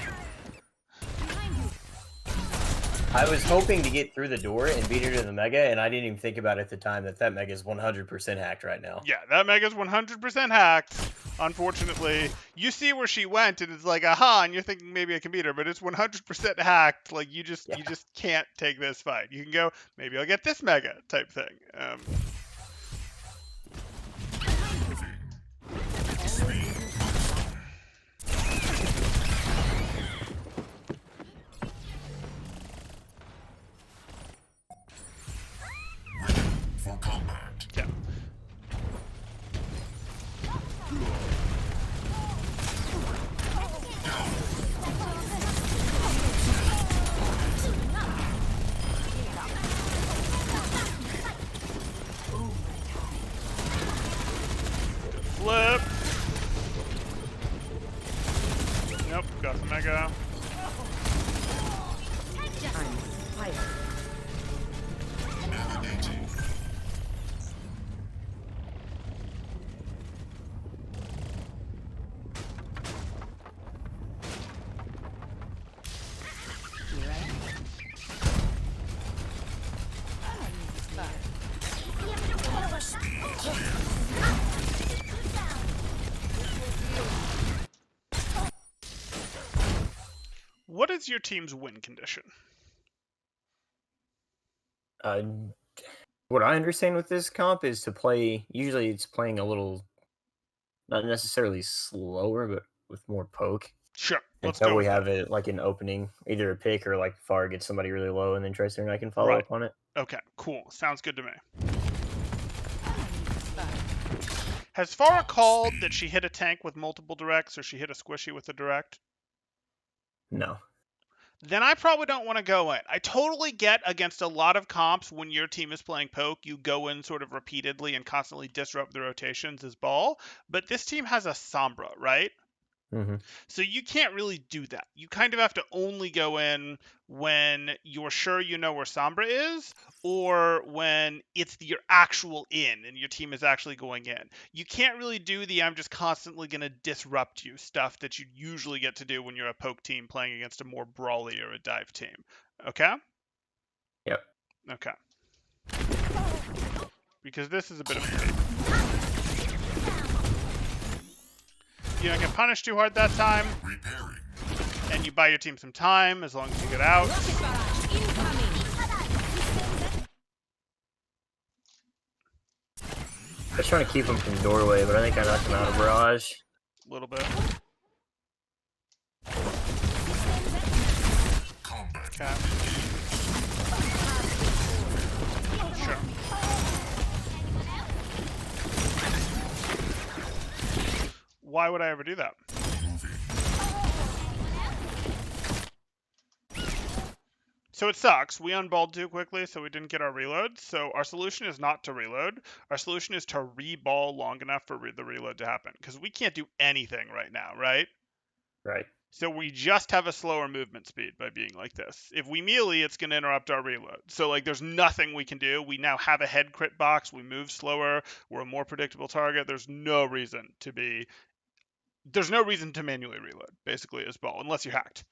S9: I was hoping to get through the door and beat her to the Mega, and I didn't even think about it at the time that Mega is 100% hacked right now.
S1: Yeah, that Mega's 100% hacked. Unfortunately, you see where she went, and it's like, aha, and you're thinking maybe I can beat her, but it's 100% hacked. Like you just can't take this fight. You can go, maybe I'll get this Mega type thing.
S2: For combat.
S1: Yeah. Flip. Nope, got the Mega.
S2: Navigating.
S1: What is your team's win condition?
S3: What I understand with this comp is to play. Usually, it's playing a little, not necessarily slower, but with more poke.
S1: Sure. Let's
S3: Until
S1: go
S3: we
S1: with
S3: have
S1: that.
S3: it like an opening, either a pick or like Far gets somebody really low, and then Tracer and I can follow
S1: Right.
S3: up on it.
S1: Okay, cool. Sounds good to me. Has Farah called that she hit a tank with multiple directs or she hit a squishy with a direct?
S3: No.
S1: Then I probably don't want to go in. I totally get against a lot of comps when your team is playing poke, you go in sort of repeatedly and constantly disrupt the rotations as ball. But this team has a Sombra, right?
S3: Mm-hmm.
S1: So you can't really do that. You kind of have to only go in when you're sure you know where Sombra is, or when it's your actual in and your team is actually going in. You can't really do the I'm just constantly going to disrupt you stuff that you usually get to do when you're a poke team playing against a more brawly or a dive team. Okay?
S3: Yep.
S1: Okay. Because this is a bit of a pain. You don't get punished too hard that time,
S2: Repairing.
S1: and you buy your team some time as long as you get out.
S3: I was trying to keep him from doorway, but I think I knocked him out of barrage.
S1: A little bit.
S2: Combat.
S1: Okay. Sure. Why would I ever do that?
S2: Moving.
S1: So it sucks. We unballed too quickly, so we didn't get our reload. So our solution is not to reload. Our solution is to reball long enough for the reload to happen. Because we can't do anything right now, right?
S3: Right.
S1: So we just have a slower movement speed by being like this. If we melee, it's going to interrupt our reload. So like there's nothing we can do. We now have a head crit box. We move slower. We're a more predictable target. There's no reason to manually reload, basically, as ball, unless you're hacked.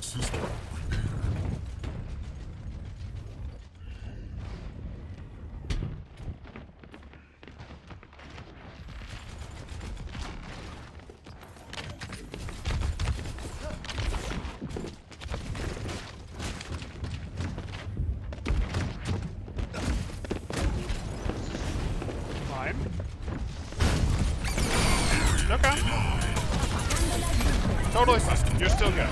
S2: System repaired.
S1: Fine. Okay. Totally fine. You're still good.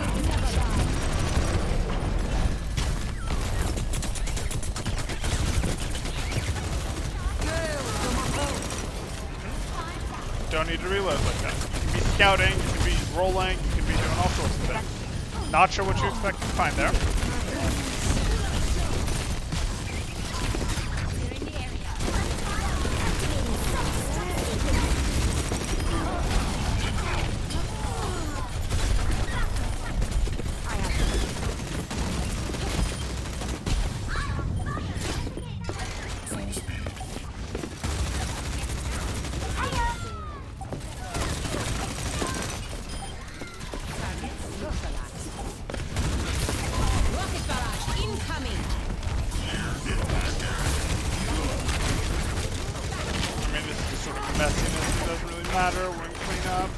S1: Don't need to reload like that. You can be scouting, you can be rolling, you can be doing all sorts of things. Not sure what you expect to find there.
S2: Full speed.
S7: Rocket barrage incoming.
S1: I mean, this is just sort of messiness. It doesn't really matter. We're in cleanup.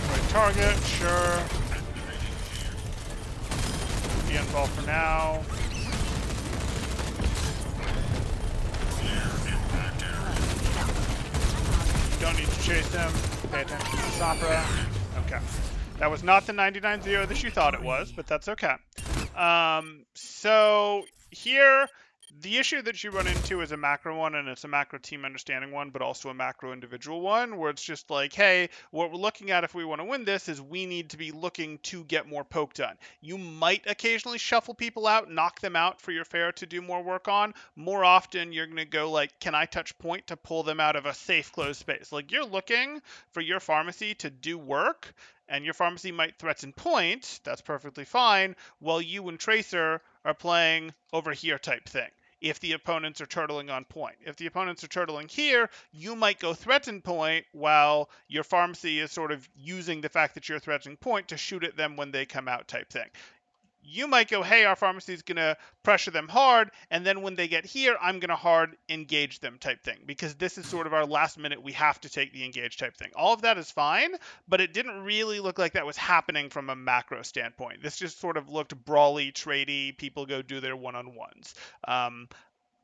S1: Right target, sure. Be involved for now. Don't need to chase him. Pay attention to the Sombra. Okay. That was not the 99-0 that you thought it was, but that's okay. So here, the issue that you run into is a macro one, and it's a macro team understanding one, but also a macro individual one, where it's just like, hey, what we're looking at if we want to win this is we need to be looking to get more poke done. You might occasionally shuffle people out, knock them out for your fair to do more work on. More often, you're going to go like, can I touch point to pull them out of a safe closed space? Like you're looking for your pharmacy to do work, and your pharmacy might threaten point. That's perfectly fine. While you and Tracer are playing over here type thing. If the opponents are turtling on point. If the opponents are turtling here, you might go threaten point while your pharmacy is sort of using the fact that you're threatening point to shoot at them when they come out type thing. You might go, hey, our pharmacy is going to pressure them hard, and then when they get here, I'm going to hard engage them type thing, because this is sort of our last minute, we have to take the engage type thing. All of that is fine, but it didn't really look like that was happening from a macro standpoint. This just sort of looked brawly, tradey, people go do their one-on-ones.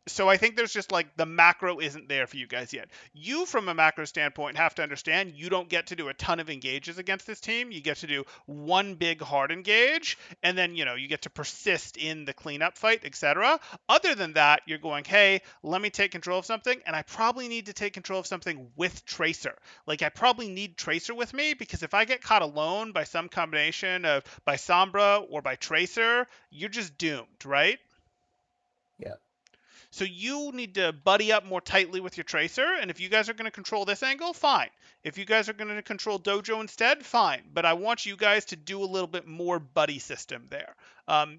S1: So I think there's just like the macro isn't there for you guys yet. You, from a macro standpoint, have to understand you don't get to do a ton of engages against this team. You get to do one big hard engage, and then you get to persist in the cleanup fight, etc. Other than that, you're going, hey, let me take control of something, and I probably need to take control of something with Tracer. Like I probably need Tracer with me, because if I get caught alone by some combination of by Sombra or by Tracer, you're just doomed, right?
S3: Yeah.
S1: So you need to buddy up more tightly with your Tracer, and if you guys are going to control this angle, fine. If you guys are going to control Dojo instead, fine. But I want you guys to do a little bit more buddy system there,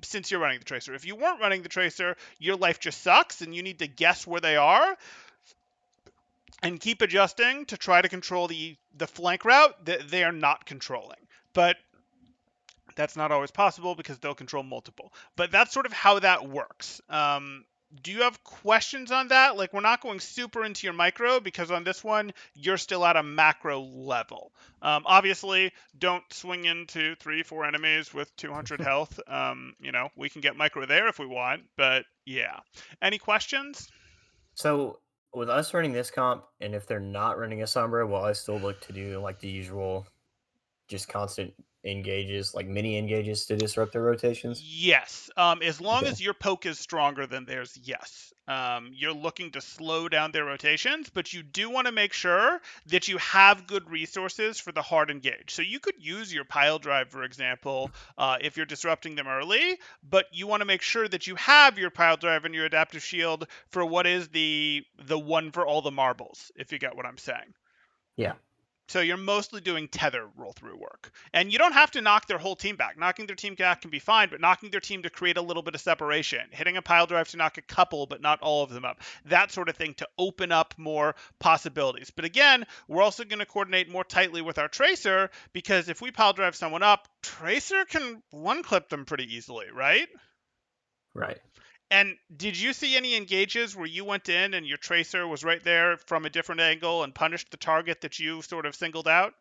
S1: since you're running the Tracer. If you weren't running the Tracer, your life just sucks, and you need to guess where they are and keep adjusting to try to control the flank route that they are not controlling. But that's not always possible because they'll control multiple. But that's sort of how that works. Do you have questions on that? Like, we're not going super into your micro because on this one, you're still at a macro level. Obviously, don't swing into 3-4 enemies with 200 health. We can get micro there if we want, but yeah. Any questions?
S3: So with us running this comp, and if they're not running a Sombra, will I still look to do like the usual, just constant engages, like mini engages to disrupt their rotations?
S1: Yes. As long
S3: Okay.
S1: as your poke is stronger than theirs, yes. You're looking to slow down their rotations, but you do want to make sure that you have good resources for the hard engage. So you could use your pile drive, for example, if you're disrupting them early, but you want to make sure that you have your pile drive and your adaptive shield for what is the one for all the marbles, if you get what I'm saying.
S3: Yeah.
S1: So you're mostly doing tether roll through work. And you don't have to knock their whole team back. Knocking their team back can be fine, but knocking their team to create a little bit of separation, hitting a pile drive to knock a couple, but not all of them up, that sort of thing to open up more possibilities. But again, we're also going to coordinate more tightly with our Tracer because if we pile drive someone up, Tracer can one clip them pretty easily, right?
S3: Right.
S1: And did you see any engages where you went in and your Tracer was right there from a different angle and punished the target that you sort of singled out?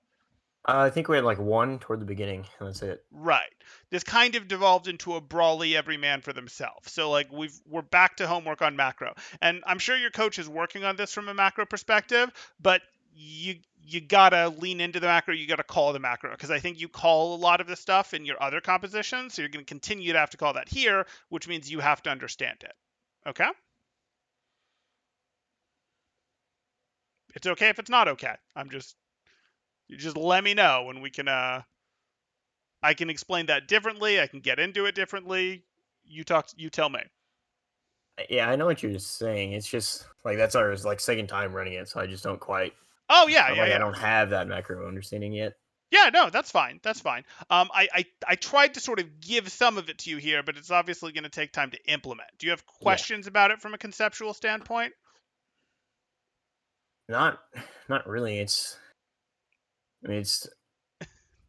S3: I think we had like one toward the beginning, and that's it.
S1: Right. This kind of devolved into a brawly every man for themselves. So like we're back to homework on macro. And I'm sure your coach is working on this from a macro perspective, but you gotta lean into the macro, you gotta call the macro. Because I think you call a lot of the stuff in your other compositions, so you're gonna continue to have to call that here, which means you have to understand it. Okay? It's okay if it's not okay. You just let me know when we can I can explain that differently. I can get into it differently. You tell me.
S3: Yeah, I know what you're saying. It's just like that's our like second time running it, so I just don't quite.
S1: Oh yeah,
S3: I'm
S1: yeah,
S3: like I
S1: yeah.
S3: don't have that macro understanding yet.
S1: Yeah, no, that's fine. That's fine. I tried to sort of give some of it to you here, but it's obviously going to take time to implement. Do you have
S3: Yeah.
S1: questions about it from a conceptual standpoint?
S3: Not not really. I mean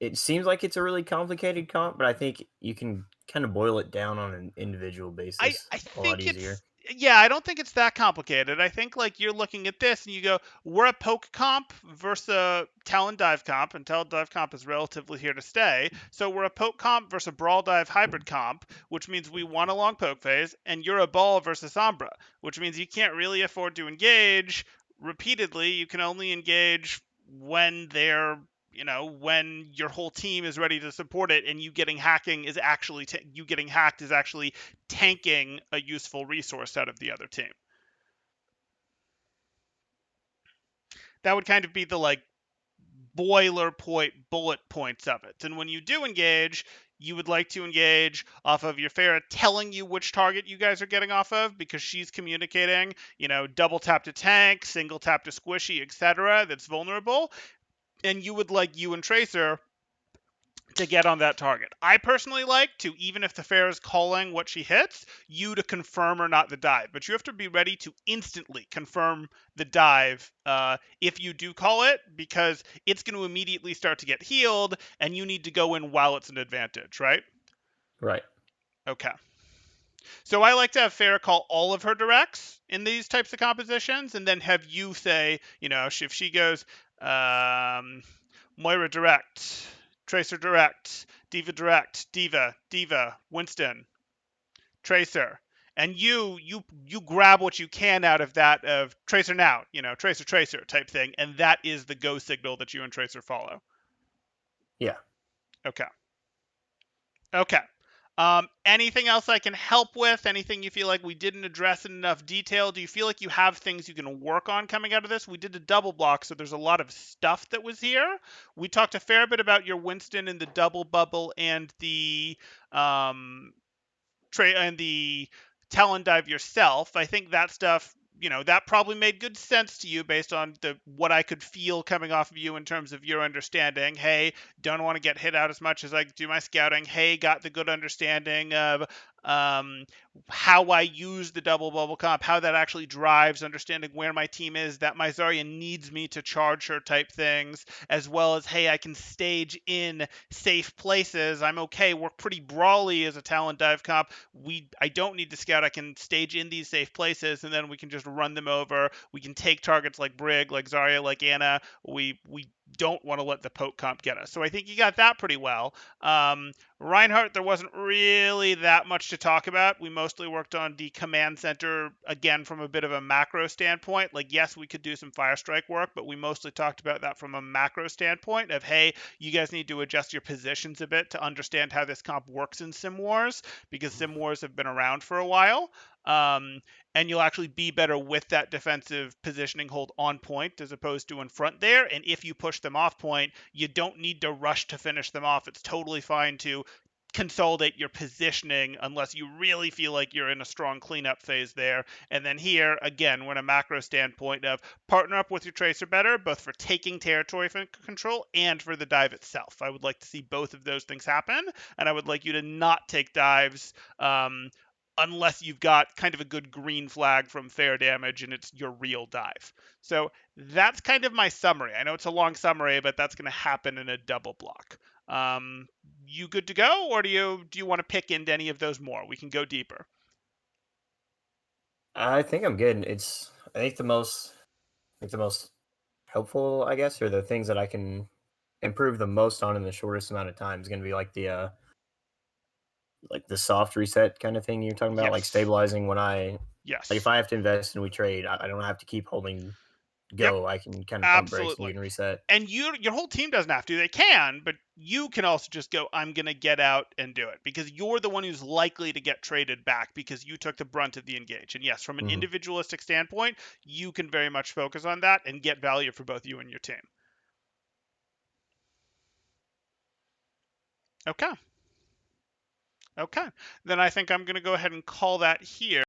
S3: it seems like it's a really complicated comp, but I think you can kind of boil it down on an individual basis
S1: I
S3: a lot
S1: think
S3: easier.
S1: yeah, I don't think it's that complicated. I think like you're looking at this and you go, we're a poke comp versus a talon dive comp, and talon dive comp is relatively here to stay. So we're a poke comp versus a brawl dive hybrid comp, which means we want a long poke phase, and you're a ball versus Sombra, which means you can't really afford to engage repeatedly. You can only engage when they're when your whole team is ready to support it, and you getting hacked is actually tanking a useful resource out of the other team. That would kind of be the like boilerplate bullet points of it. And when you do engage, you would like to engage off of your Farah telling you which target you guys are getting off of, because she's communicating, double tap to tank, single tap to squishy, etc. That's vulnerable. And you would like you and Tracer to get on that target. I personally like to, even if the fair is calling what she hits, you to confirm or not the dive. But you have to be ready to instantly confirm the dive if you do call it, because it's going to immediately start to get healed, and you need to go in while it's an advantage, right?
S3: Right.
S1: Okay. So I like to have Farah call all of her directs in these types of compositions, and then have you say, if she goes, Moira direct, Tracer direct, Diva, Winston, Tracer, and you grab what you can out of that of Tracer now, Tracer type thing, and that is the go signal that you and Tracer follow.
S3: Yeah.
S1: Okay. Anything else I can help with? Anything you feel like we didn't address in enough detail? Do you feel like you have things you can work on coming out of this? We did a double block, so there's a lot of stuff that was here. We talked a fair bit about your Winston and the double bubble and the Talon dive yourself. I think that stuff, that probably made good sense to you based on the what I could feel coming off of you in terms of your understanding. Hey, don't want to get hit out as much as I do my scouting. Hey, got the good understanding of um, how I use the double bubble comp, how that actually drives understanding where my team is, that my Zarya needs me to charge her type things, as well as, hey, I can stage in safe places. I'm okay. We're pretty brawly as a Talon dive comp. I don't need to scout. I can stage in these safe places, and then we can just run them over. We can take targets like Brig, like Zarya, like Anna. We don't want to let the poke comp get us. So I think you got that pretty well. Reinhardt, there wasn't really that much to talk about. We mostly worked on the command center, again, from a bit of a macro standpoint. Like, yes, we could do some fire strike work, but we mostly talked about that from a macro standpoint of, hey, you guys need to adjust your positions a bit to understand how this comp works in Sim Wars, because Sim Wars have been around for a while. Um, and you'll actually be better with that defensive positioning hold on point as opposed to in front there. And if you push them off point, you don't need to rush to finish them off. It's totally fine to consolidate your positioning unless you really feel like you're in a strong cleanup phase there. And then here, again, we're in a macro standpoint of partner up with your tracer better, both for taking territory control and for the dive itself. I would like to see both of those things happen, and I would like you to not take dives unless you've got kind of a good green flag from fair damage and it's your real dive. So that's kind of my summary. I know it's a long summary, but that's going to happen in a double block. You good to go, or do you want to pick into any of those more? We can go deeper.
S3: I think I'm good. I think the most helpful, I guess, or the things that I can improve the most on in the shortest amount of time is going to be like the soft reset kind of thing you're talking about, like
S1: Yes.
S3: stabilizing when if
S1: Yes.
S3: I have to invest and we trade, I don't have to keep holding
S1: Yep.
S3: go. I can kind of pump brakes and
S1: Absolutely.
S3: you can reset.
S1: And your whole team doesn't have to. They can, but you can also just go, I'm going to get out and do it, because you're the one who's likely to get traded back because you took the brunt of the engage. And yes, from an
S3: Hmm.
S1: individualistic standpoint, you can very much focus on that and get value for both you and your team. Okay. Okay. Then I think I'm going to go ahead and call that here.